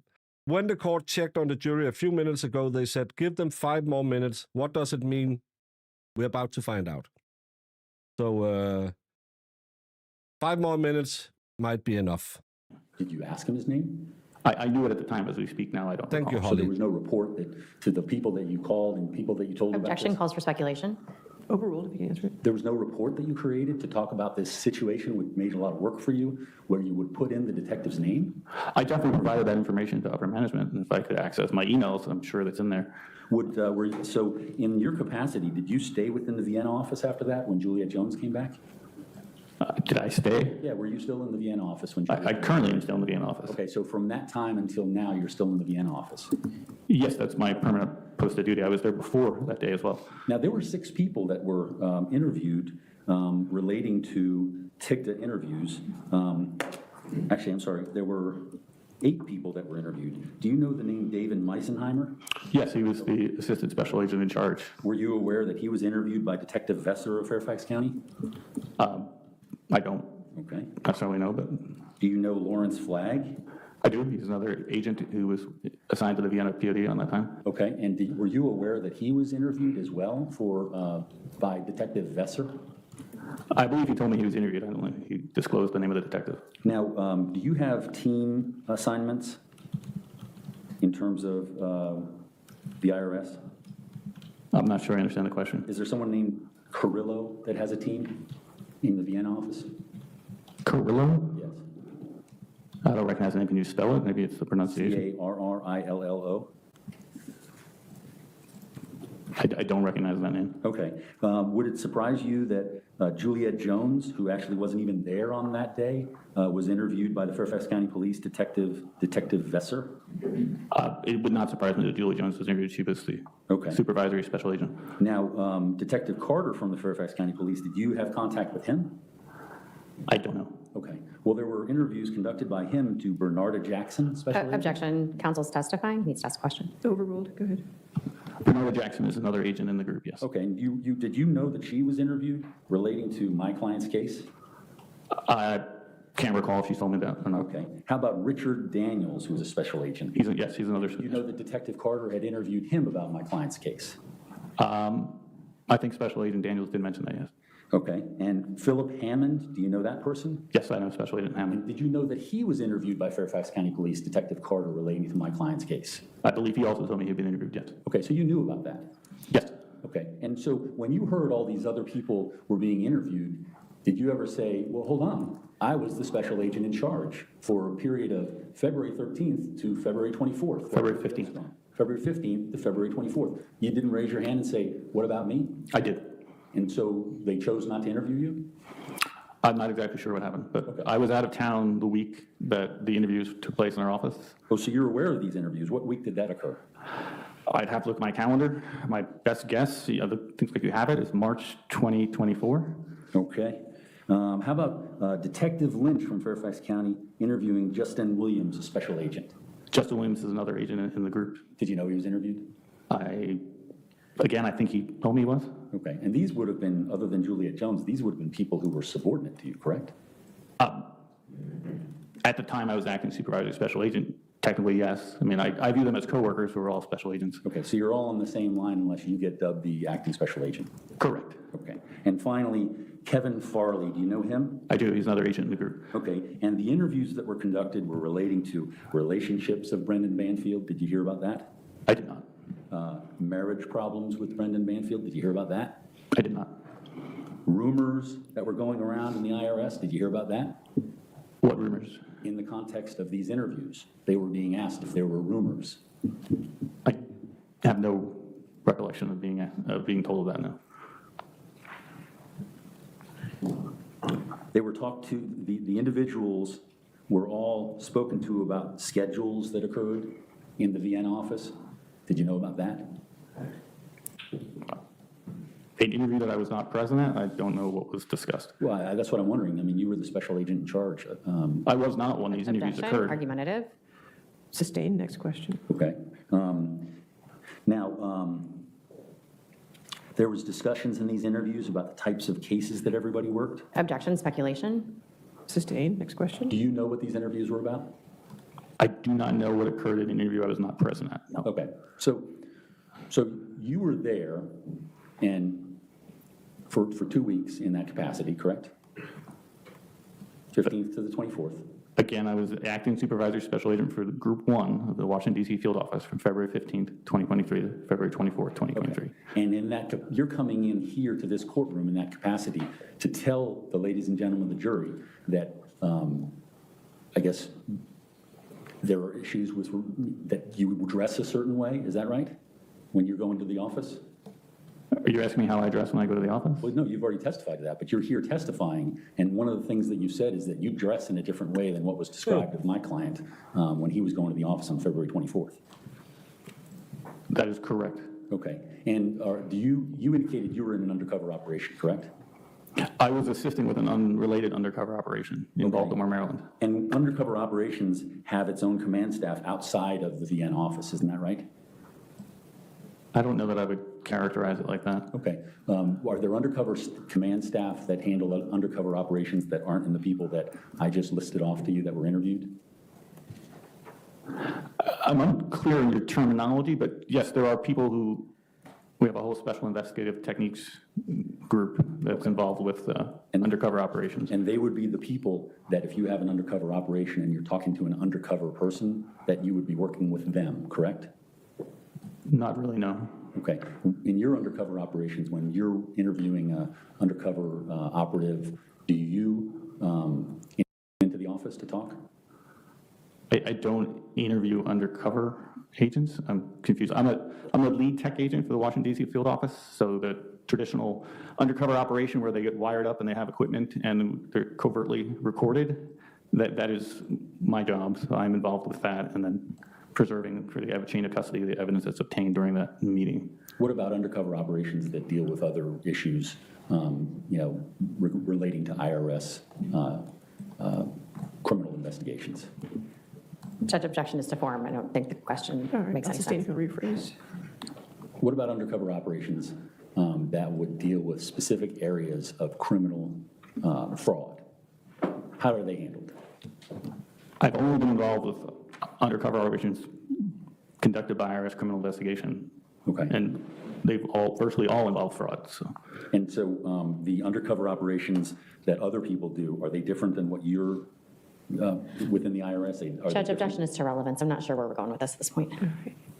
Speaker 6: When the court checked on the jury a few minutes ago, they said, give them 5 more minutes. What does it mean? We're about to find out. So 5 more minutes might be enough.
Speaker 3: Did you ask him his name?
Speaker 7: I knew it at the time. As we speak now, I don't
Speaker 6: Thank
Speaker 7: recall.
Speaker 6: you,
Speaker 3: So
Speaker 6: Holly.
Speaker 3: there was no report that to the people that you called and people that you told about
Speaker 5: Objection
Speaker 3: this?
Speaker 5: calls for speculation.
Speaker 4: Overruled, if you can answer it.
Speaker 3: There was no report that you created to talk about this situation, which made a lot of work for you, where you would put in the detective's name?
Speaker 7: I definitely provided that information to upper management, and if I could access my emails, I'm sure that's in there.
Speaker 3: So in your capacity, did you stay within the Vienna office after that when Juliet Jones came back?
Speaker 7: Did I stay?
Speaker 3: Yeah, were you still in the Vienna office when
Speaker 7: I
Speaker 3: Juliet?
Speaker 7: currently am still in the Vienna office.
Speaker 3: Okay, so from that time until now, you're still in the Vienna office.
Speaker 7: Yes, that's my permanent post of duty. I was there before that day as well.
Speaker 3: Now, there were 6 people that were interviewed relating to TICTA interviews. Actually, I'm sorry, there were 8 people that were interviewed. Do you know the name David Meisenheimer?
Speaker 7: Yes, he was the assistant special agent in charge.
Speaker 3: Were you aware that he was interviewed by Detective Vesser of Fairfax County?
Speaker 7: I don't
Speaker 3: Okay.
Speaker 7: necessarily know, but
Speaker 3: Do you know Lawrence Flagg?
Speaker 7: I do. He's another agent who was assigned to the Vienna POD on that time.
Speaker 3: Okay, and were you aware that he was interviewed as well by Detective Vesser?
Speaker 7: I believe he told me he was interviewed. I don't know. He disclosed the name of the detective.
Speaker 3: Now, do you have team assignments in terms of the IRS?
Speaker 7: I'm not sure I understand the question.
Speaker 3: Is there someone named Carrillo that has a team in the Vienna office?
Speaker 7: Carrillo?
Speaker 3: Yes.
Speaker 7: I don't recognize the name. Can you spell it? Maybe it's the pronunciation.
Speaker 3: Carrillo.
Speaker 7: I don't recognize that name.
Speaker 3: Okay. Would it surprise you that Juliet Jones, who actually wasn't even there on that day, was interviewed by the Fairfax County Police Detective Vesser?
Speaker 7: It would not surprise me that Julie Jones was interviewed. She was the
Speaker 3: Okay.
Speaker 7: supervisory special agent.
Speaker 3: Now, Detective Carter from the Fairfax County Police, did you have contact with him?
Speaker 7: I don't know.
Speaker 3: Okay. Well, there were interviews conducted by him to Bernarda Jackson, special agent?
Speaker 5: Objection, counsel's testifying, he needs to ask a question.
Speaker 4: Overruled, go ahead.
Speaker 7: Bernarda Jackson is another agent in the group, yes.
Speaker 3: Okay, and did you know that she was interviewed relating to my client's case?
Speaker 7: I can't recall if she told me that or not.
Speaker 3: Okay. How about Richard Daniels, who was a special agent?
Speaker 7: Yes, he's another.
Speaker 3: You know that Detective Carter had interviewed him about my client's case?
Speaker 7: I think Special Agent Daniels did mention that, yes.
Speaker 3: Okay. And Philip Hammond, do you know that person?
Speaker 7: Yes, I know Special Agent Hammond.
Speaker 3: Did you know that he was interviewed by Fairfax County Police Detective Carter relating to my client's case?
Speaker 7: I believe he also told me he'd been interviewed, yes.
Speaker 3: Okay, so you knew about that?
Speaker 7: Yes.
Speaker 3: Okay, and so when you heard all these other people were being interviewed, did you ever say, well, hold on, I was the special agent in charge for a period of February 13th to February 24th?
Speaker 7: February 15th.
Speaker 3: February 15th to February 24th. You didn't raise your hand and say, what about me?
Speaker 7: I did.
Speaker 3: And so they chose not to interview you?
Speaker 7: I'm not exactly sure what happened, but I was out of town the week that the interviews took place in our office.
Speaker 3: Oh, so you're aware of these interviews. What week did that occur?
Speaker 7: I'd have to look at my calendar. My best guess, things like you have it, is March 2024.
Speaker 3: Okay. How about Detective Lynch from Fairfax County interviewing Justin Williams, a special agent?
Speaker 7: Justin Williams is another agent in the group.
Speaker 3: Did you know he was interviewed?
Speaker 7: I think he told me he was.
Speaker 3: Okay, and these would have been, other than Juliet Jones, these would have been people who were subordinate to you, correct?
Speaker 7: At the time I was acting supervisory special agent, technically, yes. I mean, I view them as coworkers who are all special agents.
Speaker 3: Okay, so you're all on the same line unless you get dubbed the acting special agent.
Speaker 7: Correct.
Speaker 3: Okay, and finally, Kevin Farley, do you know him?
Speaker 7: I do. He's another agent in the group.
Speaker 3: Okay, And the interviews that were conducted were relating to relationships of Brendan Banfield. Did you hear about that?
Speaker 7: I did not.
Speaker 3: Marriage problems with Brendan Banfield. Did you hear about that?
Speaker 7: I did not.
Speaker 3: Rumors that were going around in the IRS. Did you hear about that?
Speaker 7: What rumors?
Speaker 3: In the context of these interviews, they were being asked if there were rumors.
Speaker 7: I have no recollection of being told of that, no.
Speaker 3: They were talked to, the individuals were all spoken to about schedules that occurred in the Vienna office. Did you know about that?
Speaker 7: An interview that I was not present at, I don't know what was discussed.
Speaker 3: Well, that's what I'm wondering. I mean, you were the special agent in charge.
Speaker 7: I was not when these interviews
Speaker 5: Objection,
Speaker 7: occurred.
Speaker 5: argumentative.
Speaker 4: Sustained, next question.
Speaker 3: Okay. Now, there was discussions in these interviews about the types of cases that everybody worked.
Speaker 5: Objection, speculation.
Speaker 4: Sustained, next question.
Speaker 3: Do you know what these interviews were about?
Speaker 7: I do not know what occurred in an interview I was not present at, no.
Speaker 3: Okay. So you were there and for 2 weeks in that capacity, correct? 15th to the 24th.
Speaker 7: Again, I was acting supervisor special agent for Group 1 of the Washington DC field office from February 15th, 2023 to February 24th, 2023.
Speaker 3: Okay. And in that, you're coming in here to this courtroom in that capacity to tell the ladies and gentlemen of the jury that, I guess, there are issues with, that you would dress a certain way, is that right? When you're going to the office?
Speaker 7: Are you asking me how I dress when I go to the office?
Speaker 3: Well, no, you've already testified to that, but you're here testifying, and one of the things that you said is that you dress in a different way than what was described of my client when he was going to the office on February 24th.
Speaker 7: That is correct.
Speaker 3: Okay, and you indicated you were in an undercover operation, correct?
Speaker 7: I was assisting with an unrelated undercover operation in
Speaker 3: Okay.
Speaker 7: Baltimore, Maryland.
Speaker 3: And undercover operations have its own command staff outside of the Vienna office, isn't that right?
Speaker 7: I don't know that I would characterize it like that.
Speaker 3: Okay. Are there undercover command staff that handle undercover operations that aren't in the people that I just listed off to you that were interviewed?
Speaker 7: I'm unclear in your terminology, but yes, there are people who, we have a whole special investigative techniques group that's involved with undercover operations.
Speaker 3: And they would be the people that if you have an undercover operation and you're talking to an undercover person, that you would be working with them, correct?
Speaker 7: Not really, no.
Speaker 3: Okay. In your undercover operations, when you're interviewing an undercover operative, do you into the office to talk?
Speaker 7: I don't interview undercover agents. I'm confused. I'm a lead tech agent for the Washington DC field office. So the traditional undercover operation where they get wired up and they have equipment and they're covertly recorded, that is my job. So I'm involved with that and then preserving for the chain of custody the evidence that's obtained during that meeting.
Speaker 3: What about undercover operations that deal with other issues, relating to IRS criminal investigations?
Speaker 5: Judge, objection is to form. I don't think the question
Speaker 4: All right,
Speaker 5: makes any
Speaker 4: sustained,
Speaker 5: sense.
Speaker 4: can rephrase.
Speaker 3: What about undercover operations that would deal with specific areas of criminal fraud? How are they handled?
Speaker 7: I've only been involved with undercover operations conducted by IRS criminal investigation.
Speaker 3: Okay.
Speaker 7: And they've virtually all involved fraud, so.
Speaker 3: And so the undercover operations that other people do, are they different than what you're within the IRS? Are they
Speaker 5: Judge,
Speaker 3: different?
Speaker 5: objection is to relevance. I'm not sure where we're going with this at this point.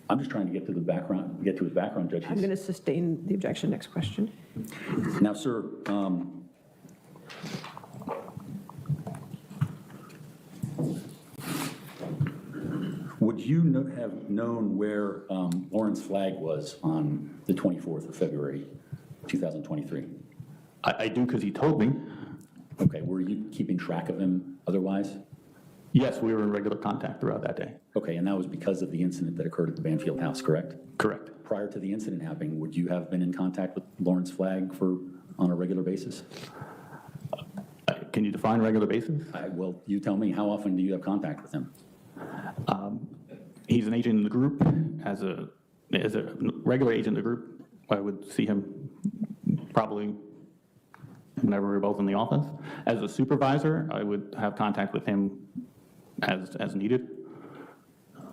Speaker 3: I'm just trying to get to the background, get to his background, Judge.
Speaker 4: I'm going to sustain the objection, next question.
Speaker 3: Now, sir, would you have known where Lawrence Flagg was on the 24th of February, 2023?
Speaker 7: I do because he told me.
Speaker 3: Okay, were you keeping track of him otherwise?
Speaker 7: Yes, we were in regular contact throughout that day.
Speaker 3: Okay, and that was because of the incident that occurred at the Banfield house, correct?
Speaker 7: Correct.
Speaker 3: Prior to the incident happening, would you have been in contact with Lawrence Flagg on a regular basis?
Speaker 7: Can you define regular basis?
Speaker 3: Well, you tell me, how often do you have contact with him?
Speaker 7: He's an agent in the group. As a regular agent in the group, I would see him probably whenever we were both in the office. As a supervisor, I would have contact with him as needed.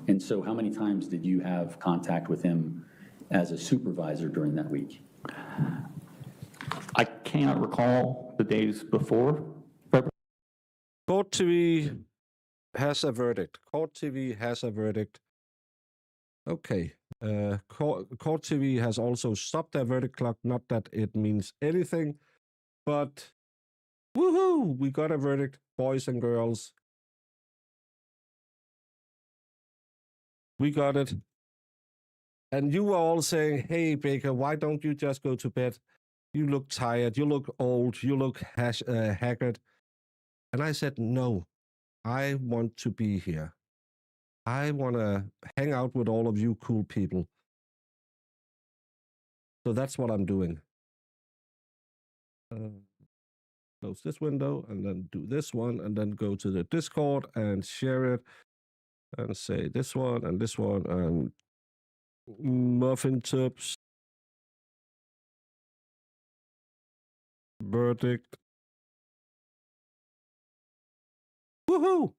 Speaker 3: And so how many times did you have contact with him as a supervisor during that week?
Speaker 7: I cannot recall the days before
Speaker 6: Court TV has a verdict. Court TV has a verdict. Okay. Court TV has also stopped their verdict clock. Not that it means anything, but woohoo! We got a verdict, boys and girls. We got it. And you were all saying, hey, Baker, why don't you just go to bed? You look tired. You look old. You look haggard. And I said, no, I want to be here. I want to hang out with all of you cool people. So that's what I'm doing. Close this window and then do this one and then go to the Discord and share it and say this one and muffin tips. Verdict. Woohoo!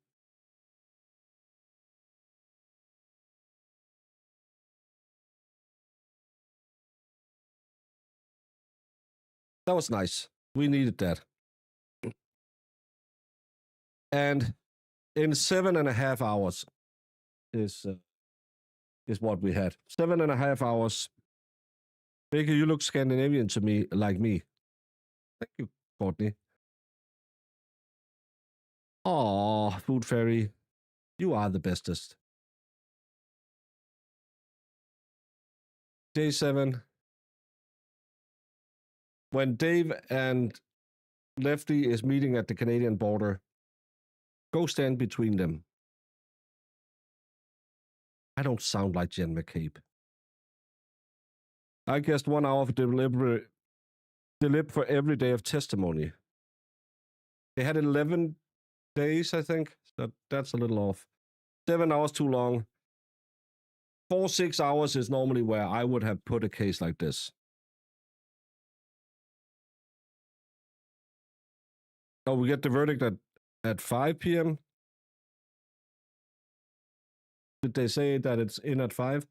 Speaker 6: That was nice. We needed that. And in 7.5 hours is what we had. 7.5 hours. Baker, you look Scandinavian to me, like me. Thank you, Courtney. Oh, Food Fairy, you are the bestest. Day 7. When Dave and Lefty is meeting at the Canadian border, go stand between them. I don't sound like Jen McCabe. I guessed 1 hour of delib for every day of testimony. They had 11 days, I think. So that's a little off. 7 hours too long. 4-6 hours is normally where I would have put a case like this. Oh, we get the verdict at 5 p.m. Did they say that it's in at 5?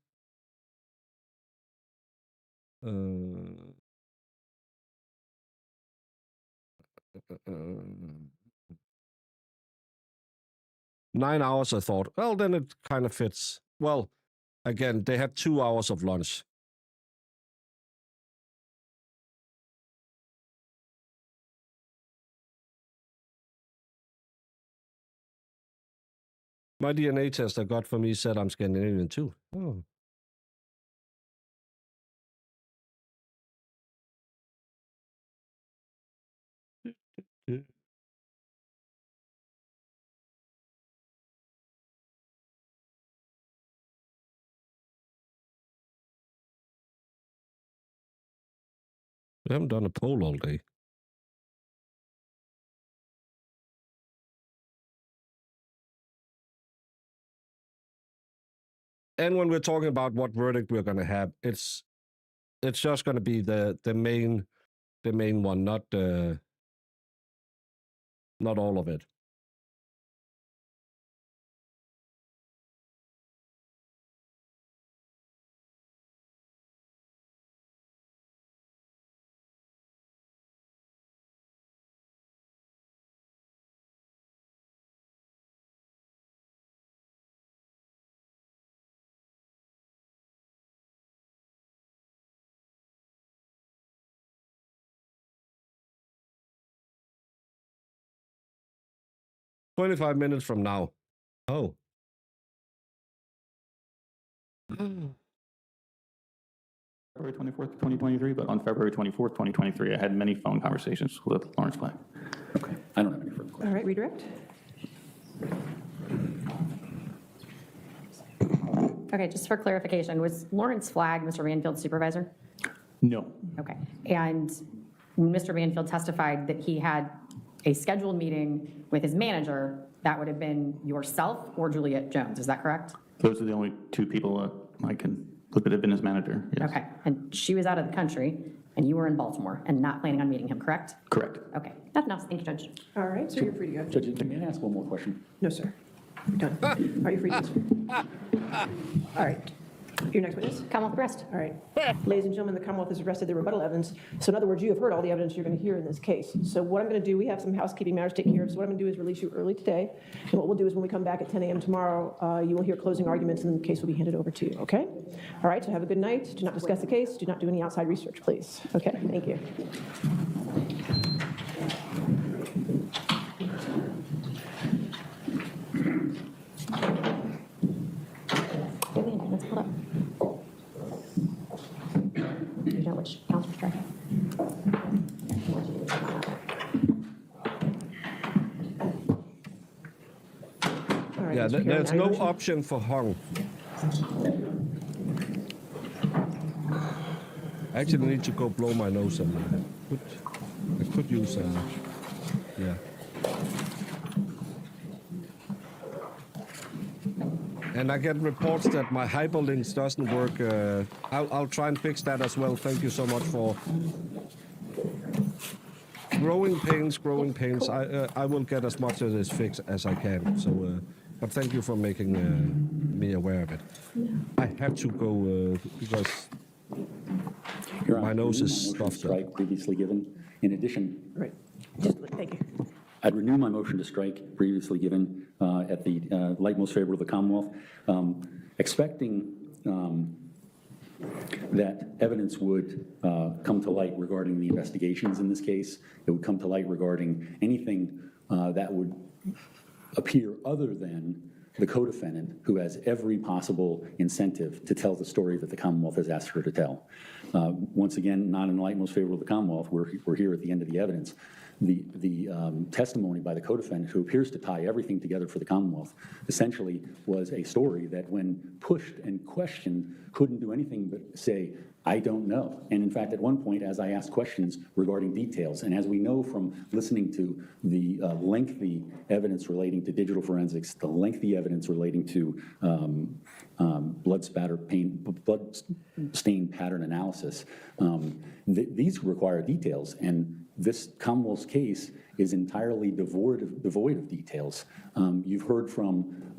Speaker 6: 9 hours, I thought. Well, then it kind of fits. Well, again, they had 2 hours of lunch. My DNA test I got for me said I'm Scandinavian too. Oh. We haven't done a poll all day. And when we're talking about what verdict we're going to have, it's just going to be the main one, not all of it. "25 minutes from now." Oh.
Speaker 7: February 24th, 2023, but on February 24th, 2023, I had many phone conversations with Lawrence Flagg.
Speaker 3: Okay, I don't have any further questions.
Speaker 4: All right, redirect.
Speaker 5: Okay, just for clarification, was Lawrence Flagg Mr. Banfield's supervisor?
Speaker 7: No.
Speaker 5: Okay, and when Mr. Banfield testified that he had a scheduled meeting with his manager, that would have been yourself or Juliet Jones, is that correct?
Speaker 7: Those are the only two people I can look at have been his manager. Yes.
Speaker 5: Okay, and she was out of the country, and you were in Baltimore and not planning on meeting him, correct?
Speaker 7: Correct.
Speaker 5: Okay, nothing else, thank you, Judge.
Speaker 4: All right, so you're free to go.
Speaker 3: Judge, may I ask one more question?
Speaker 4: No, sir. You're done. Are you free to answer? All right. Your next witness?
Speaker 5: Commonwealth arrest.
Speaker 4: All right. Ladies and gentlemen, the Commonwealth has arrested the rebuttal evidence. So in other words, you have heard all the evidence you're going to hear in this case. So what I'm going to do, we have some housekeeping matters to take care of. So what I'm going to do is release you early today. And what we'll do is when we come back at 10 a.m. tomorrow, you will hear closing arguments and the case will be handed over to you, okay? All right, so have a good night. Do not discuss the case. Do not do any outside research, please. Okay, thank you.
Speaker 5: Let's pull up. You know which counts for striking.
Speaker 4: All right,
Speaker 6: Yeah,
Speaker 4: Mr. Karen,
Speaker 6: there's
Speaker 4: now your
Speaker 6: no
Speaker 4: motion.
Speaker 6: option for hung. I actually need to go blow my nose and I could use yeah. And I get reports that my hyperlinks doesn't work. I'll try and fix that as well. Thank you so much for growing pains. I will get as much of this fixed as I can. So, but thank you for making me aware of it. I have to go because
Speaker 3: Your
Speaker 6: my
Speaker 3: Honor,
Speaker 6: nose is
Speaker 3: motion to
Speaker 6: stuffed up.
Speaker 3: strike previously given. In addition,
Speaker 4: Right, just, thank you.
Speaker 3: I'd renew my motion to strike previously given at the light most favorable of the Commonwealth, expecting that evidence would come to light regarding the investigations in this case. It would come to light regarding anything that would appear other than the co-defendant, who has every possible incentive to tell the story that the Commonwealth has asked her to tell. Once again, not in the light most favorable of the Commonwealth, we're here at the end of the evidence. The testimony by the co-defendant, who appears to tie everything together for the Commonwealth, essentially was a story that when pushed and questioned, couldn't do anything but say, I don't know. And in fact, at one point, as I asked questions regarding details, and as we know from listening to the lengthy evidence relating to digital forensics, the lengthy evidence relating to blood stain pattern analysis, these require details. And this Commonwealth's case is entirely devoid of details. You've heard from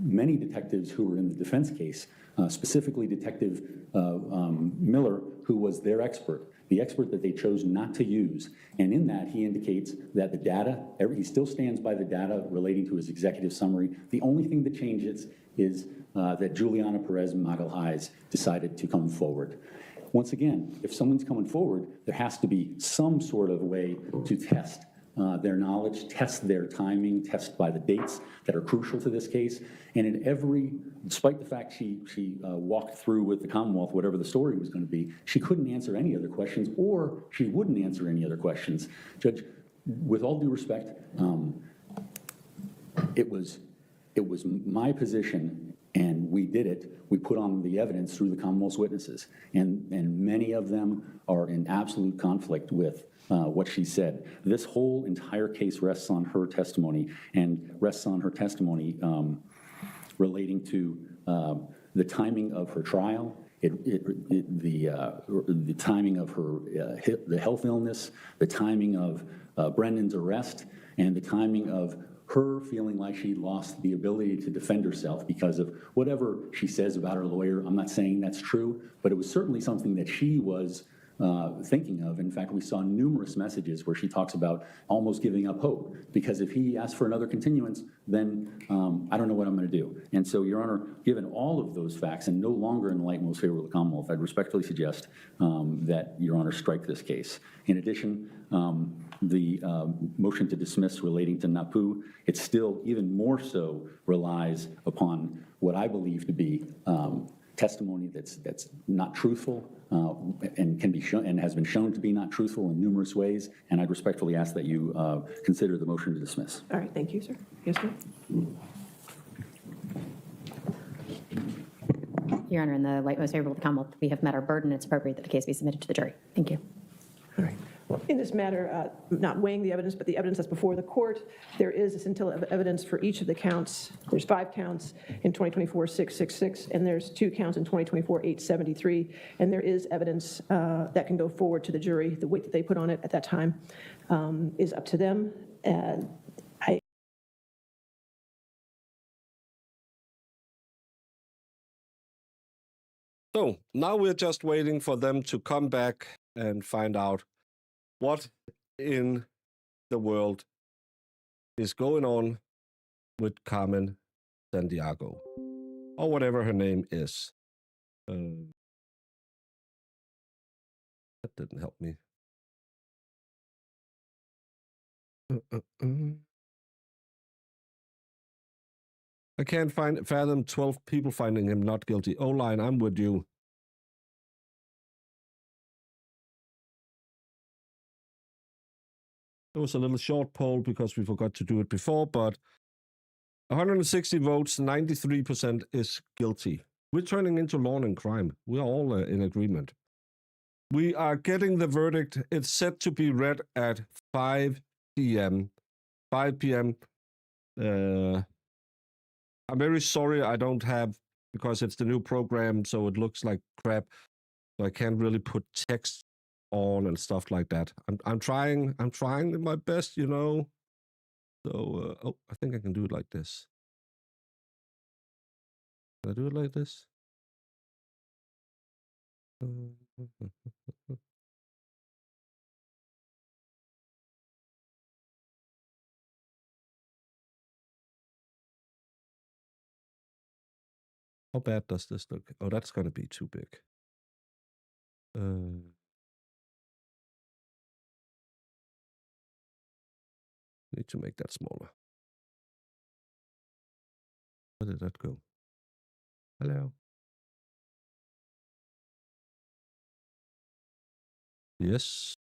Speaker 3: many detectives who were in the defense case, specifically Detective Miller, who was their expert, the expert that they chose not to use. And in that, he indicates that the data, he still stands by the data relating to his executive summary. The only thing that changes is that Juliana Peres Magalhães decided to come forward. Once again, if someone's coming forward, there has to be some sort of way to test their knowledge, test their timing, test by the dates that are crucial to this case. And in every, despite the fact she walked through with the Commonwealth, whatever the story was going to be, she couldn't answer any other questions, or she wouldn't answer any other questions. Judge, with all due respect, it was my position, and we did it. We put on the evidence through the Commonwealth's witnesses, and many of them are in absolute conflict with what she said. This whole entire case rests on her testimony, and rests on her testimony relating to the timing of her trial, the timing of her the health illness, the timing of Brendan's arrest, and the timing of her feeling like she lost the ability to defend herself because of whatever she says about her lawyer. I'm not saying that's true, but it was certainly something that she was thinking of. In fact, we saw numerous messages where she talks about almost giving up hope, because if he asks for another continuance, then I don't know what I'm going to do. And so, Your Honor, given all of those facts, and no longer in the light most favorable of the Commonwealth, I'd respectfully suggest that Your Honor strike this case. In addition, the motion to dismiss relating to NAPU, it still even more so relies upon what I believe to be testimony that's not truthful and can be shown and has been shown to be not truthful in numerous ways. And I'd respectfully ask that you consider the motion to dismiss.
Speaker 4: All right, thank you, sir. Yes, ma'am?
Speaker 5: Your Honor, in the light most favorable of the Commonwealth, we have met our burden. It's appropriate that the case be submitted to the jury. Thank you.
Speaker 4: All right. Well, in this matter, not weighing the evidence, but the evidence that's before the court, there is a scintilla of evidence for each of the counts. There's 5 counts in 2024-666, and there's 2 counts in 2024-873, and there is evidence that can go forward to the jury. The weight that they put on it at that time is up to them. And
Speaker 6: So now we're just waiting for them to come back and find out what in the world is going on with Carmen Sandiego, or whatever her name is. That didn't help me. I can't fathom 12 people finding him not guilty. O-line, I'm with you. It was a little short poll because we forgot to do it before, but 160 votes, 93% is guilty. We're turning into law and crime. We are all in agreement. We are getting the verdict. It's set to be read at 5 p.m. 5 p.m. I'm very sorry I don't have, because it's the new program, so it looks like crap. So I can't really put text on and stuff like that. I'm trying my best, you know. So oh, I think I can do it like this. Can I do it like this? How bad does this look? Oh, that's going to be too big. Need to make that smaller. Where did that go? Hello. Yes.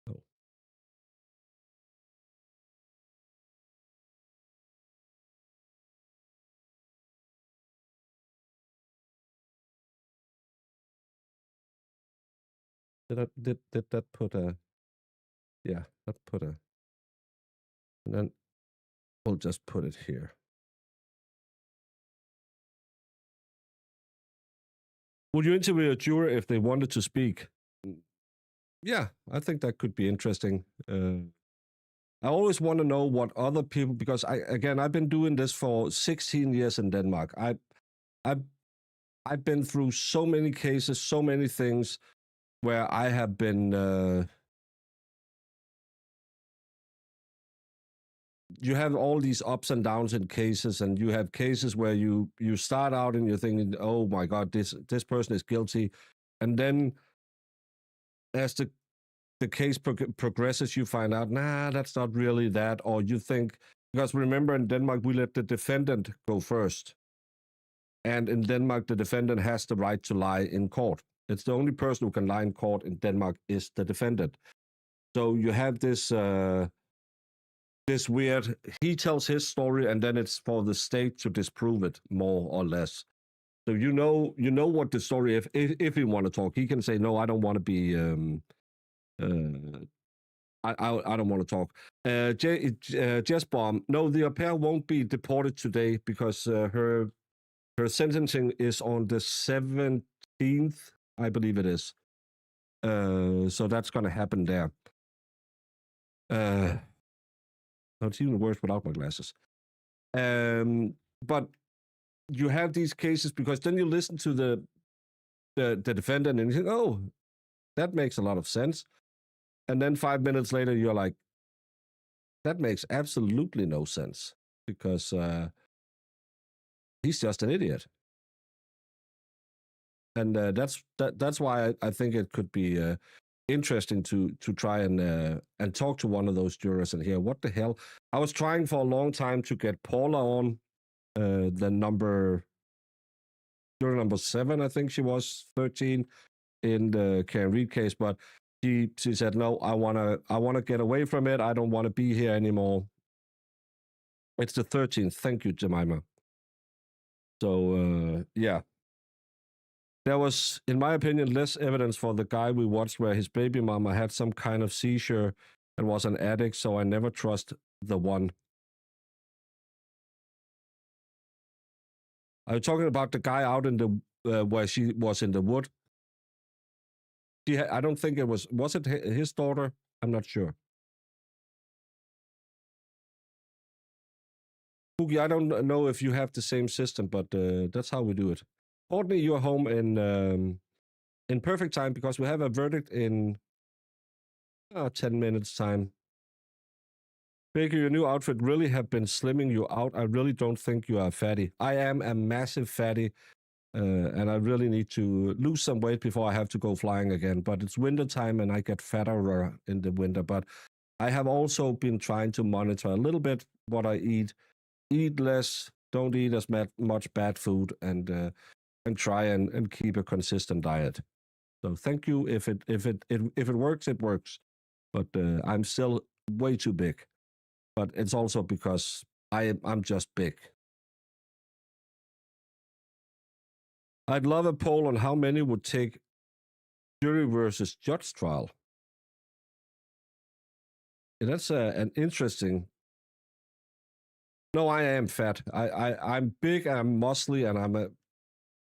Speaker 6: Oh. Did that put a, yeah, that put a, and then we'll just put it here. Would you interview a juror if they wanted to speak? Yeah, I think that could be interesting. I always want to know what other people, because I've been doing this for 16 years in Denmark. I've been through so many cases, so many things where I have been. You have all these ups and downs in cases, and you have cases where you start out and you're thinking, oh my God, this person is guilty, and then as the case progresses, you find out, nah, that's not really that, or you think, because remember in Denmark we let the defendant go first, and in Denmark the defendant has the right to lie in court. It's the only person who can lie in court in Denmark is the defendant. So you have this. This weird, he tells his story and then it's for the state to disprove it, more or less. So you know what the story, if you want to talk, he can say, no, I don't want to be, I don't want to talk. Jess Bomb, no, the au pair won't be deported today because her sentencing is on the 17th, I believe it is. So that's going to happen there. It's even worse without my glasses. But you have these cases because then you listen to the defendant and you think, oh, that makes a lot of sense. And then 5 minutes later, you're like, that makes absolutely no sense because he's just an idiot. And that's why I think it could be interesting to try and talk to one of those jurors and hear what the hell. I was trying for a long time to get Paula on, juror number 7, I think she was 13 in the Karen Reed case, but she said no. I wanna get away from it. I don't want to be here anymore. It's the 13th. Thank you, Jemima. So yeah. There was, in my opinion, less evidence for the guy we watched where his baby mama had some kind of seizure and was an addict, so I never trust the one. Are you talking about the guy out in the, where she was in the wood? I don't think it was it his daughter? I'm not sure. Pookie, I don't know if you have the same system, but that's how we do it. Courtney, you're home in perfect time because we have a verdict in 10 minutes time. Baker, your new outfit really have been slimming you out. I really don't think you are fatty. I am a massive fatty, and I really need to lose some weight before I have to go flying again. But it's winter time, and I get fatter in the winter. But I have also been trying to monitor a little bit what I eat. Eat less, don't eat as much bad food, and try and keep a consistent diet. So thank you. If it works, it works. But I'm still way too big. But it's also because I'm just big. I'd love a poll on how many would take jury versus judge trial. That's an interesting. No, I am fat. I'm big. I'm muscly, and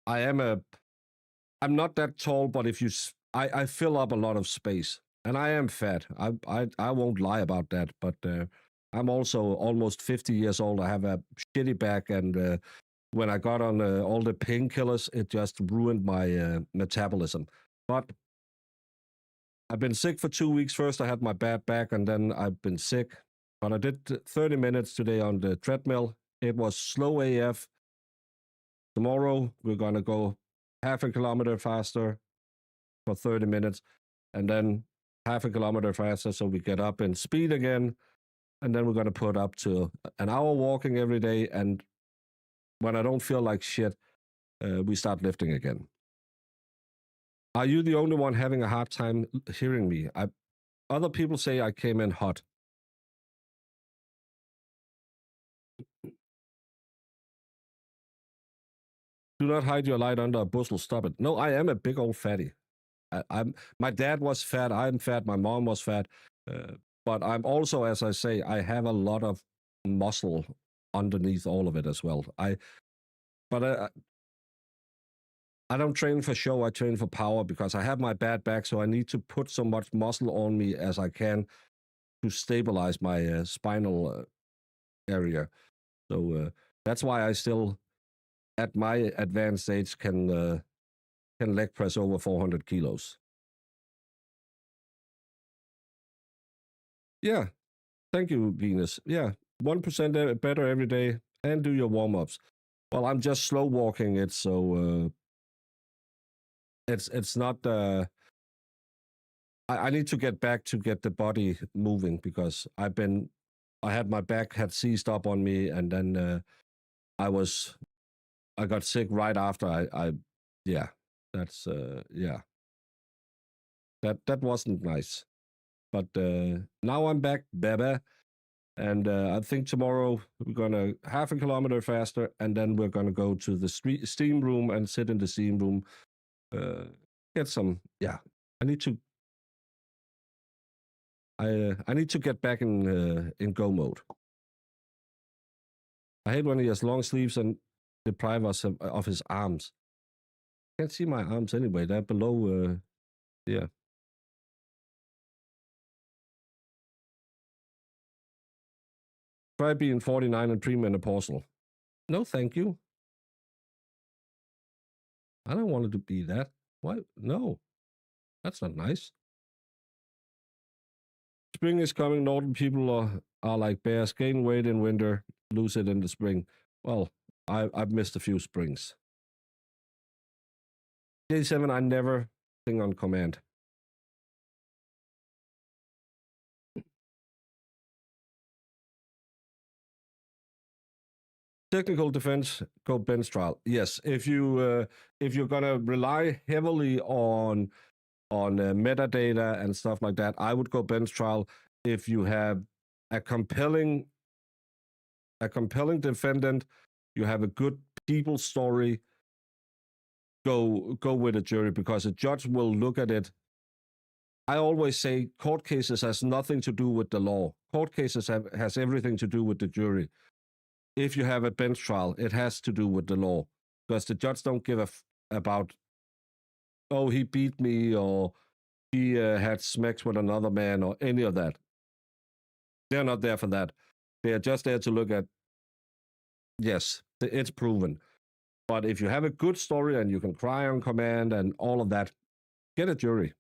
Speaker 6: I'm not that tall. But if I fill up a lot of space, and I am fat. I won't lie about that. But I'm also almost 50 years old. I have a shitty back, and when I got on all the painkillers, it just ruined my metabolism. But I've been sick for 2 weeks. First, I had my bad back, and then I've been sick. But I did 30 minutes today on the treadmill. It was slow AF. Tomorrow, we're going to go half a kilometer faster for 30 minutes, and then half a kilometer faster so we get up in speed again. And then we're going to put up to an hour walking every day. And when I don't feel like shit, we start lifting again. Are you the only one having a hard time hearing me? Other people say I came in hot. Do not hide your light under a bushel. Stop it. No, I am a big old fatty. My dad was fat. I'm fat. My mom was fat. But I'm also, as I say, I have a lot of muscle underneath all of it as well. I don't train for show. I train for power because I have my bad back, so I need to put so much muscle on me as I can to stabilize my spinal area. So that's why I still, at my advanced age, can leg press over 400 kilos. Yeah, thank you, Venus. Yeah, 1% better every day, and do your warm-ups. Well, I'm just slow walking it, so it's not. I need to get back to get the body moving because I had my back had seized up on me, and then I got sick right after yeah, that's yeah, that wasn't nice. But now I'm back, baby. And I think tomorrow we're going to half a kilometer faster, and then we're going to go to the steam room and sit in the steam room. Get some, yeah. I need to get back in go mode. I hate when he has long sleeves and deprive us of his arms. Can't see my arms anyway. They're below, yeah. Try being 49 and premenopausal. No, thank you. I don't want it to be that. Why? No, that's not nice. Spring is coming. Northern people are like bears, gain weight in winter, lose it in the spring. Well, I've missed a few springs. J7, I never sing on command. Technical defense, go bench trial. Yes, if you're gonna rely heavily on metadata and stuff like that, I would go bench trial. If you have a compelling defendant, you have a good people story, go with a jury because a judge will look at it. I always say court cases has nothing to do with the law. Court cases has everything to do with the jury. If you have a bench trial, it has to do with the law because the judge don't give about, oh, he beat me or he had sex with another man or any of that. They're not there for that. They are just there to look at yes, it's proven. But if you have a good story and you can cry on command and all of that, get a jury.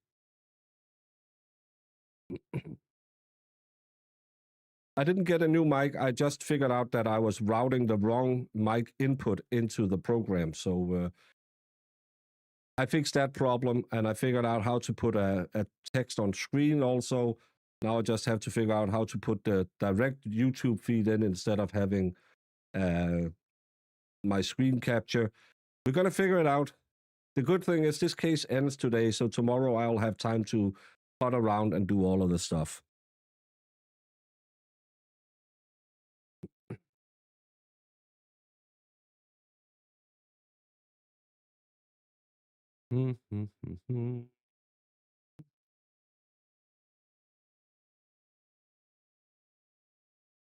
Speaker 6: I didn't get a new mic. I just figured out that I was routing the wrong mic input into the program. So I fixed that problem, and I figured out how to put a text on screen also. Now I just have to figure out how to put the direct YouTube feed in instead of having my screen capture. We're going to figure it out. The good thing is this case ends today, so tomorrow I'll have time to cut around and do all of the stuff.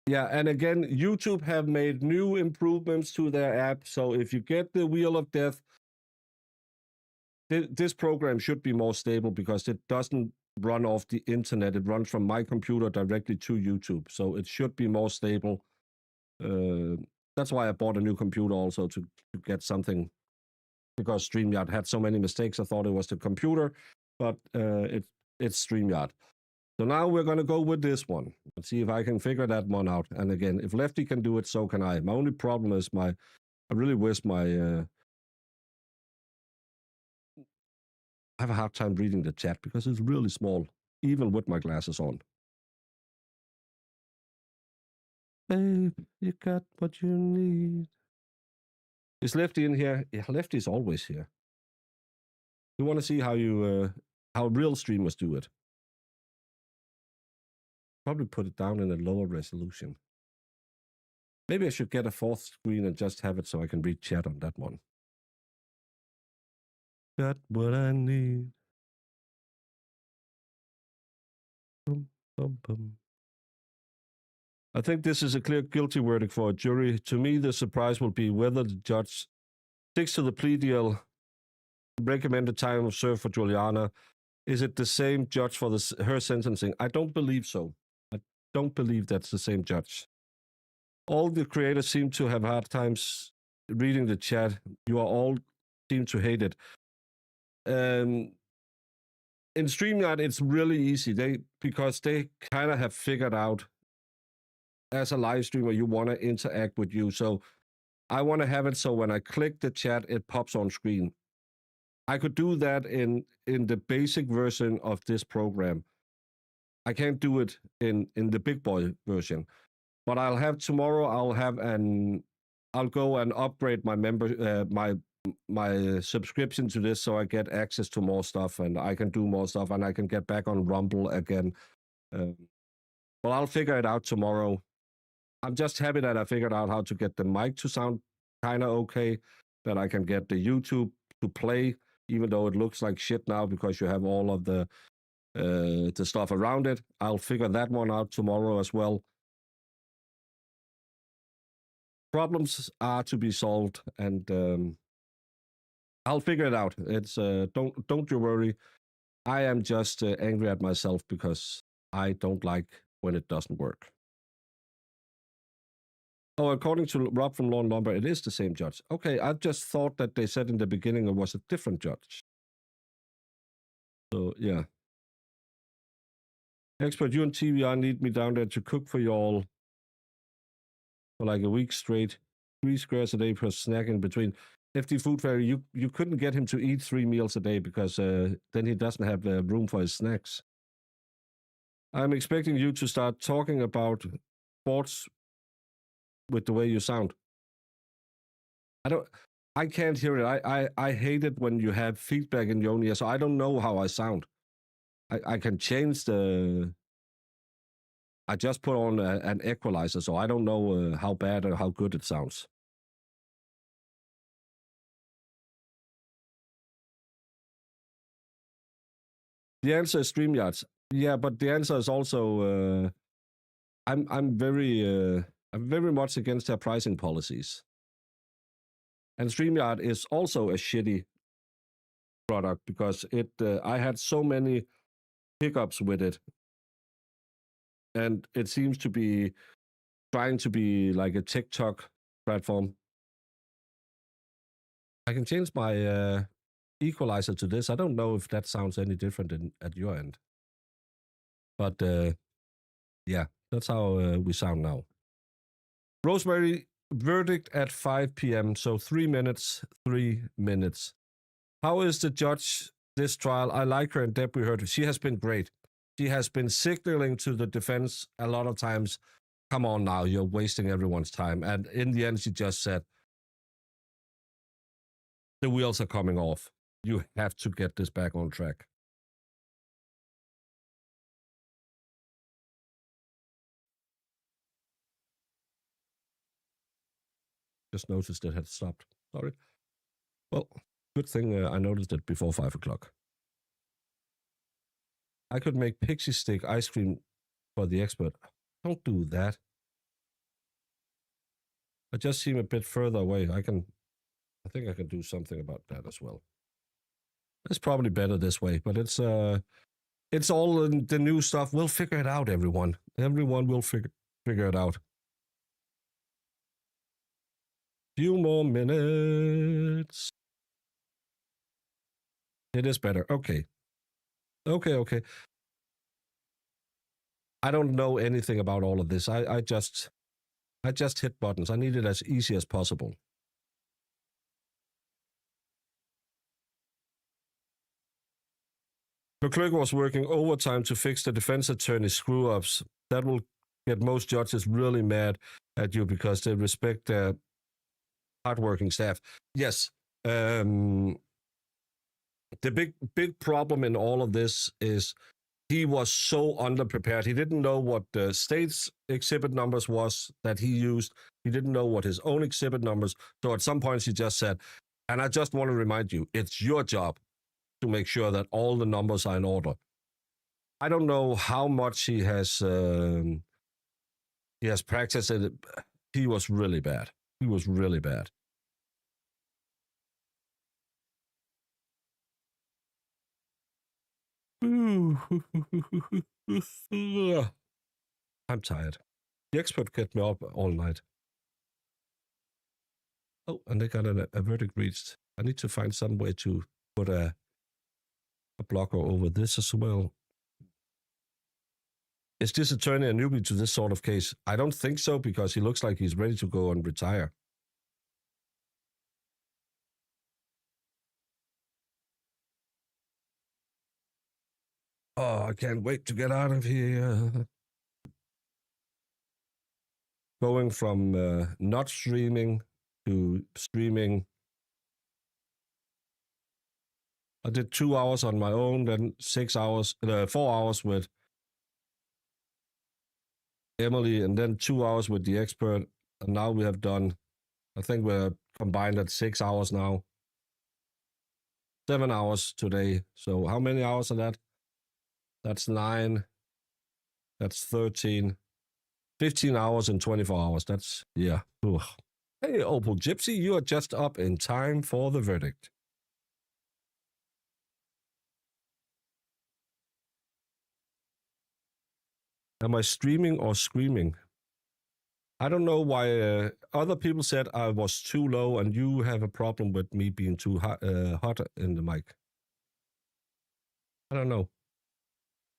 Speaker 6: Yeah, and again, YouTube have made new improvements to their app. So if you get the Wheel of Death, this program should be more stable because it doesn't run off the internet. It runs from my computer directly to YouTube. So it should be more stable. That's why I bought a new computer also to get something, because StreamYard had so many mistakes. I thought it was the computer, but it's StreamYard. So now we're going to go with this one and see if I can figure that one out. And again, if Lefty can do it, so can I. My only problem is I really wish I have a hard time reading the chat because it's really small, even with my glasses on. Babe, you got what you need. Is Lefty in here? Yeah, Lefty's always here. You want to see how real streamers do it? Probably put it down in a lower resolution. Maybe I should get a fourth screen and just have it so I can read chat on that one. Got what I need. Bum, bum, bum. I think this is a clear guilty verdict for a jury. To me, the surprise will be whether the judge sticks to the plea deal, recommended time of serve for Juliana. Is it the same judge for her sentencing? I don't believe so. I don't believe that's the same judge. All the creators seem to have hard times reading the chat. You all seem to hate it. In StreamYard, it's really easy. Because they kind of have figured out, as a live streamer, you want to interact with you. So I want to have it so when I click the chat, it pops on screen. I could do that in the basic version of this program. I can't do it in the big boy version. But I'll have tomorrow. I'll go and upgrade my my subscription to this so I get access to more stuff and I can do more stuff and I can get back on Rumble again. Well, I'll figure it out tomorrow. I'm just happy that I figured out how to get the mic to sound kind of okay, that I can get the YouTube to play, even though it looks like shit now because you have all of the stuff around it. I'll figure that one out tomorrow as well. Problems are to be solved, and I'll figure it out. It's don't you worry. I am just angry at myself because I don't like when it doesn't work. Oh, according to Rob from Law and Lumber, it is the same judge. Okay, I just thought that they said in the beginning it was a different judge. So yeah. Expert, you and TVR need me down there to cook for you all for like a week straight. 3 squares a day per snack in between. FD Food Fairy, you couldn't get him to eat 3 meals a day because then he doesn't have room for his snacks. I'm expecting you to start talking about sports with the way you sound. I can't hear it. I hate it when you have feedback in your own ear, so I don't know how I sound. I can change I just put on an equalizer, so I don't know how bad or how good it sounds. The answer is StreamYard. Yeah, but the answer is also I'm very much against their pricing policies. And StreamYard is also a shitty product because I had so many hiccups with it. And it seems to be trying to be like a TikTok platform. I can change my equalizer to this. I don't know if that sounds any different at your end. But yeah, that's how we sound now. Rosemary, verdict at 5 p.m. So 3 minutes, 3 minutes. How is the judge this trial? I like her, and Deb, we heard her. She has been great. She has been signaling to the defense a lot of times, come on now, you're wasting everyone's time. And in the end, she just said, the wheels are coming off. You have to get this back on track. Just noticed it had stopped. Sorry. Well, good thing I noticed it before 5 o'clock. I could make pixie stick ice cream for the expert. Don't do that. I just seem a bit further away. I think I can do something about that as well. It's probably better this way, but it's all in the new stuff. We'll figure it out, everyone. Everyone will figure it out. Few more minutes. It is better. Okay. Okay. I don't know anything about all of this. I just hit buttons. I need it as easy as possible. The clerk was working overtime to fix the defense attorney's screw-ups. That will get most judges really mad at you because they respect their hardworking staff. Yes. The big problem in all of this is he was so underprepared. He didn't know what the state's exhibit numbers was that he used. He didn't know what his own exhibit numbers. So at some points he just said, and I just want to remind you, it's your job to make sure that all the numbers are in order. I don't know how much he has practiced it. He was really bad. He was really bad. I'm tired. The expert kept me up all night. Oh, and they got a verdict reached. I need to find some way to put a blocker over this as well. Is this attorney a newbie to this sort of case? I don't think so, because he looks like he's ready to go and retire. Oh, I can't wait to get out of here. Going from not streaming to streaming. I did 2 hours on my own, then 4 hours with Emily, and then 2 hours with the expert. And now we have done, I think we're combined at 6 hours now. 7 hours today. So how many hours are that? That's 9. That's 13. 15 hours and 24 hours. That's, yeah. Ugh. Hey, Opal Gypsy, you are just up in time for the verdict. Am I streaming or screaming? I don't know why other people said I was too low, and you have a problem with me being too hot in the mic. I don't know.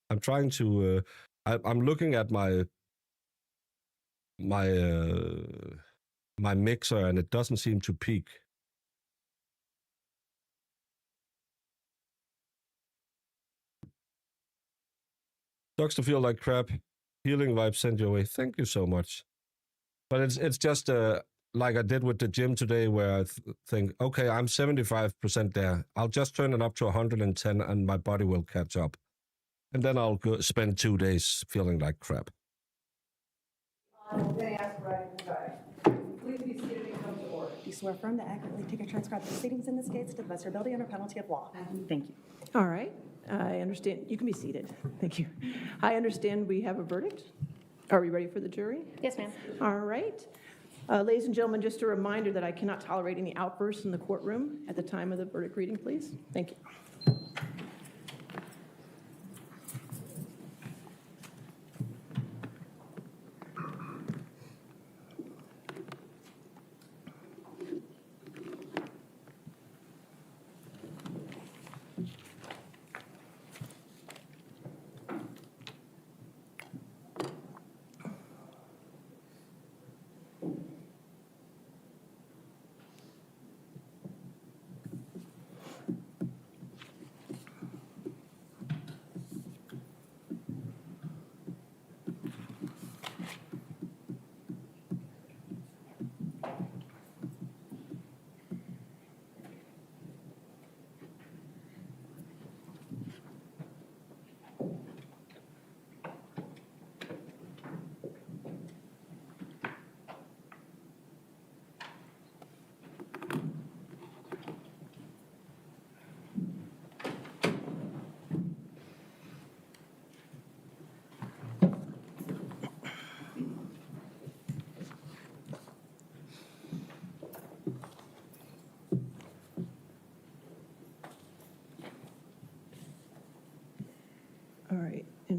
Speaker 6: I'm trying to. I'm looking at my mixer, and it doesn't seem to peak. Sucks to feel like crap. Healing vibes sent your way. Thank you so much. But it's just like I did with the gym today, where I think, okay, I'm 75% there. I'll just turn it up to 110, and my body will catch up. And then I'll spend 2 days feeling like crap.
Speaker 8: Please be seated and come to order. Do you swear firm to accurately take and transcribe the proceedings in this case to the best of your ability under penalty of law? Thank you.
Speaker 4: All right, I understand. You can be seated. Thank you. I understand we have a verdict. Are we ready for the jury?
Speaker 5: Yes, ma'am.
Speaker 4: All right. Ladies and gentlemen, just a reminder that I cannot tolerate any outbursts in the courtroom at the time of the verdict reading, please. Thank you.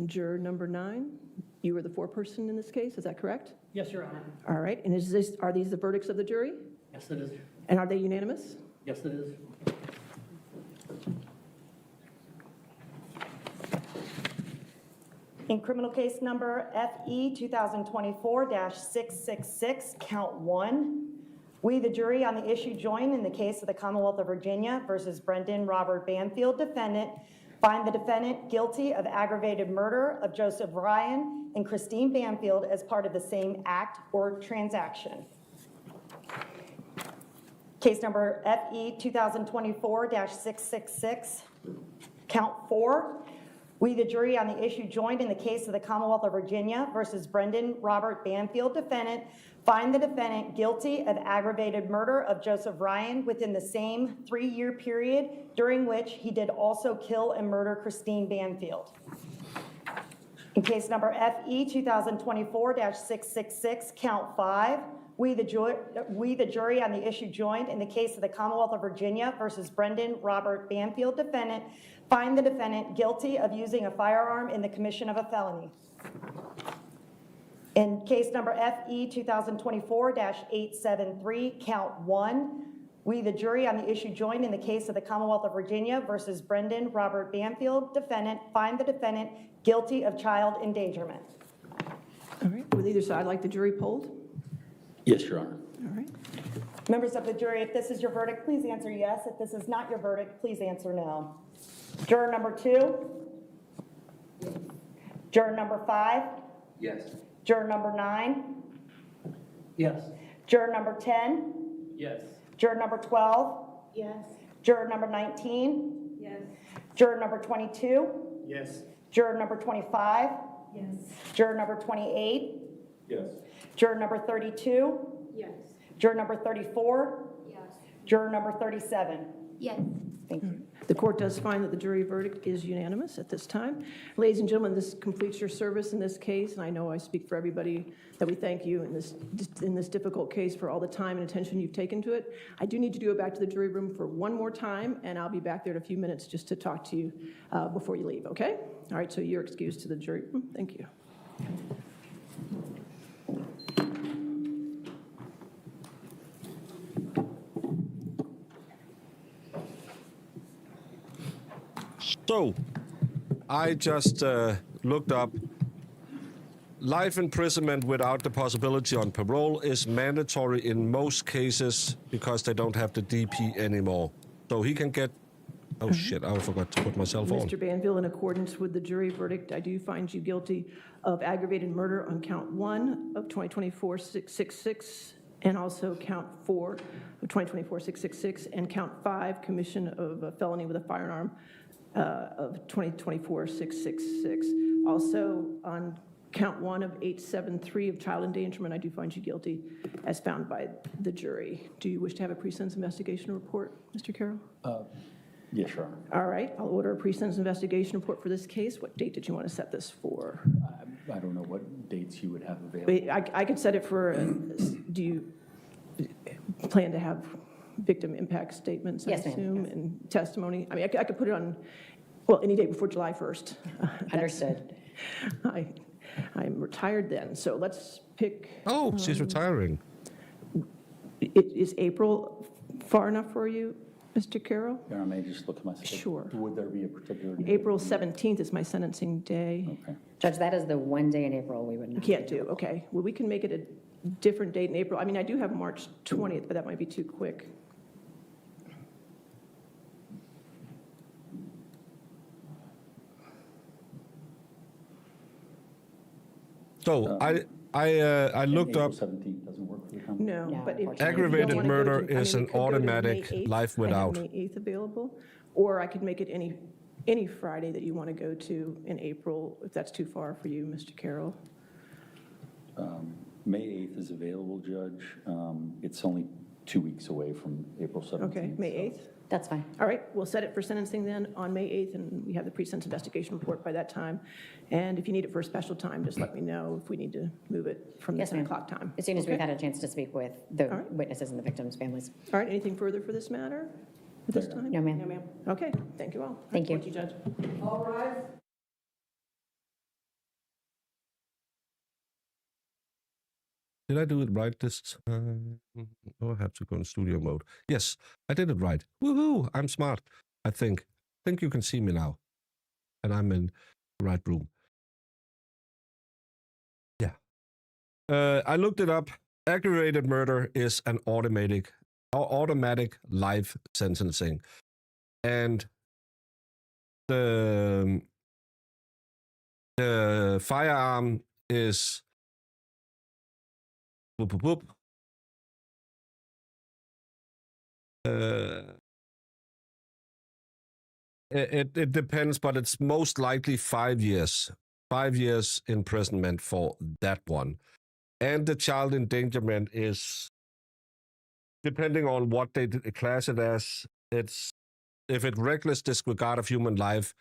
Speaker 4: Juror number 9, you were the foreperson in this case, is that correct?
Speaker 9: Yes, Your Honor.
Speaker 4: All right, and are these the verdicts of the jury?
Speaker 9: Yes, it is.
Speaker 4: And are they unanimous?
Speaker 9: Yes, it is.
Speaker 8: In criminal case number FE 2024-666, count 1, we, the jury, on the issue join in the case of the Commonwealth of Virginia versus Brendan Robert Banfield, defendant, find the defendant guilty of aggravated murder of Joseph Ryan and Christine Banfield as part of the same act or transaction. Case number FE 2024-666, count 4. We, the jury, on the issue joined in the case of the Commonwealth of Virginia versus Brendan Robert Banfield, defendant, find the defendant guilty of aggravated murder of Joseph Ryan within the same 3-year period during which he did also kill and murder Christine Banfield. In case number FE 2024-666, count 5, we, the jury, on the issue joined in the case of the Commonwealth of Virginia versus Brendan Robert Banfield, defendant, find the defendant guilty of using a firearm in the commission of a felony. In case number FE 2024-873, count 1, we, the jury, on the issue joined in the case of the Commonwealth of Virginia versus Brendan Robert Banfield, defendant, find the defendant guilty of child endangerment.
Speaker 4: All right, would either side like the jury polled?
Speaker 3: Yes, Your Honor.
Speaker 4: All right.
Speaker 8: Members of the jury, if this is your verdict, please answer yes. If this is not your verdict, please answer no. Juror number 2? Juror number 5?
Speaker 9: Yes.
Speaker 8: Juror number 9?
Speaker 9: Yes.
Speaker 8: Juror number 10?
Speaker 9: Yes.
Speaker 8: Juror number 12?
Speaker 10: Yes.
Speaker 8: Juror number 19?
Speaker 10: Yes.
Speaker 8: Juror number 22?
Speaker 9: Yes.
Speaker 8: Juror number 25?
Speaker 10: Yes.
Speaker 8: Juror number 28?
Speaker 7: Yes.
Speaker 8: Juror number 32?
Speaker 10: Yes.
Speaker 8: Juror number 34?
Speaker 10: Yes.
Speaker 8: Juror number 37?
Speaker 10: Yes.
Speaker 8: Thank you.
Speaker 4: The court does find that the jury verdict is unanimous at this time. Ladies and gentlemen, this completes your service in this case, and I know I speak for everybody that we thank you in this difficult case for all the time and attention you've taken to it. I do need to go back to the jury room for one more time, and I'll be back there in a few minutes just to talk to you before you leave, okay? All right, so you're excused to the jury room. Thank you.
Speaker 6: So, I just looked up. Life imprisonment without the possibility on parole is mandatory in most cases because they don't have the DP anymore. So he can get... Oh shit, I forgot to put myself on.
Speaker 4: Mr. Banfield, in accordance with the jury verdict, I do find you guilty of aggravated murder on count 1 of 2024-666, and also count 4 of 2024-666, and count 5, commission of a felony with a firearm of 2024-666. Also, on count 1 of 873 of child endangerment, I do find you guilty as found by the jury. Do you wish to have a pre-sentence investigation report, Mr. Carroll?
Speaker 3: Yes, Your Honor.
Speaker 4: All right, I'll order a pre-sentence investigation report for this case. What date did you want to set this for?
Speaker 3: I don't know what dates you would have available.
Speaker 4: Wait, I could set it for, do you plan to have victim impact statements, I
Speaker 5: Yes, ma'am,
Speaker 4: assume,
Speaker 5: yes.
Speaker 4: and testimony? I mean, I could put it on, well, any day before July 1st.
Speaker 5: Understood.
Speaker 4: I'm retired then, so let's pick,
Speaker 6: Oh, she's retiring.
Speaker 4: is April far enough for you, Mr. Carroll?
Speaker 3: Your Honor, may I just look at my schedule?
Speaker 4: Sure.
Speaker 3: Would there be a particular day?
Speaker 4: April 17th is my sentencing day.
Speaker 3: Okay.
Speaker 5: Judge, that is the one day in April we would not.
Speaker 4: Can't do, okay. Well, we can make it a different date in April. I mean, I do have March 20th, but that might be too quick.
Speaker 6: So I looked up.
Speaker 3: April 17th doesn't work for the company?
Speaker 4: No,
Speaker 5: No,
Speaker 4: but if you
Speaker 5: unfortunately.
Speaker 4: don't
Speaker 6: Aggravated
Speaker 4: wanna go
Speaker 6: murder
Speaker 4: to- I
Speaker 6: is
Speaker 4: mean,
Speaker 6: an
Speaker 4: we could go to May
Speaker 6: automatic
Speaker 4: 8th.
Speaker 6: life
Speaker 4: I
Speaker 6: without.
Speaker 4: have May 8th available, or I could make it any Friday that you want to go to in April, if that's too far for you, Mr. Carroll.
Speaker 3: May 8th is available, Judge. It's only 2 weeks away from April 17th.
Speaker 4: Okay, May
Speaker 3: so-
Speaker 4: 8th?
Speaker 5: That's fine.
Speaker 4: All right, we'll set it for sentencing then on May 8th, and we have the pre-sentence investigation report by that time. And if you need it for a special time, just let me know if we need to move it from the
Speaker 5: Yes,
Speaker 4: 10
Speaker 5: ma'am.
Speaker 4: o'clock time.
Speaker 5: As soon as we've
Speaker 4: Okay?
Speaker 5: had a chance to speak with the
Speaker 4: All right.
Speaker 5: witnesses and the victims' families.
Speaker 4: All right, anything further for this matter at this time?
Speaker 5: No, ma'am.
Speaker 4: Okay, thank you all.
Speaker 5: Thank you.
Speaker 4: Thank you, Judge.
Speaker 10: All rise.
Speaker 6: Did I do it right this time? Oh, I have to go in studio mode. Yes, I did it right. Woohoo! I'm smart, I think. I think you can see me now. And I'm in the right room. Yeah. I looked it up. Aggravated murder is an automatic life sentencing. And the firearm is whoop, whoop, whoop. It depends, but it's most likely 5 years. 5 years imprisonment for that one. And the child endangerment is, depending on what they class it as, it's, if it's reckless disregard of human life,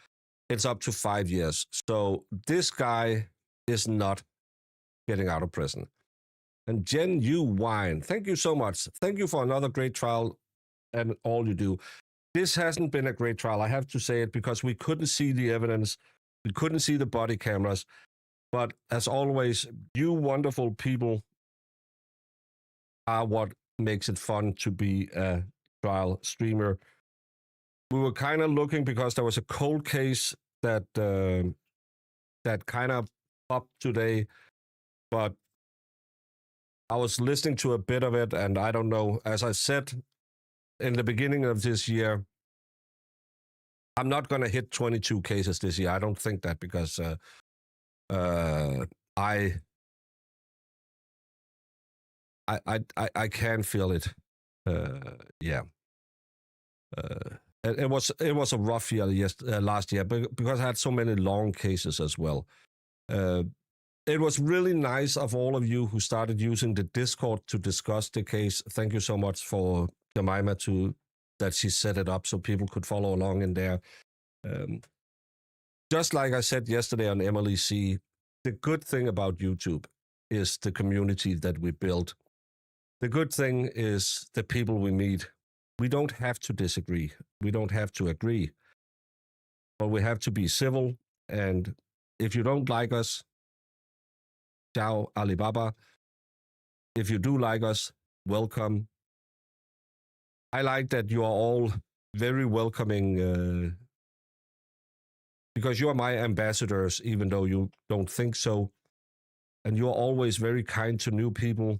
Speaker 6: it's up to 5 years. So this guy is not getting out of prison. And Jen, you whine. Thank you so much. Thank you for another great trial and all you do. This hasn't been a great trial, I have to say it, because we couldn't see the evidence. We couldn't see the body cameras. But as always, you wonderful people are what makes it fun to be a trial streamer. We were kind of looking, because there was a cold case that that kind of popped today, but I was listening to a bit of it, and I don't know, as I said in the beginning of this year, I'm not going to hit 22 cases this year. I don't think that, because I can feel it. Yeah. It was a rough year last year, because I had so many long cases as well. It was really nice of all of you who started using the Discord to discuss the case. Thank you so much for Jemima that she set it up so people could follow along in there. Just like I said yesterday on MLEC, the good thing about YouTube is the community that we built. The good thing is the people we meet. We don't have to disagree. We don't have to agree. But we have to be civil. And if you don't like us, ciao, Alibaba. If you do like us, welcome. I like that you are all very welcoming, because you are my ambassadors, even though you don't think so. And you're always very kind to new people.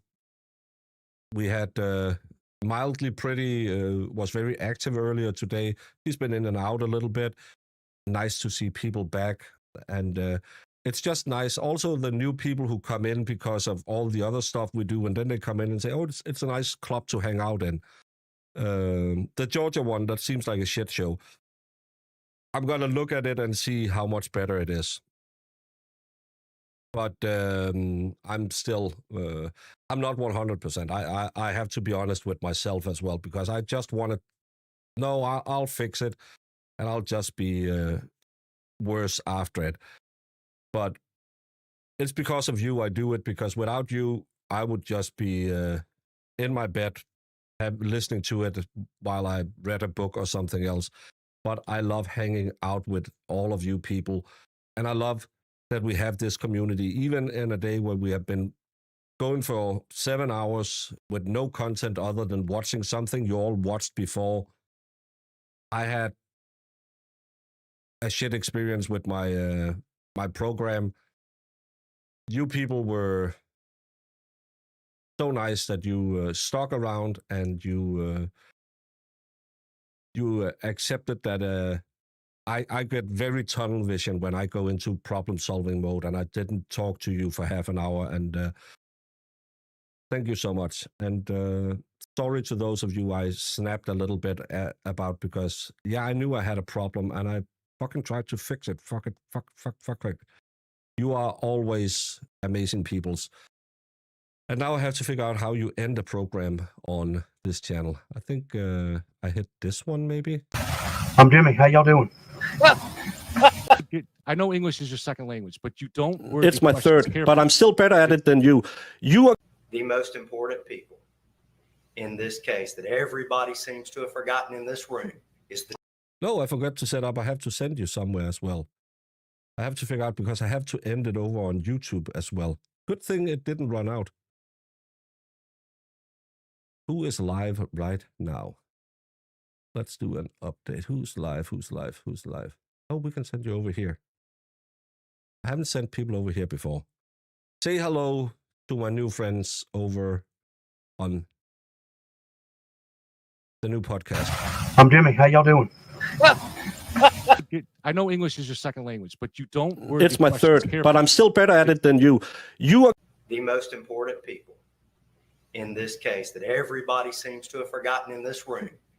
Speaker 6: We had Mildly Pretty was very active earlier today. He's been in and out a little bit. Nice to see people back. And it's just nice. Also, the new people who come in because of all the other stuff we do, and then they come in and say, oh, it's a nice club to hang out in. The Georgia one, that seems like a shit show. I'm going to look at it and see how much better it is. But I'm still, I'm not 100%. I have to be honest with myself as well, because I just want to, no, I'll fix it, and I'll just be worse after it. But it's because of you I do it, because without you, I would just be in my bed listening to it while I read a book or something else. But I love hanging out with all of you people, and I love that we have this community, even in a day where we have been going for 7 hours with no content other than watching something you all watched before. I had a shit experience with my my program. You people were so nice that you stuck around, and you accepted that I get very tunnel vision when I go into problem-solving mode, and I didn't talk to you for half an hour, and thank you so much. And sorry to those of you I snapped a little bit about, because, yeah, I knew I had a problem, and I fucking tried to fix it. Fuck it. You are always amazing peoples. And now I have to figure out how you end a program on this channel. I think I hit this one, maybe?
Speaker 10: I'm Jimmy. How y'all doing?
Speaker 11: I know English is your second language, but you don't word
Speaker 1: It's
Speaker 11: your
Speaker 1: my
Speaker 11: questions
Speaker 1: third,
Speaker 11: carefully.
Speaker 1: but I'm still better at it than you. You are
Speaker 10: The most important people in this case that everybody seems to have forgotten in this room is the
Speaker 6: No, I forgot to set up. I have to send you somewhere as well. I have to figure out, because I have to end it over on YouTube as well. Good thing it didn't run out. Who is live right now? Let's do an update. Who's live? Oh, we can send you over here. I haven't sent people over here before. Say hello to my new friends over on the new podcast.
Speaker 12: I'm Jimmy. How y'all doing?
Speaker 11: I know English is your second language, but you don't word
Speaker 6: It's
Speaker 11: the
Speaker 6: my
Speaker 11: questions
Speaker 6: third,
Speaker 11: carefully.
Speaker 6: but I'm still better at it than you. You are
Speaker 10: The most important people in this case that everybody seems to have forgotten in this room